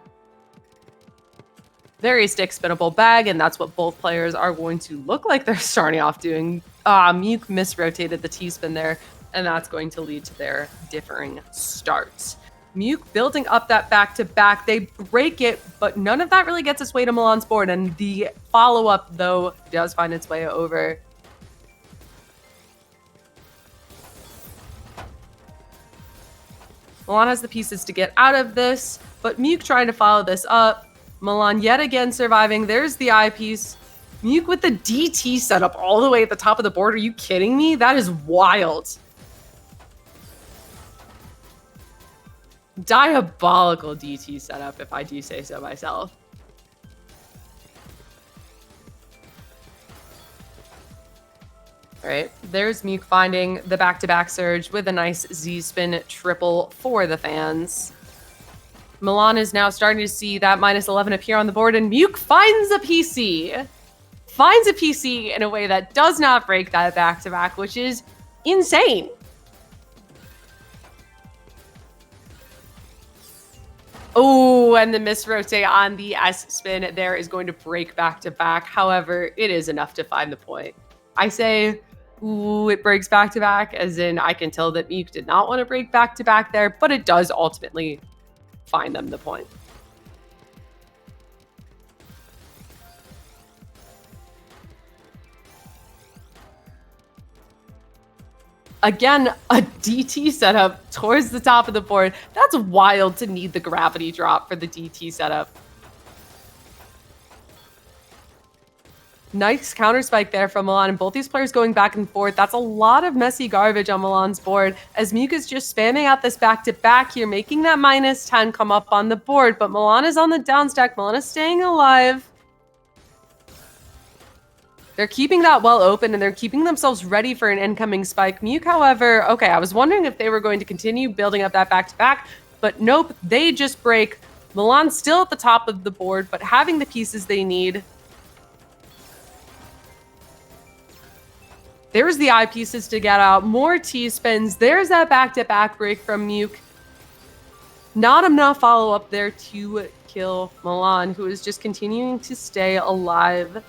Very stick spinnable bag, and that's what both players are going to look like they're starting off doing. Muke misrotated the T-spin there, and that's going to lead to their differing starts. Muke building up that back-to-back. They break it, but none of that really gets its way to Milan's board, and the follow-up, though, does find its way over. Milan has the pieces to get out of this, but Muke trying to follow this up. Milan yet again surviving. There's the eyepiece. Muke with the DT setup all the way at the top of the board. Are you kidding me? That is wild. Diabolical DT setup, if I do say so myself. All right, there's Muke finding the back-to-back surge with a nice Z-spin triple for the fans. Milan is now starting to see that -11 appear on the board, and Muke finds a PC. Finds a PC in a way that does not break that back-to-back, which is insane. Oh, and the misrotate on the S-spin there is going to break back-to-back. However, it is enough to find the point. I say, ooh, it breaks back-to-back, as in I can tell that Muke did not want to break back-to-back there, but it does ultimately find them the point. Again, a DT setup towards the top of the board. That's wild to need the gravity drop for the DT setup. Nice counter spike there from Milan, and both these players going back and forth. That's a lot of messy garbage on Milan's board, as Muke is just spamming out this back-to-back here, making that -10 come up on the board, but Milan is on the down stack. Milan is staying alive. They're keeping that well open, and they're keeping themselves ready for an incoming spike. Muke, however, okay, I was wondering if they were going to continue building up that back-to-back, but nope, they just break. Milan's still at the top of the board, but having the pieces they need. There's the eye pieces to get out. More T-spins. There's that back-to-back break from Muke. Not enough follow-up there to kill Milan, who is just continuing to stay alive.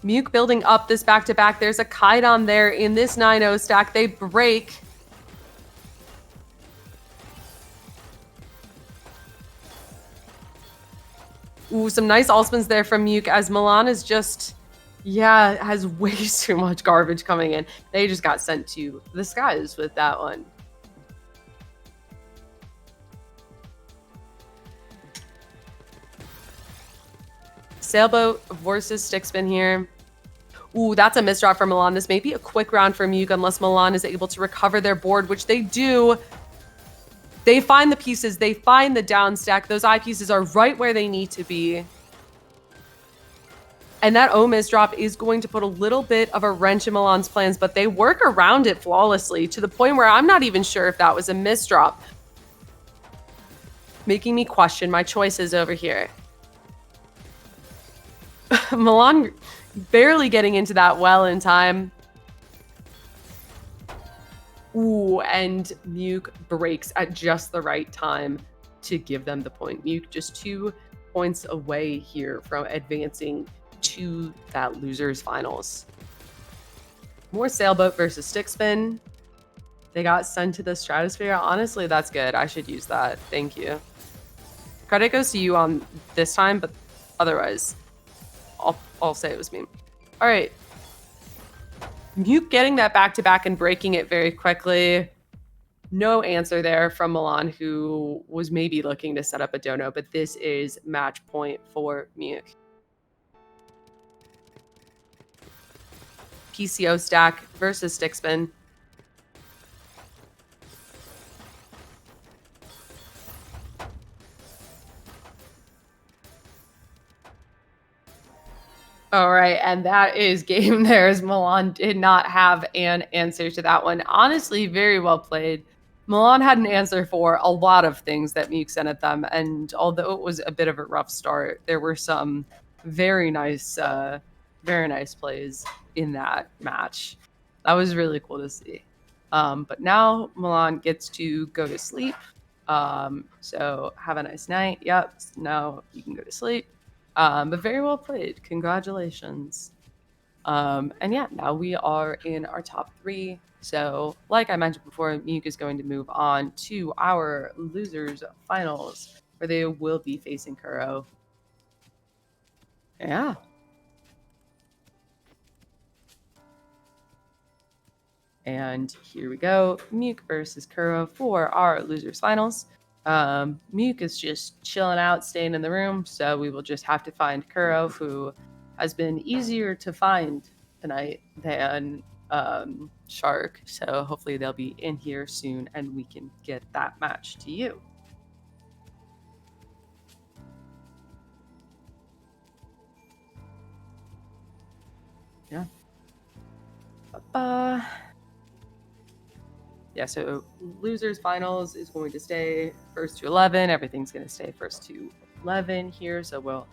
Muke building up this back-to-back. There's a Kaidan there in this 9-0 stack. They break. Ooh, some nice all-spins there from Muke as Milan is just, yeah, has way too much garbage coming in. They just got sent to the skies with that one. Sailboat versus Stickspin here. Ooh, that's a misdraw for Milan. This may be a quick round for Muke unless Milan is able to recover their board, which they do. They find the pieces. They find the down stack. Those eye pieces are right where they need to be. And that O misdrop is going to put a little bit of a wrench in Milan's plans, but they work around it flawlessly to the point where I'm not even sure if that was a misdrop. Making me question my choices over here. Milan barely getting into that well in time. Ooh, and Muke breaks at just the right time to give them the point. Muke just 2 points away here from advancing to that losers finals. More Sailboat versus Stickspin. They got sent to the Stratosphere. Honestly, that's good. I should use that. Thank you. Credit goes to you on this time, but otherwise, I'll say it was me. All right. Muke getting that back-to-back and breaking it very quickly. No answer there from Milan, who was maybe looking to set up a dono, but this is match point for Muke. PCO stack versus Stickspin. All right, and that is game there as Milan did not have an answer to that one. Honestly, very well played. Milan had an answer for a lot of things that Muke sent at them, and although it was a bit of a rough start, there were some very nice plays in that match. That was really cool to see. But now Milan gets to go to sleep. So have a nice night. Yep, now you can go to sleep. But very well played. Congratulations. And yeah, now we are in our top 3. So like I mentioned before, Muke is going to move on to our losers finals where they will be facing Kuro. Yeah. And here we go. Muke versus Kuro for our losers finals. Muke is just chilling out, staying in the room, so we will just have to find Kuro, who has been easier to find tonight than Shark. So hopefully they'll be in here soon and we can get that match to you. Yeah. Yeah, so losers finals is going to stay first to 11. Everything's going to stay first to 11 here. So we'll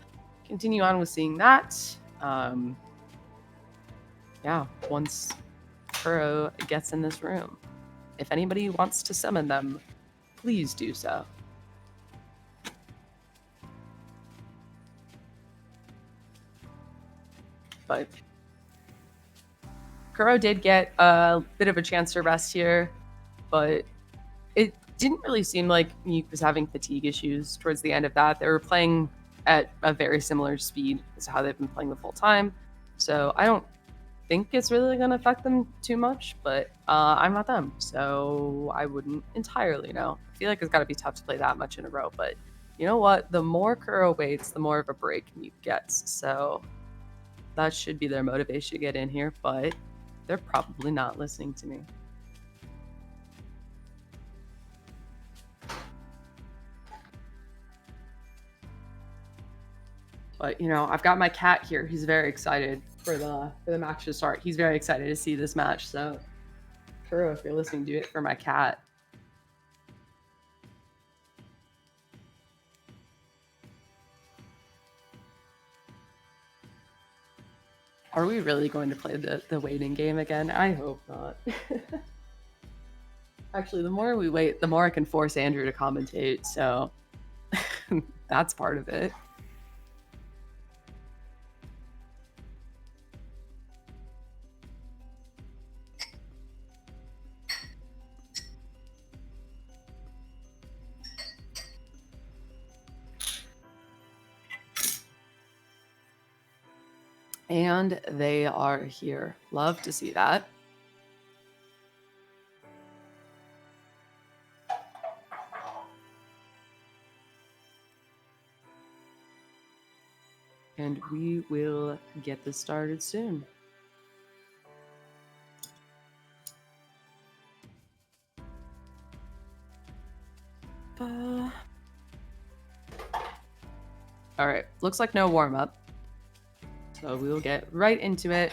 continue on with seeing that. Yeah, once Kuro gets in this room. If anybody wants to summon them, please do so. But Kuro did get a bit of a chance to rest here, but it didn't really seem like Muke was having fatigue issues towards the end of that. They were playing at a very similar speed as how they've been playing the full time. So I don't think it's really going to affect them too much, but I'm not them, so I wouldn't entirely know. I feel like it's got to be tough to play that much in a row, but you know what? The more Kuro waits, the more of a break Muke gets. So that should be their motivation to get in here, but they're probably not listening to me. But, you know, I've got my cat here. He's very excited. for the match to start. He's very excited to see this match. So, Kuro, if you're listening, do it for my cat. Are we really going to play the waiting game again? I hope not. Actually, the more we wait, the more I can force Andrew to commentate, so that's part of it. And they are here. Love to see that. And we will get this started soon. All right, looks like no warm-up. So we will get right into it.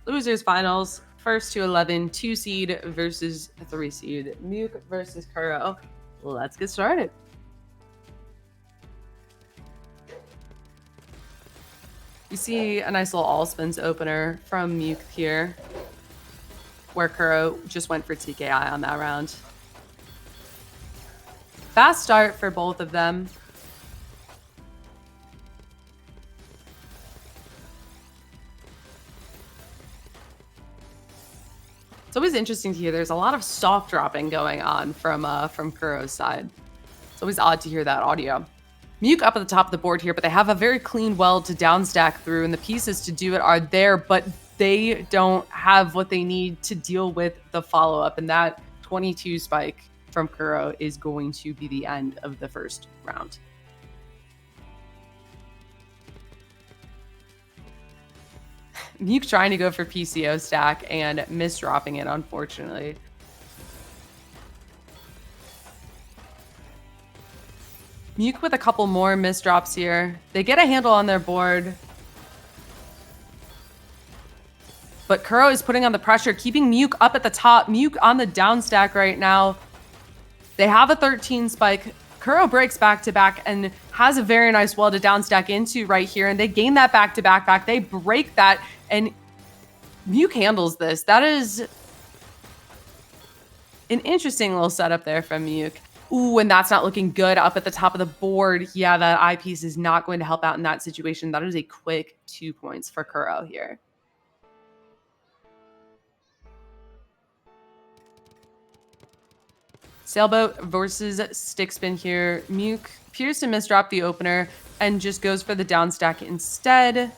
Losers finals, first to 11, 2 seed versus 3 seed. Muke versus Kuro. Let's get started. You see a nice little all spins opener from Muke here, where Kuro just went for TKI on that round. Fast start for both of them. It's always interesting to hear. There's a lot of soft dropping going on from Kuro's side. It's always odd to hear that audio. Muke up at the top of the board here, but they have a very clean well to downstack through, and the pieces to do it are there, but they don't have what they need to deal with the follow-up, and that 22 spike from Kuro is going to be the end of the first round. Muke trying to go for PCO stack and misdropping it, unfortunately. Muke with a couple more misdrops here. They get a handle on their board. But Kuro is putting on the pressure, keeping Muke up at the top. Muke on the down stack right now. They have a 13 spike. Kuro breaks back-to-back and has a very nice well to down stack into right here. And they gain that back-to-back back. They break that. And Muke handles this. That is an interesting little setup there from Muke. Ooh, and that's not looking good up at the top of the board. Yeah, that eyepiece is not going to help out in that situation. That is a quick 2 points for Kuro here. Sailboat versus stick spin here. Muke appears to misdrop the opener and just goes for the down stack instead.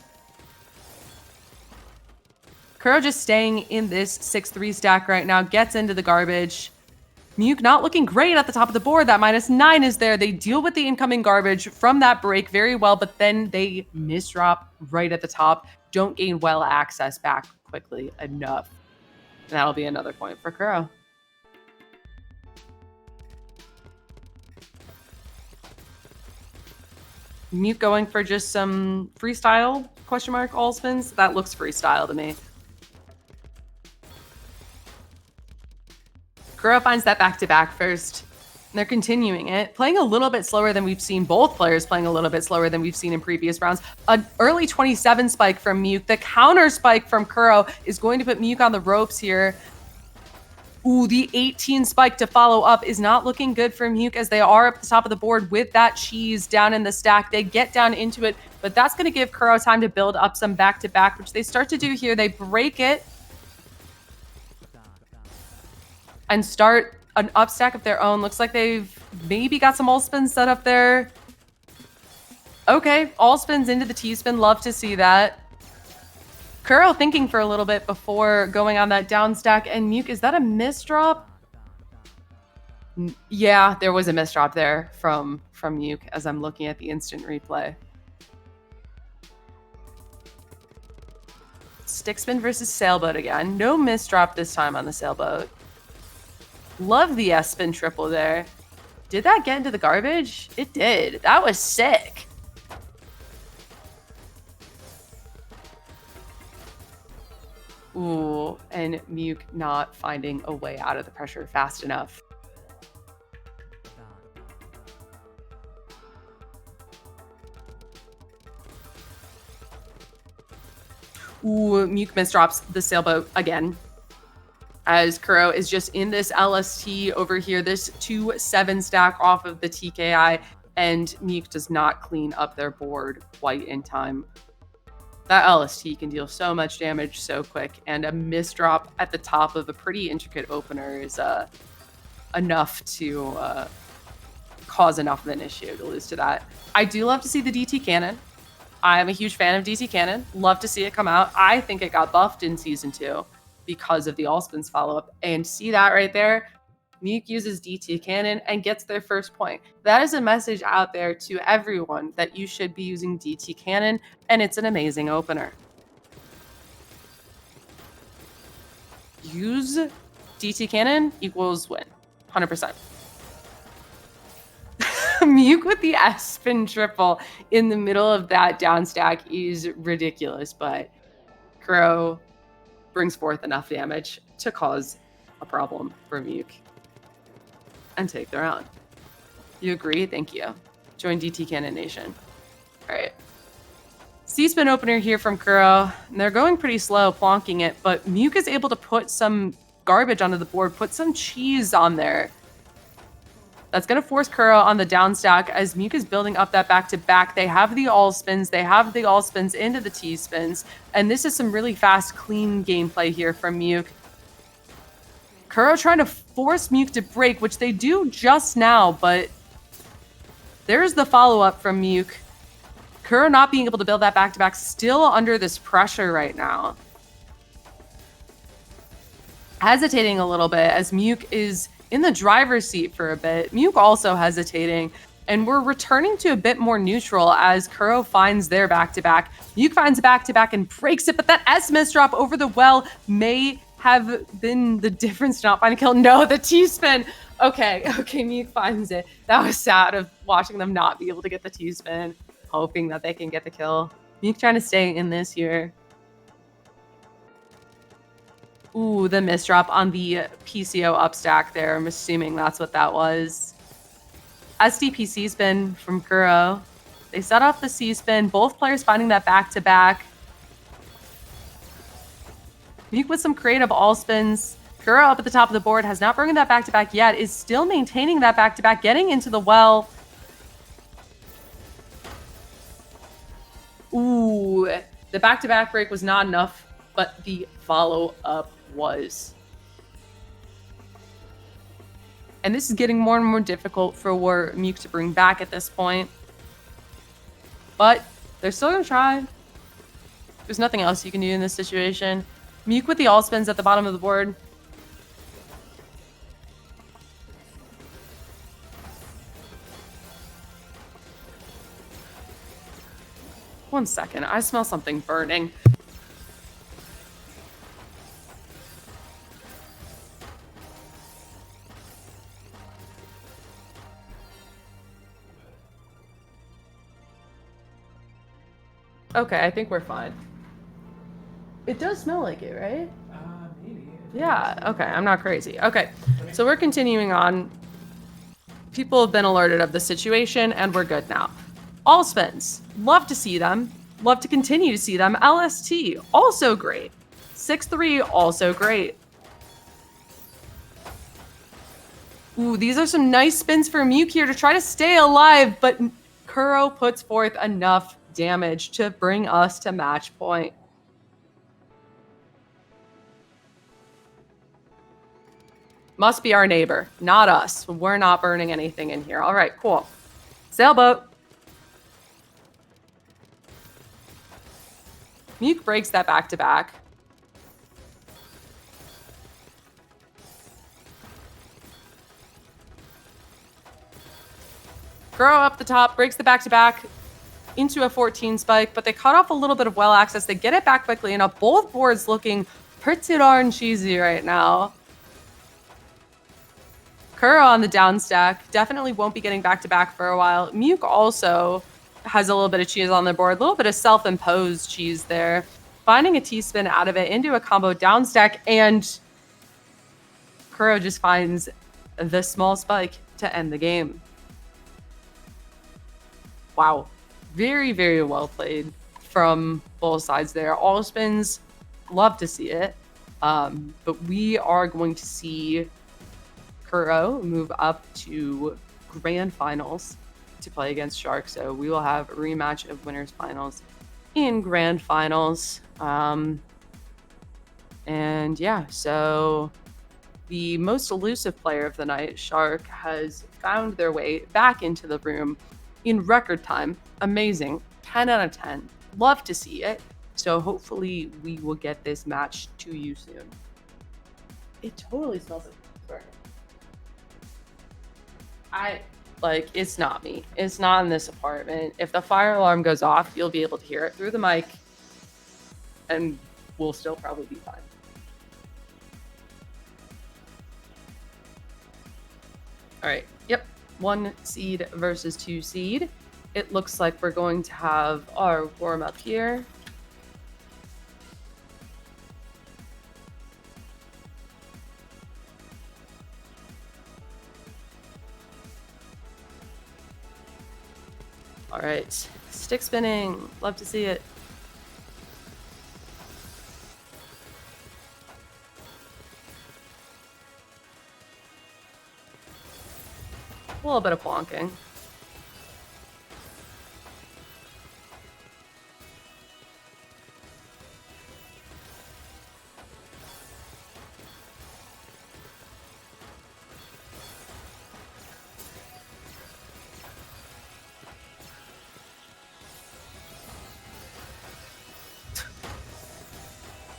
Kuro just staying in this 6-3 stack right now, gets into the garbage. Muke not looking great at the top of the board. That -9 is there. They deal with the incoming garbage from that break very well, but then they misdrop right at the top. Don't gain well access back quickly enough. And that'll be another point for Kuro. Muke going for just some freestyle, question mark, all spins. That looks freestyle to me. Kuro finds that back-to-back first. And they're continuing it, playing a little bit slower than we've seen. Both players playing a little bit slower than we've seen in previous rounds. An early 27 spike from Muke. The counter spike from Kuro is going to put Muke on the ropes here. Ooh, the 18 spike to follow up is not looking good for Muke as they are up the top of the board with that cheese down in the stack. They get down into it, but that's going to give Kuro time to build up some back-to-back, which they start to do here. They break it and start an up stack of their own. Looks like they've maybe got some all spins set up there. Okay, all spins into the T-spin. Love to see that. Kuro thinking for a little bit before going on that down stack. And Muke, is that a misdrop? Yeah, there was a misdrop there from Muke as I'm looking at the instant replay. Stick spin versus sailboat again. No misdrop this time on the sailboat. Love the S-spin triple there. Did that get into the garbage? It did. That was sick. Ooh, and Muke not finding a way out of the pressure fast enough. Ooh, Muke misdrops the sailboat again. As Kuro is just in this LST over here, this 2-7 stack off of the TKI, and Muke does not clean up their board quite in time. That LST can deal so much damage so quick, and a misdrop at the top of a pretty intricate opener is enough to cause enough of an issue to lose to that. I do love to see the DT cannon. I am a huge fan of DT cannon. Love to see it come out. I think it got buffed in Season 2 because of the Allspins follow-up. And see that right there? Muke uses DT cannon and gets their first point. That is a message out there to everyone that you should be using DT cannon, and it's an amazing opener. Use DT cannon equals win, 100%. Muke with the S-spin triple in the middle of that down stack is ridiculous, but Kuro brings forth enough damage to cause a problem for Muke and take the round. You agree? Thank you. Join DT Cannon Nation. All right. C-spin opener here from Kuro. They're going pretty slow, plonking it, but Muke is able to put some garbage onto the board, put some cheese on there. That's going to force Kuro on the down stack as Muke is building up that back-to-back. They have the all-spins. They have the all-spins into the T-spins. And this is some really fast, clean gameplay here from Muke. Kuro trying to force Muke to break, which they do just now, but there's the follow-up from Muke. Kuro not being able to build that back-to-back, still under this pressure right now. Hesitating a little bit as Muke is in the driver's seat for a bit. Muke also hesitating, and we're returning to a bit more neutral as Kuro finds their back-to-back. Muke finds a back-to-back and breaks it, but that S misdrop over the well may have been the difference to not find a kill. No, the T-spin. Okay, Muke finds it. That was sad of watching them not be able to get the T-spin, hoping that they can get the kill. Muke trying to stay in this here. Ooh, the misdrop on the PCO upstack there. I'm assuming that's what that was. SDPC spin from Kuro. They set off the C-spin. Both players finding that back-to-back. Muke with some creative all-spins. Kuro up at the top of the board has not broken that back-to-back yet. Is still maintaining that back-to-back, getting into the well. Ooh, the back-to-back break was not enough, but the follow-up was. And this is getting more and more difficult for Muke to bring back at this point. But they're still going to try. There's nothing else you can do in this situation. Muke with the all-spins at the bottom of the board. One second, I smell something burning. Okay, I think we're fine. It does smell like it, right? Maybe. Yeah, okay, I'm not crazy. Okay, so we're continuing on. People have been alerted of the situation, and we're good now. All spins. Love to see them. Love to continue to see them. LST, also great. 6-3, also great. Ooh, these are some nice spins for Muke here to try to stay alive, but Kuro puts forth enough damage to bring us to match point. Must be our neighbor, not us. We're not burning anything in here. All right, cool. Sailboat. Muke breaks that back-to-back. Kuro up the top, breaks the back-to-back into a 14 spike, but they cut off a little bit of well access. They get it back quickly, and both boards looking pretty darn cheesy right now. Kuro on the down stack definitely won't be getting back-to-back for a while. Muke also has a little bit of cheese on their board, a little bit of self-imposed cheese there. finding a T-spin out of it into a combo down stack, and Kuro just finds the small spike to end the game. Wow. Very, very well played from both sides there. All spins, love to see it. But we are going to see Kuro move up to grand finals to play against Shark. So we will have a rematch of winners finals in grand finals. And yeah, so the most elusive player of the night, Shark, has found their way back into the room in record time. Amazing. 10 out of 10. Love to see it. So hopefully we will get this match to you soon. It totally smells like it's not me. It's not in this apartment. If the fire alarm goes off, you'll be able to hear it through the mic, and we'll still probably be fine. All right. Yep. 1 seed versus 2 seed. It looks like we're going to have our warm up here. All right. Stick spinning. Love to see it. A little bit of plonking.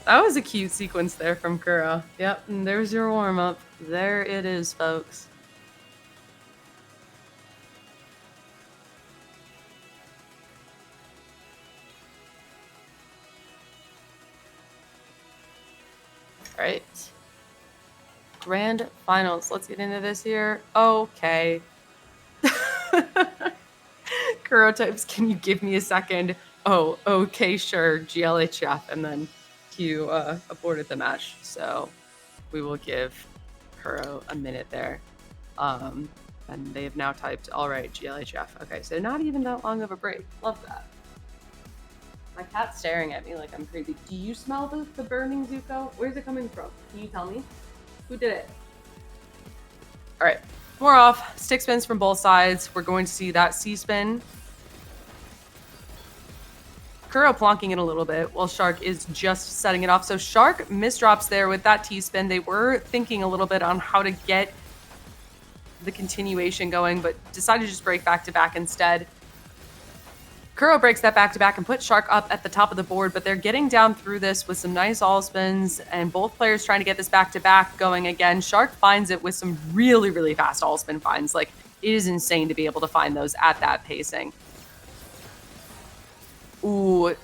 That was a cute sequence there from Kuro. Yep, and there's your warm-up. There it is, folks. All right. Grand finals. Let's get into this here. Okay. Kuro types, can you give me a second? Oh, okay, sure. GLHF, and then Q aborted the match. So we will give Kuro a minute there. And they have now typed, all right, GLHF. Okay, so not even that long of a break. Love that. My cat's staring at me like I'm crazy. Do you smell the burning Zuko? Where's it coming from? Can you tell me? Who did it? All right, more off. Stick spins from both sides. We're going to see that C spin. Kuro plonking it a little bit while Shark is just setting it off. So Shark misdrops there with that T-spin. They were thinking a little bit on how to get the continuation going, but decided to just break back-to-back instead. Kuro breaks that back-to-back and puts Shark up at the top of the board, but they're getting down through this with some nice all spins, and both players trying to get this back-to-back going again. Shark finds it with some really, really fast all spin finds. Like, it is insane to be able to find those at that pacing. Ooh,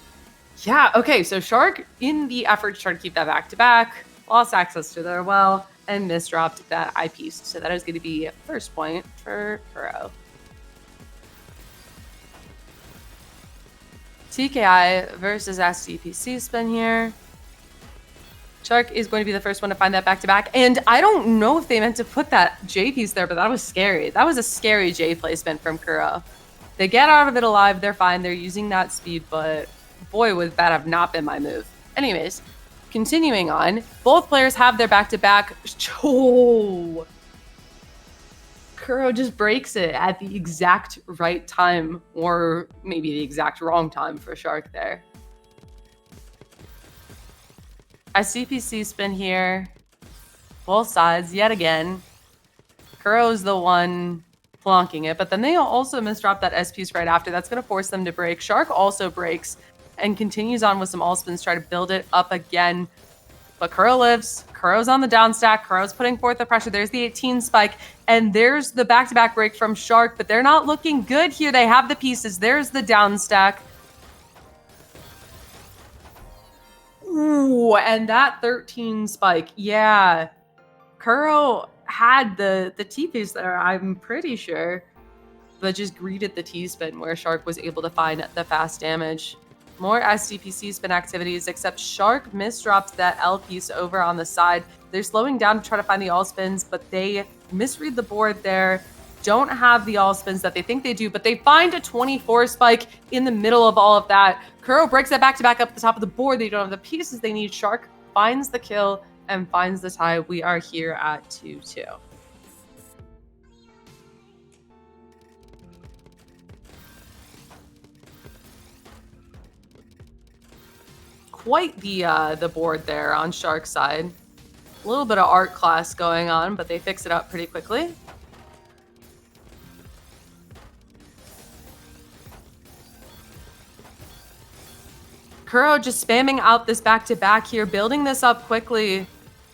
yeah, okay, so Shark, in the effort to try to keep that back-to-back, lost access to their well, and misdropped that eyepiece. So that is going to be first point for Kuro. TKI versus SCPC spin here. Shark is going to be the first one to find that back-to-back, and I don't know if they meant to put that J piece there, but that was scary. That was a scary J placement from Kuro. They get out of it alive, they're fine, they're using that speed, but boy, would that have not been my move. Anyways, continuing on, both players have their back-to-back. Oh. Kuro just breaks it at the exact right time, or maybe the exact wrong time for Shark there. SCPC spin here. Both sides, yet again. Kuro's the one plonking it, but then they also misdrop that S piece right after. That's going to force them to break. Shark also breaks and continues on with some all spins, try to build it up again. But Kuro lives. Kuro's on the down stack. Kuro's putting forth the pressure. There's the 18 spike, and there's the back-to-back break from Shark, but they're not looking good here. They have the pieces. There's the down stack. Ooh, and that 13 spike. Yeah. Kuro had the T-piece there, I'm pretty sure, but just greeted the T-spin where Shark was able to find the fast damage. More SDPC spin activities, except Shark misdropped that L piece over on the side. They're slowing down to try to find the all spins, but they misread the board there. Don't have the all spins that they think they do, but they find a 24 spike in the middle of all of that. Kuro breaks that back-to-back up the top of the board. They don't have the pieces they need. Shark finds the kill and finds the tie. We are here at 2-2. Quite the board there on Shark's side. A little bit of art class going on, but they fix it up pretty quickly. Kuro just spamming out this back-to-back here, building this up quickly.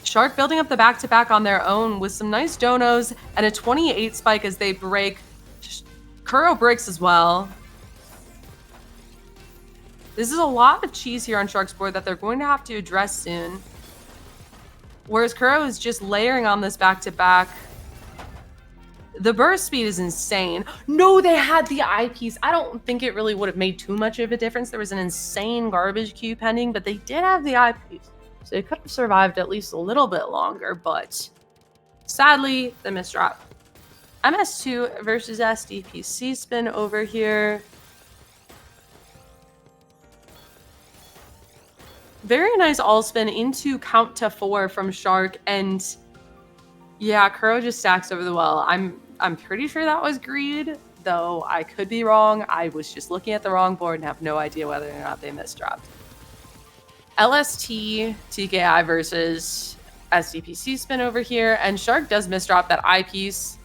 Shark building up the back-to-back on their own with some nice donos and a 28 spike as they break. Kuro breaks as well. This is a lot of cheese here on Shark's board that they're going to have to address soon. Whereas Kuro is just layering on this back-to-back. The burst speed is insane. No, they had the eyepiece. I don't think it really would have made too much of a difference. There was an insane garbage queue pending, but they did have the eyepiece. So they could have survived at least a little bit longer, but sadly, the misdrop. MS2 versus SDPC spin over here. Very nice all spin into count to 4 from Shark, and yeah, Kuro just stacks over the well. I'm pretty sure that was greed, though I could be wrong. I was just looking at the wrong board and have no idea whether or not they misdropped. LST TKI versus SDPC spin over here, and Shark does misdrop that eyepiece.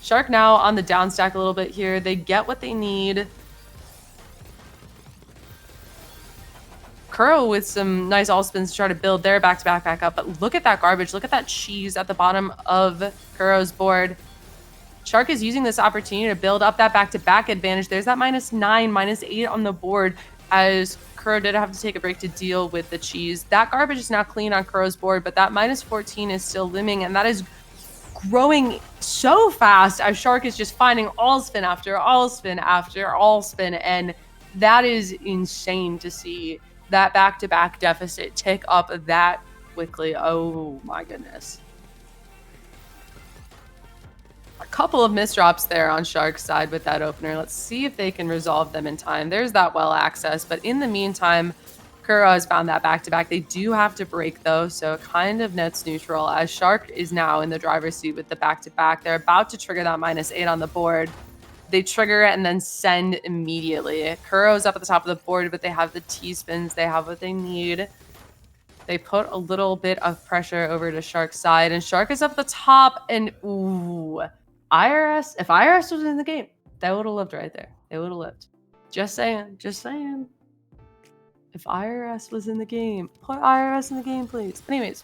Shark now on the down stack a little bit here. They get what they need. Kuro with some nice all spins to try to build their back-to-back back up, but look at that garbage. Look at that cheese at the bottom of Kuro's board. Shark is using this opportunity to build up that back-to-back advantage. There's that -9, -8 on the board as Kuro did have to take a break to deal with the cheese. That garbage is now clean on Kuro's board, but that -14 is still looming, and that is growing so fast as Shark is just finding all spin after all spin after all spin, and that is insane to see that back-to-back deficit tick up that quickly. Oh my goodness. A couple of misdrops there on Shark's side with that opener. Let's see if they can resolve them in time. There's that well access, but in the meantime, Kuro has found that back-to-back. They do have to break though, so it kind of nets neutral as Shark is now in the driver's seat with the back-to-back. They're about to trigger that -8 on the board. They trigger it and then send immediately. Kuro's up at the top of the board, but they have the T-spins. They have what they need. They put a little bit of pressure over to Shark's side, and Shark is up the top, and ooh, IRS. If IRS was in the game, they would have lived right there. They would have lived. Just saying. Just saying. If IRS was in the game, put IRS in the game, please. Anyways,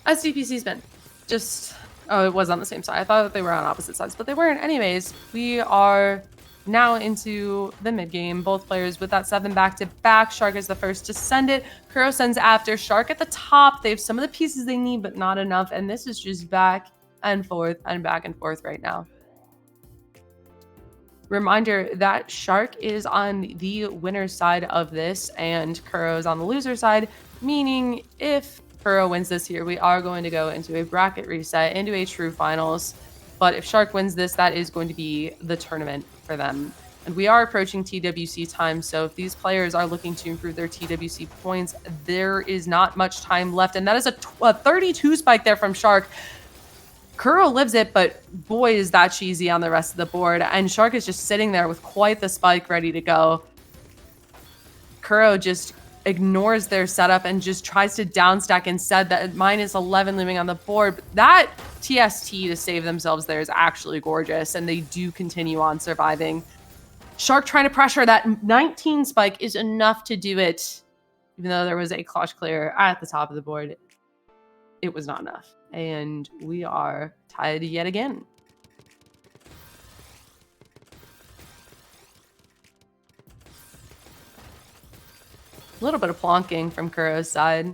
SDPC spin. Just... Oh, it was on the same side. I thought that they were on opposite sides, but they weren't. Anyways, we are now into the mid game. Both players with that 7 back-to-back. Shark is the first to send it. Kuro sends after. Shark at the top. They have some of the pieces they need, but not enough. And this is just back and forth and back and forth right now. Reminder that Shark is on the winner's side of this and Kuro's on the loser's side, meaning if Kuro wins this here, we are going to go into a bracket reset, into a true finals. But if Shark wins this, that is going to be the tournament for them. And we are approaching TWC time, so if these players are looking to improve their TWC points, there is not much time left. And that is a 32 spike there from Shark. Kuro lives it, but boy, is that cheesy on the rest of the board. And Shark is just sitting there with quite the spike ready to go. Kuro just ignores their setup and just tries to downstack instead. That -11 looming on the board. But that TST to save themselves there is actually gorgeous, and they do continue on surviving. Shark trying to pressure. That 19 spike is enough to do it. Even though there was a clutch clear at the top of the board, it was not enough. And we are tied yet again. A little bit of plonking from Kuro's side.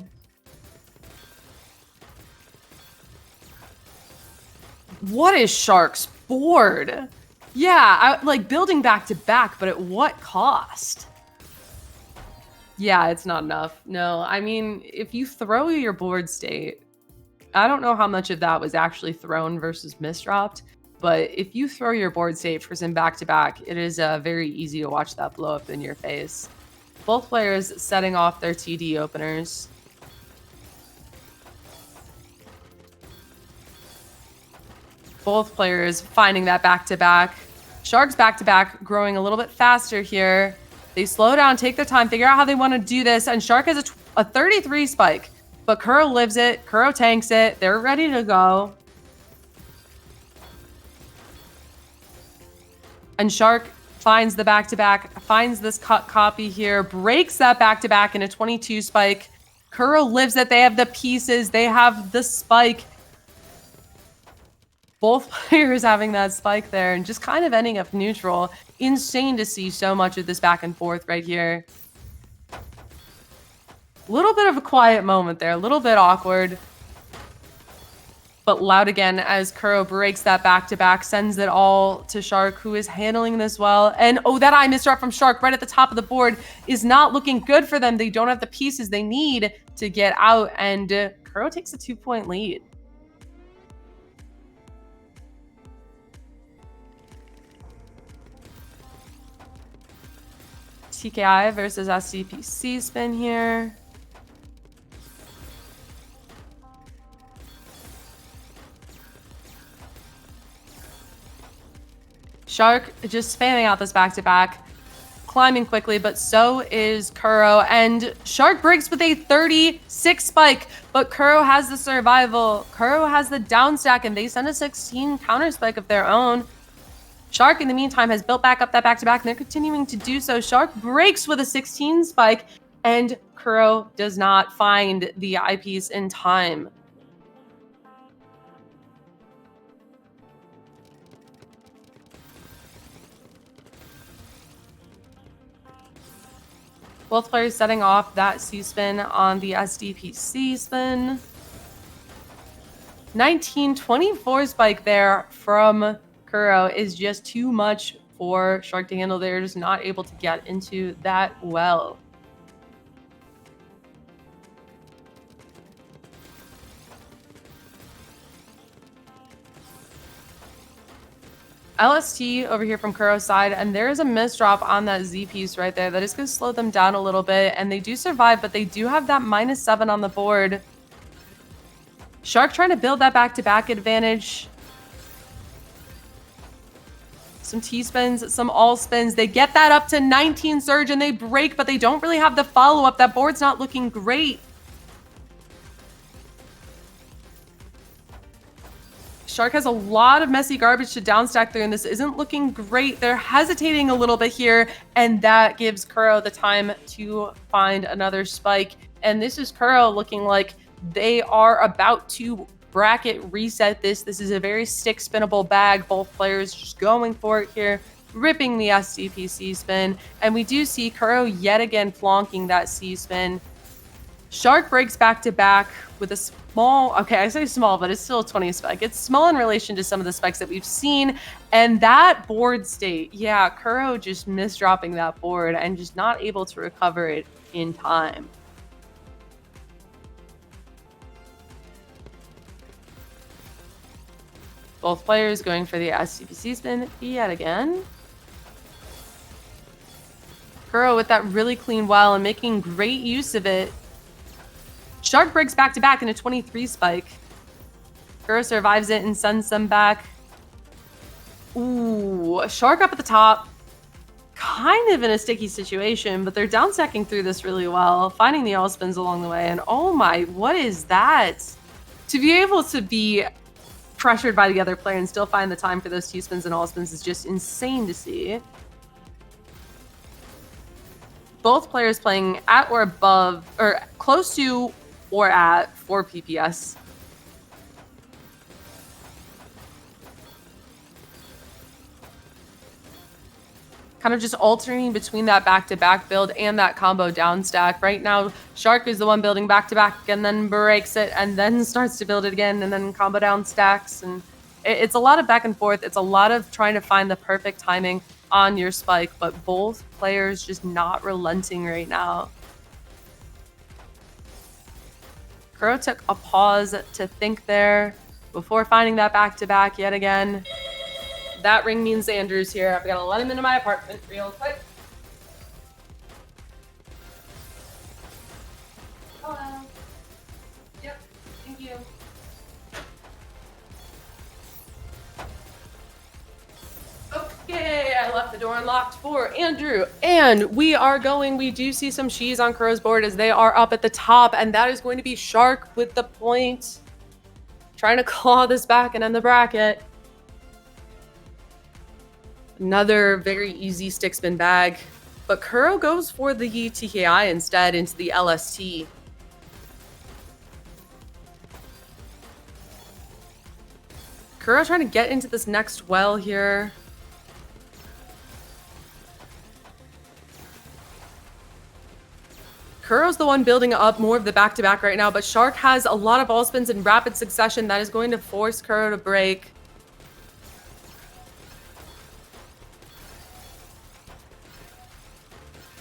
What is Shark's board? Yeah, like building back to back, but at what cost? Yeah, it's not enough. No, I mean, if you throw your board state, I don't know how much of that was actually thrown versus misdropped, but if you throw your board state for some back-to-back, it is very easy to watch that blow up in your face. Both players setting off their TD openers. Both players finding that back-to-back. Sharks back-to-back growing a little bit faster here. They slow down, take their time, figure out how they want to do this, and Shark has a 33 spike. But Kuro lives it, Kuro tanks it, they're ready to go. And Shark finds the back-to-back, finds this cut copy here, breaks that back-to-back in a 22 spike. Kuro lives it, they have the pieces, they have the spike. Both players having that spike there and just kind of ending up neutral. Insane to see so much of this back and forth right here. A little bit of a quiet moment there, a little bit awkward. But loud again as Kuro breaks that back-to-back, sends it all to Shark, who is handling this well. And oh, that eye misdrop from Shark right at the top of the board is not looking good for them. They don't have the pieces they need to get out, and Kuro takes a 2-point lead. TKI versus SCPC spin here. Shark just spamming out this back-to-back, climbing quickly, but so is Kuro. And Shark breaks with a 36 spike, but Kuro has the survival. Kuro has the down stack, and they send a 16 counter spike of their own. Shark, in the meantime, has built back up that back-to-back, and they're continuing to do so. Shark breaks with a 16 spike, and Kuro does not find the eyepiece in time. Both players setting off that C-spin on the SDPC spin. 1924 spike there from Kuro is just too much for Shark to handle. They're just not able to get into that well. LST over here from Kuro's side, and there is a misdrop on that Z piece right there that is going to slow them down a little bit, and they do survive, but they do have that -7 on the board. Shark trying to build that back-to-back advantage. Some T-spins, some all-spins. They get that up to 19 surge, and they break, but they don't really have the follow-up. That board's not looking great. Shark has a lot of messy garbage to downstack through, and this isn't looking great. They're hesitating a little bit here, and that gives Kuro the time to find another spike. And this is Kuro looking like they are about to bracket reset this. This is a very stick spinnable bag. Both players just going for it here, ripping the SDPC spin. And we do see Kuro yet again flonking that C spin. Shark breaks back to back with a small, okay, I say small, but it's still a 20 spike. It's small in relation to some of the spikes that we've seen. And that board state, yeah, Kuro just misdropping that board and just not able to recover it in time. Both players going for the SCPC spin yet again. Kuro with that really clean well and making great use of it. Shark breaks back to back in a 23 spike. Kuro survives it and sends them back. Ooh, Shark up at the top. Kind of in a sticky situation, but they're downstacking through this really well, finding the all spins along the way. And oh my, what is that? To be able to be pressured by the other player and still find the time for those T-spins and all spins is just insane to see. Both players playing at or above, or close to or at 4 PPS. Kind of just alternating between that back-to-back build and that combo down stack. Right now, Shark is the one building back-to-back and then breaks it and then starts to build it again and then combo down stacks. And It's a lot of back and forth. It's a lot of trying to find the perfect timing on your spike, but both players just not relenting right now. Kuro took a pause to think there before finding that back-to-back yet again. That ring means Andrew's here. I've got to let him into my apartment real quick. Hello. Yep, thank you. Okay, I left the door unlocked for Andrew. And we do see some she's on Kuro's board as they are up at the top, and that is going to be Shark with the point. Trying to claw this back and end the bracket. Another very easy stick spin bag, but Kuro goes for the TKI instead into the LST. Kuro trying to get into this next well here. Kuro's the one building up more of the back-to-back right now, but Shark has a lot of ball spins in rapid succession that is going to force Kuro to break.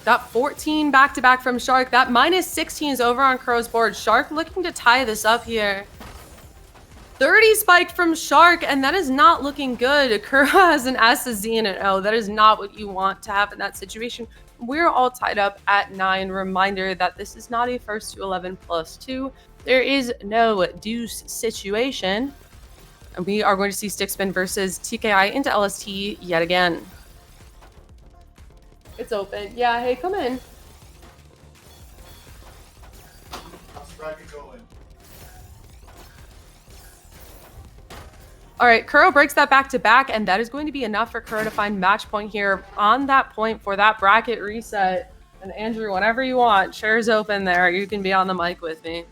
Got 14 back-to-back from Shark. That minus 16 is over on Kuro's board. Shark looking to tie this up here. 30 spiked from Shark, and that is not looking good. Kuro has an S, a Z, and an O. That is not what you want to have in that situation. We're all tied up at 9. Reminder that this is not a first to 11 plus 2. There is no deuce situation. And we are going to see stick spin versus TKI into LST yet again. It's open. Yeah, hey, come in. How's bracket going? All right, Kuro breaks that back-to-back, and that is going to be enough for Kuro to find match point here on that point for that bracket reset. And Andrew, whenever you want, chair's open there. You can be on the mic with me.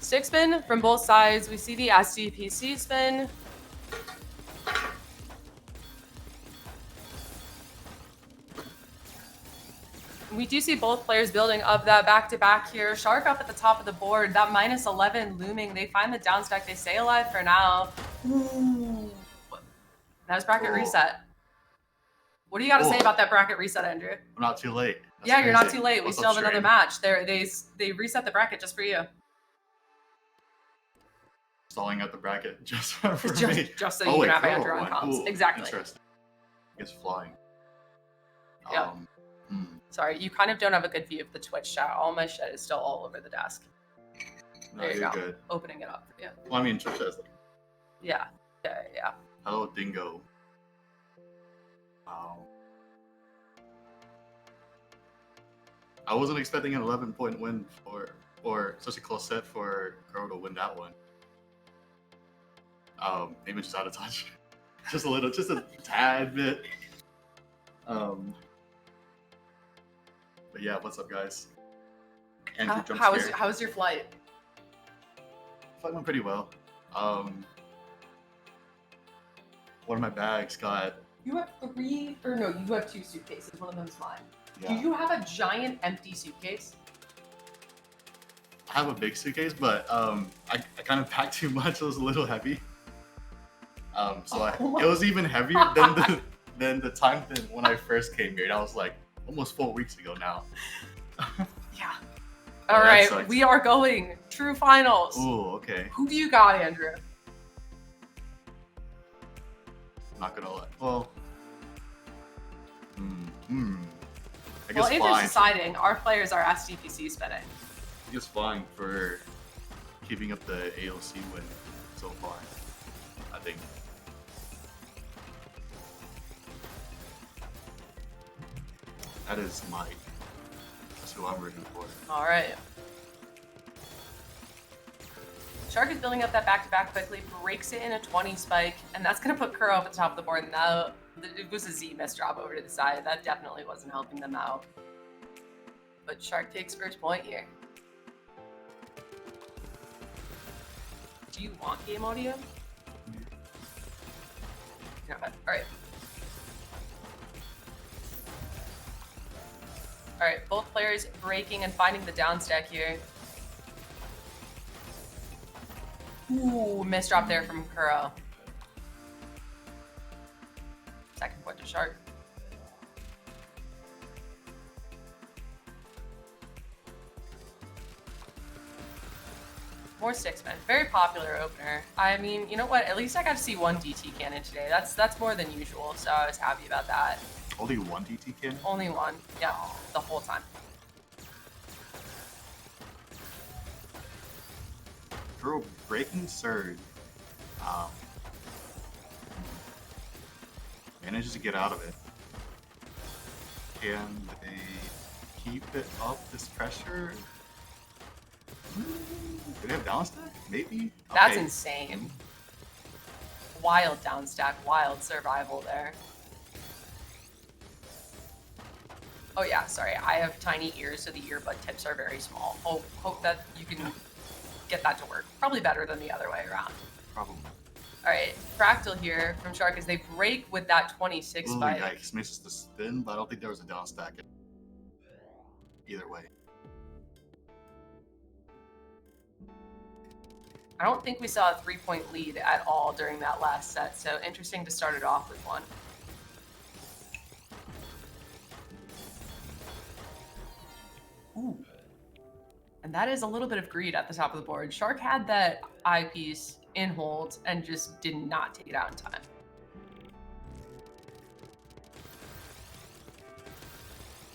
Stick spin from both sides. We see the SDPC spin. We do see both players building up that back-to-back here. Shark up at the top of the board. That minus 11 looming. They find the down stack. They stay alive for now. Ooh. That was bracket reset. What do you got to say about that bracket reset, Andrew? I'm not too late. That's yeah, crazy. You're not too late. We What's still up, have another stream? match. They reset the bracket just for you. Stalling out the bracket just for me. Just so you can have Andrew on comms. Ooh, exactly. Interesting. It's flying. Yeah. Sorry, you kind of don't have a good view of the Twitch chat. All my shit is still all over the desk. No, There you you're go. good. Opening it up for you. Well, I mean, Twitch says like, Yeah. Yeah. hello, Dingo. Wow. I wasn't expecting an 11-point win or such a close set for Kuro to win that one. Maybe just out of touch. just a tad bit. But yeah, what's up, guys? Andrew How was your flight? Flight went pretty well. One of my bags got. You have you have 2 suitcases. One of them's mine. Yeah. Do you have a giant empty suitcase? I have a big suitcase, but I kind of packed too much. It was a little heavy. It was even heavier than the time when I first came here. That was like almost 4 weeks ago now. Yeah. All right, we are going true finals. Ooh, okay. Who do you got, Andrew? I'm not gonna lie. Well, I guess Andrew's fine. deciding. Our players are SDPC spinning. I guess fine for keeping up the AOC win so far. I think. That is Mike. That's who I'm rooting for. All right. Shark is building up that back-to-back quickly, breaks it in a 20 spike, and that's going to put Kuro up at the top of the board. Now, it was a Z miss drop over to the side. That definitely wasn't helping them out. But Shark takes first point here. Do you want game audio? No, all right. All right, both players breaking and finding the down stack here. Ooh, miss drop there from Kuro. Second point to Shark. More Sticksman. Very popular opener. I mean, you know what? At least I got to see one DT cannon today. That's more than usual, so I was happy about that. Only one DT cannon? Only one. Yeah, the whole time. Girl, breaking surge. Manages to get out of it. Can they keep it up, this pressure? Do they have down stack? Maybe? That's Okay. insane. Wild down stack, wild survival there. Oh yeah, sorry, I have tiny ears, so the earbud tips are very small. Hope that you can get that to work. Probably better than the other way around. Probably. All right, Fractal here from Shark as they break with that 26 Ooh, spike. yikes. Misses the spin, but I don't think there was a down stack. Either way. I don't think we saw a 3-point lead at all during that last set, so interesting to start it off with one. Ooh. And that is a little bit of greed at the top of the board. Shark had that eyepiece in hold and just did not take it out in time.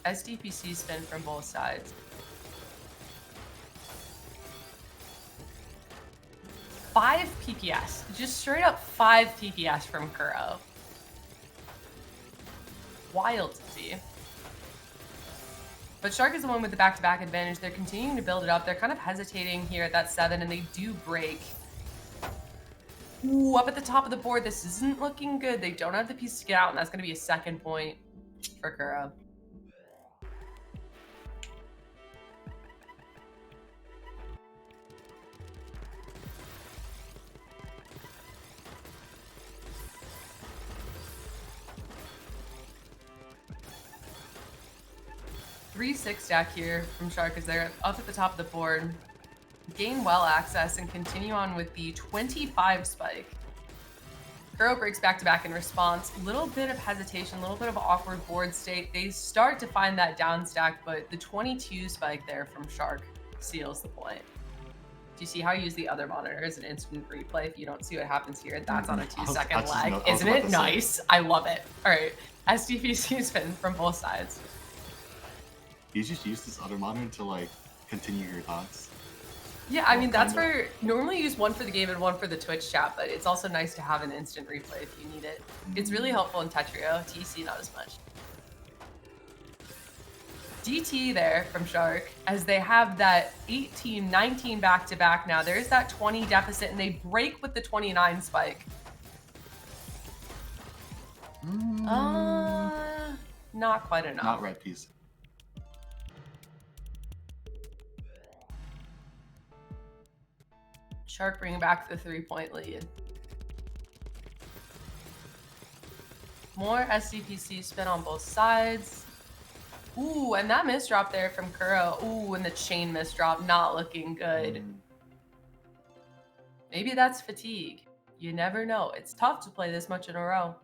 SDPC spin from both sides. 5 PPS. Just straight up 5 PPS from Kuro. Wild to see. But Shark is the one with the back-to-back advantage. They're continuing to build it up. They're kind of hesitating here at that 7, and they do break. Ooh, up at the top of the board. This isn't looking good. They don't have the piece to get out, and that's going to be a second point for Kuro. Three 6 stack here from Shark as they're up at the top of the board. Gain well access and continue on with the 25 spike. Kuro breaks back to back in response. Little bit of hesitation, little bit of awkward board state. They start to find that down stack, but the 22 spike there from Shark seals the point. Do you see how I use the other monitor as an instant replay? If you don't see what happens here, that's on a 2-second lag. Isn't it nice? I love it. All right, SDPC spin from both sides. You just use this other monitor to like continue your thoughts. Yeah, I mean, that's where normally you use one for the game and one for the Twitch chat, but it's also nice to have an instant replay if you need it. It's really helpful in Tetrio. TC, not as much. DT there from Shark as they have that 18, 19 back-to-back now. There's that 20 deficit, and they break with the 29 spike. Not quite enough. Not red piece. Shark bringing back the 3-point lead. More SCPC spin on both sides. Ooh, and that misdrop there from Kuro. Ooh, and the chain misdrop, not looking good. Maybe that's fatigue. You never know. It's tough to play this much in a row.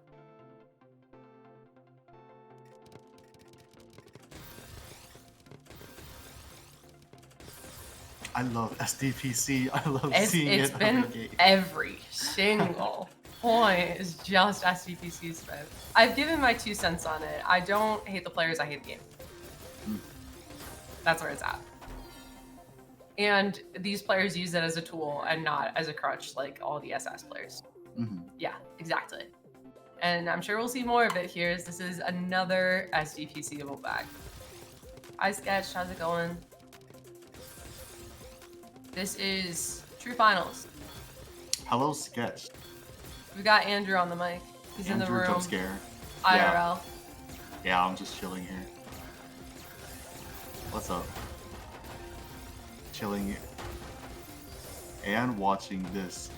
I love SDPC. I love seeing it. It's been every single point is just SDPC spin. I've given my 2 cents on it. I don't hate the players, I hate the game. That's where it's at. And these players use it as a tool and not as a crutch like all the SS players. Yeah, exactly. And I'm sure we'll see more of it here as this is another SDPC-able bag. Hi Sketch, how's it going? This is True Finals. Hello, Sketch. We got Andrew on the mic. He's in the room. Jump scare. IRL. Yeah, I'm just chilling here. What's up? Chilling and watching this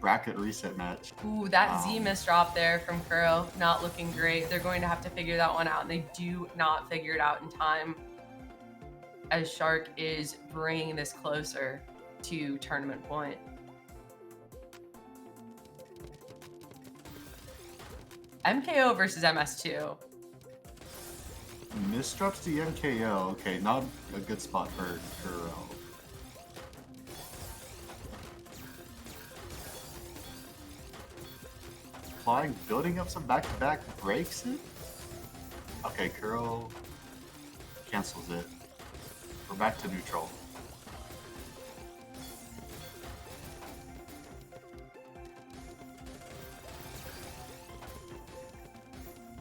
bracket reset match. Ooh, that Z misdrop there from Kuro, not looking great. They're going to have to figure that one out, and they do not figure it out in time as Shark is bringing this closer to tournament point. MKO versus MS2. Misdrops the MKO. Okay, not a good spot for Kuro. Applying, building up some back-to-back breaks. Okay, Kuro cancels it. We're back to neutral.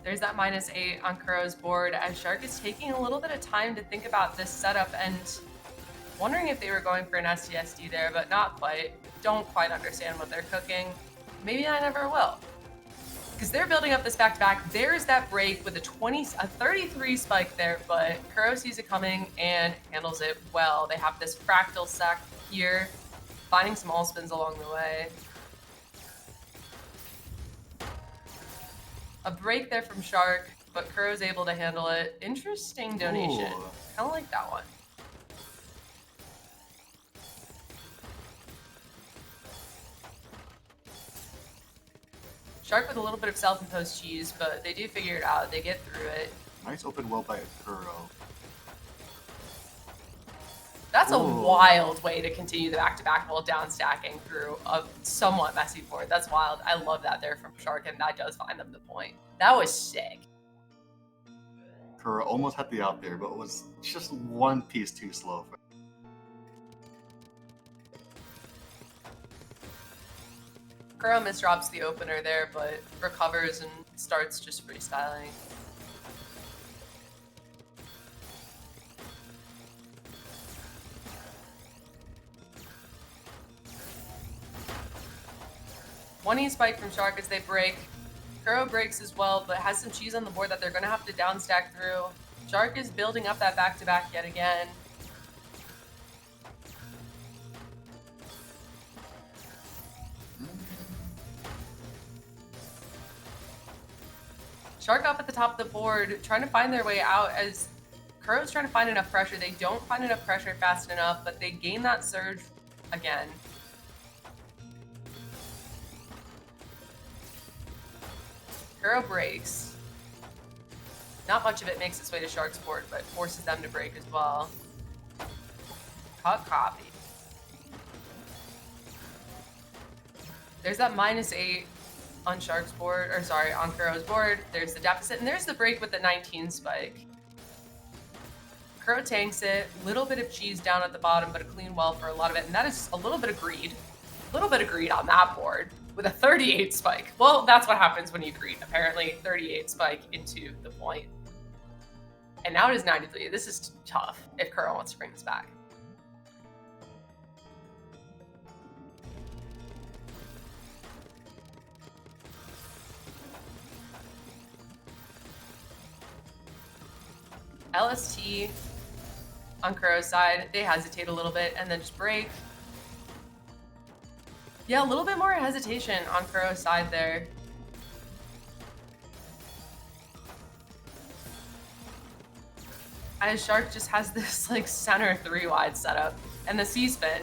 There's that -8 on Kuro's board as Shark is taking a little bit of time to think about this setup and wondering if they were going for an STSD there, but not quite. Don't quite understand what they're cooking. Maybe I never will. Because they're building up this back-to-back. There's that break with a 33 spike there, but Kuro sees it coming and handles it well. They have this fractal sack here, finding some all spins along the way. A break there from Shark, but Kuro's able to handle it. Interesting donation. Ooh. Kind of like that one. Shark with a little bit of self-imposed cheese, but they do figure it out. They get through it. Nice open well by Kuro. That's a Ooh. wild way to continue the back-to-back while down stacking through a somewhat messy board. That's wild. I love that there from Shark, and that does find them the point. That was sick. Kuro almost had the out there, but was just one piece too slow. Kuro misdrops the opener there, but recovers and starts just freestyling. One E spike from Shark as they break. Kuro breaks as well, but has some cheese on the board that they're going to have to down stack through. Shark is building up that back-to-back yet again. Shark up at the top of the board, trying to find their way out as Kuro's trying to find enough pressure. They don't find enough pressure fast enough, but they gain that surge again. Kuro breaks. Not much of it makes its way to Shark's board, but forces them to break as well. Cut copy. There's that -8 on Shark's board, or sorry, on Kuro's board. There's the deficit, and there's the break with the 19 spike. Kuro tanks it, little bit of cheese down at the bottom, but a clean well for a lot of it, and that is a little bit of greed. A little bit of greed on that board with a 38 spike. Well, that's what happens when you greed. Apparently, 38 spike into the point. And now it is 93. This is tough if Kuro wants to bring this back. LST on Kuro's side, they hesitate a little bit and then just break. Yeah, a little bit more hesitation on Kuro's side there. As Shark just has this like center 3-wide setup and the C-spin.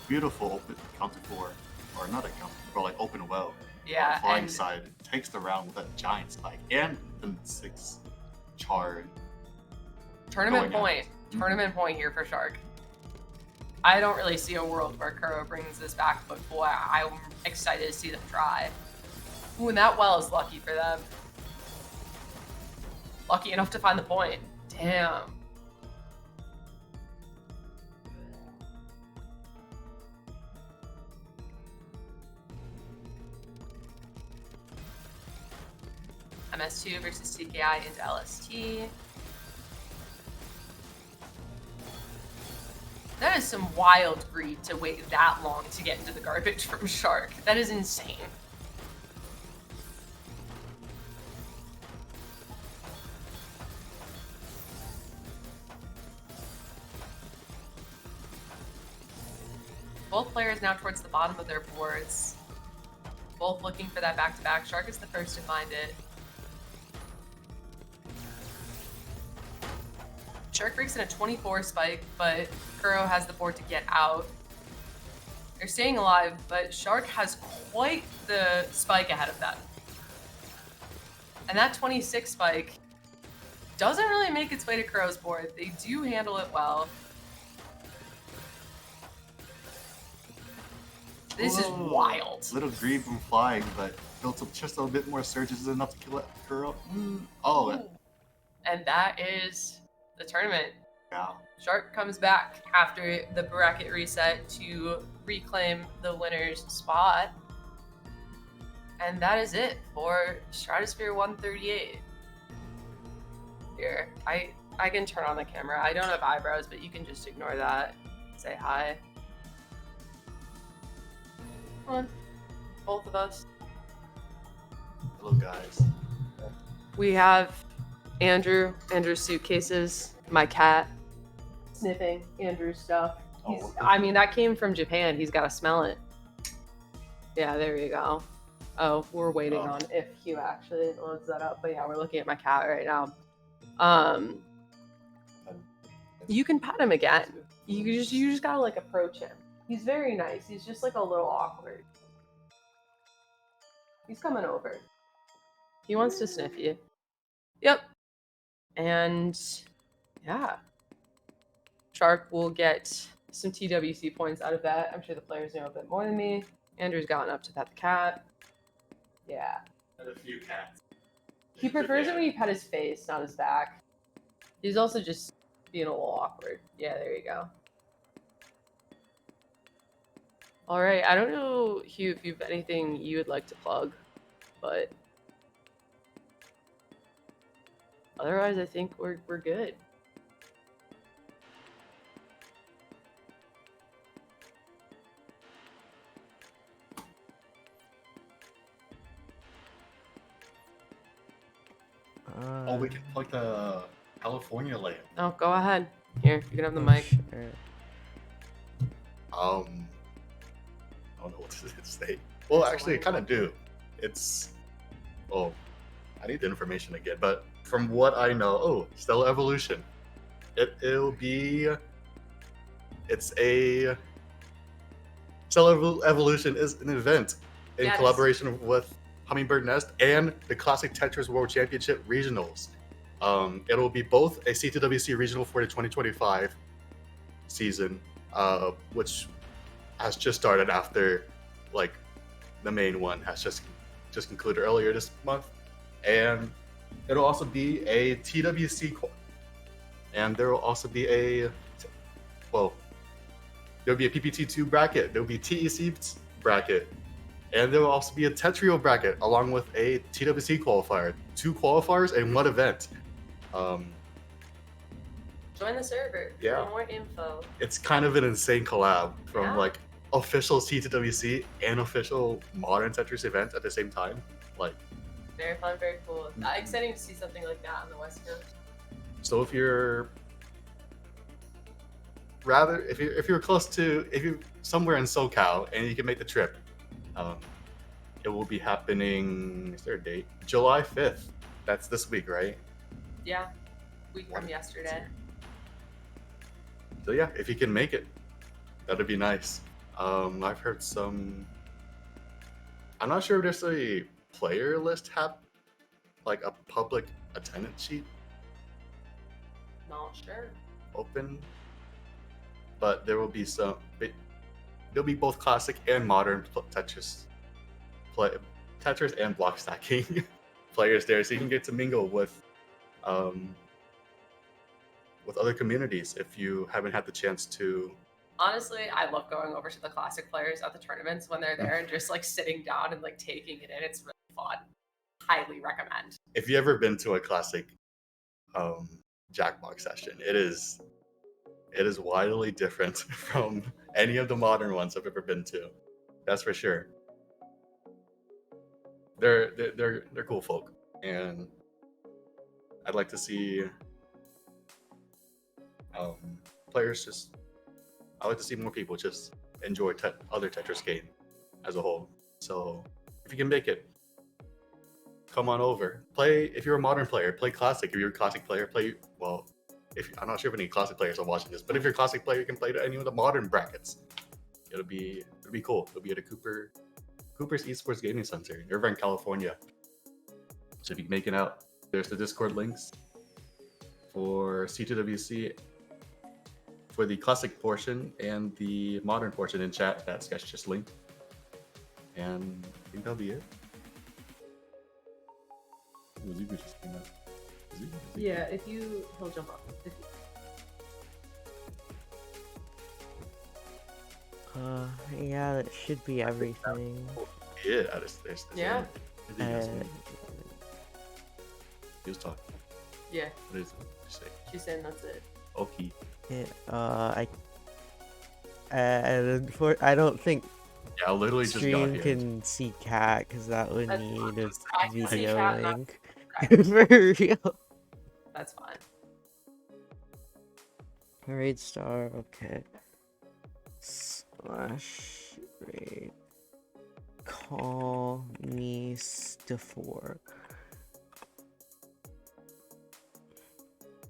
Beautiful open counter 4, or not a counter, but like open well. Yeah, on flying and side takes the round with a giant spike and the 6 charge. tournament going point. Tournament point here for Shark. I don't really see a world where Kuro brings this back, but boy, I'm excited to see them try. Ooh, and that well is lucky for them. Lucky enough to find the point. Damn. MS2 versus TKI into LST. That is some wild greed to wait that long to get into the garbage from Shark. That is insane. Both players now towards the bottom of their boards. Both looking for that back-to-back. Shark is the first to find it. Shark breaks in a 24 spike, but Kuro has the board to get out. They're staying alive, but Shark has quite the spike ahead of them. And that 26 spike doesn't really make its way to Crow's board. They do handle it well. This is wild. Little green from flying, but built up just a bit more surges enough to kill it. Curl. Oh. Ooh. And that is the tournament. Yeah. Shark comes back after the bracket reset to reclaim the winner's spot. And that is it for Stratosphere 138. Here, I can turn on the camera. I don't have eyebrows, but you can just ignore that. Say hi. Come on, both of us. Hello, guys. We have Andrew's suitcases, my cat, sniffing Andrew's stuff. I mean, that came from Japan. He's got to smell it. Yeah, there you go. Oh, we're waiting on if Hugh actually loads that up. But yeah, we're looking at my cat right now. You can pet him again. You just gotta like approach him. He's very nice. He's just like a little awkward. He's coming over. He wants to sniff you. Yep. And yeah. Shark will get some TWC points out of that. I'm sure the players know a bit more than me. Andrew's gotten up to pet the cat. Yeah. And a few cats. He prefers it when you pet his face, not his back. He's also just being a little awkward. Yeah, there you go. All right. I don't know, Hugh, if you've anything you would like to plug, but otherwise, I think we're good. Oh, we can plug the California layer. Oh, go ahead. Here, you can have the mic. Sure. I don't know what to say. Well, actually, I kind of do. It's, oh, I need the information again. But from what I know, Stellar Evolution. It'll be. Stellar Evolution is an event in collaboration with Hummingbird Nest and the Classic Tetris World Championship Regionals. It'll be both a C2WC regional for the 2025 season, which has just started after, like, the main one has just concluded earlier this month, and it'll also be a TWC and there will also be there'll be a PPT2 bracket, there'll be TEC bracket, and there will also be a Tetrio bracket along with a TWC qualifier, 2 qualifiers and 1 event. Join the server for more info. It's kind of an insane collab from like official C2WC and official modern Tetris event at the same time. Like, very fun, very cool. Exciting to see something like that on the West Coast. So if you're somewhere in SoCal and you can make the trip, it will be happening. Is there a date? July 5th. That's this week, right? Yeah, week from yesterday. So yeah, if you can make it, that'd be nice. I've heard some. I'm not sure if there's a player list like a public attendance sheet. Not sure. Open, but there will be some. There'll be both classic and modern Tetris and block stacking players there, so you can get to mingle with other communities if you haven't had the chance to. Honestly, I love going over to the classic players at the tournaments when they're there and just like sitting down and like taking it in. It's really fun. Highly recommend. If you ever been to a classic Jackbox session, it is wildly different from any of the modern ones I've ever been to. That's for sure. They're cool folk, and I'd like to see players just. I like to see more people just enjoy other Tetris game as a whole. So if you can make it, come on over. Play if you're a modern player. Play classic. If you're a classic player, play well. I'm not sure if any classic players are watching this, but if you're a classic player, you can play to any of the modern brackets. It'll be cool. It'll be at a Cooper's Esports Gaming Center in Irvine, California. should be making out. There's the Discord links for C2WC for the classic portion and the modern portion in chat that Sketch just linked. And I think that'll be it. Ooh, Zubu just came out. Yeah, if you, he'll jump off. If you, Yeah, that should be everything. Yeah, there's Yeah. He was talking. yeah, What is it? Just say. she's saying that's it. Okay. I don't think Yeah, I literally just got stream here. can see cat because that would That's need fine. a I can see video cat, not link. subscribers. For real. That's fine. Raid star, okay. Slash raid. Call me Stafor.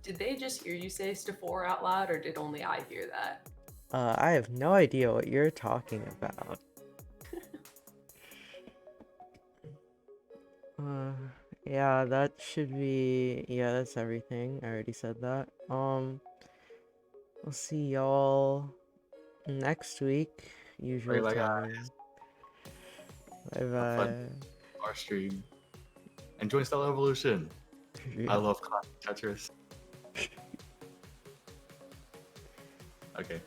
Did they just hear you say Stafor out loud, or did only I hear that? I have no idea what you're talking about. Yeah, that should be, yeah, that's everything. I already said that. We'll see y'all next week. Usual Bye, time. Bye bye. fun. Our stream. And join Stellar Evolution. I love classic Tetris. Okay.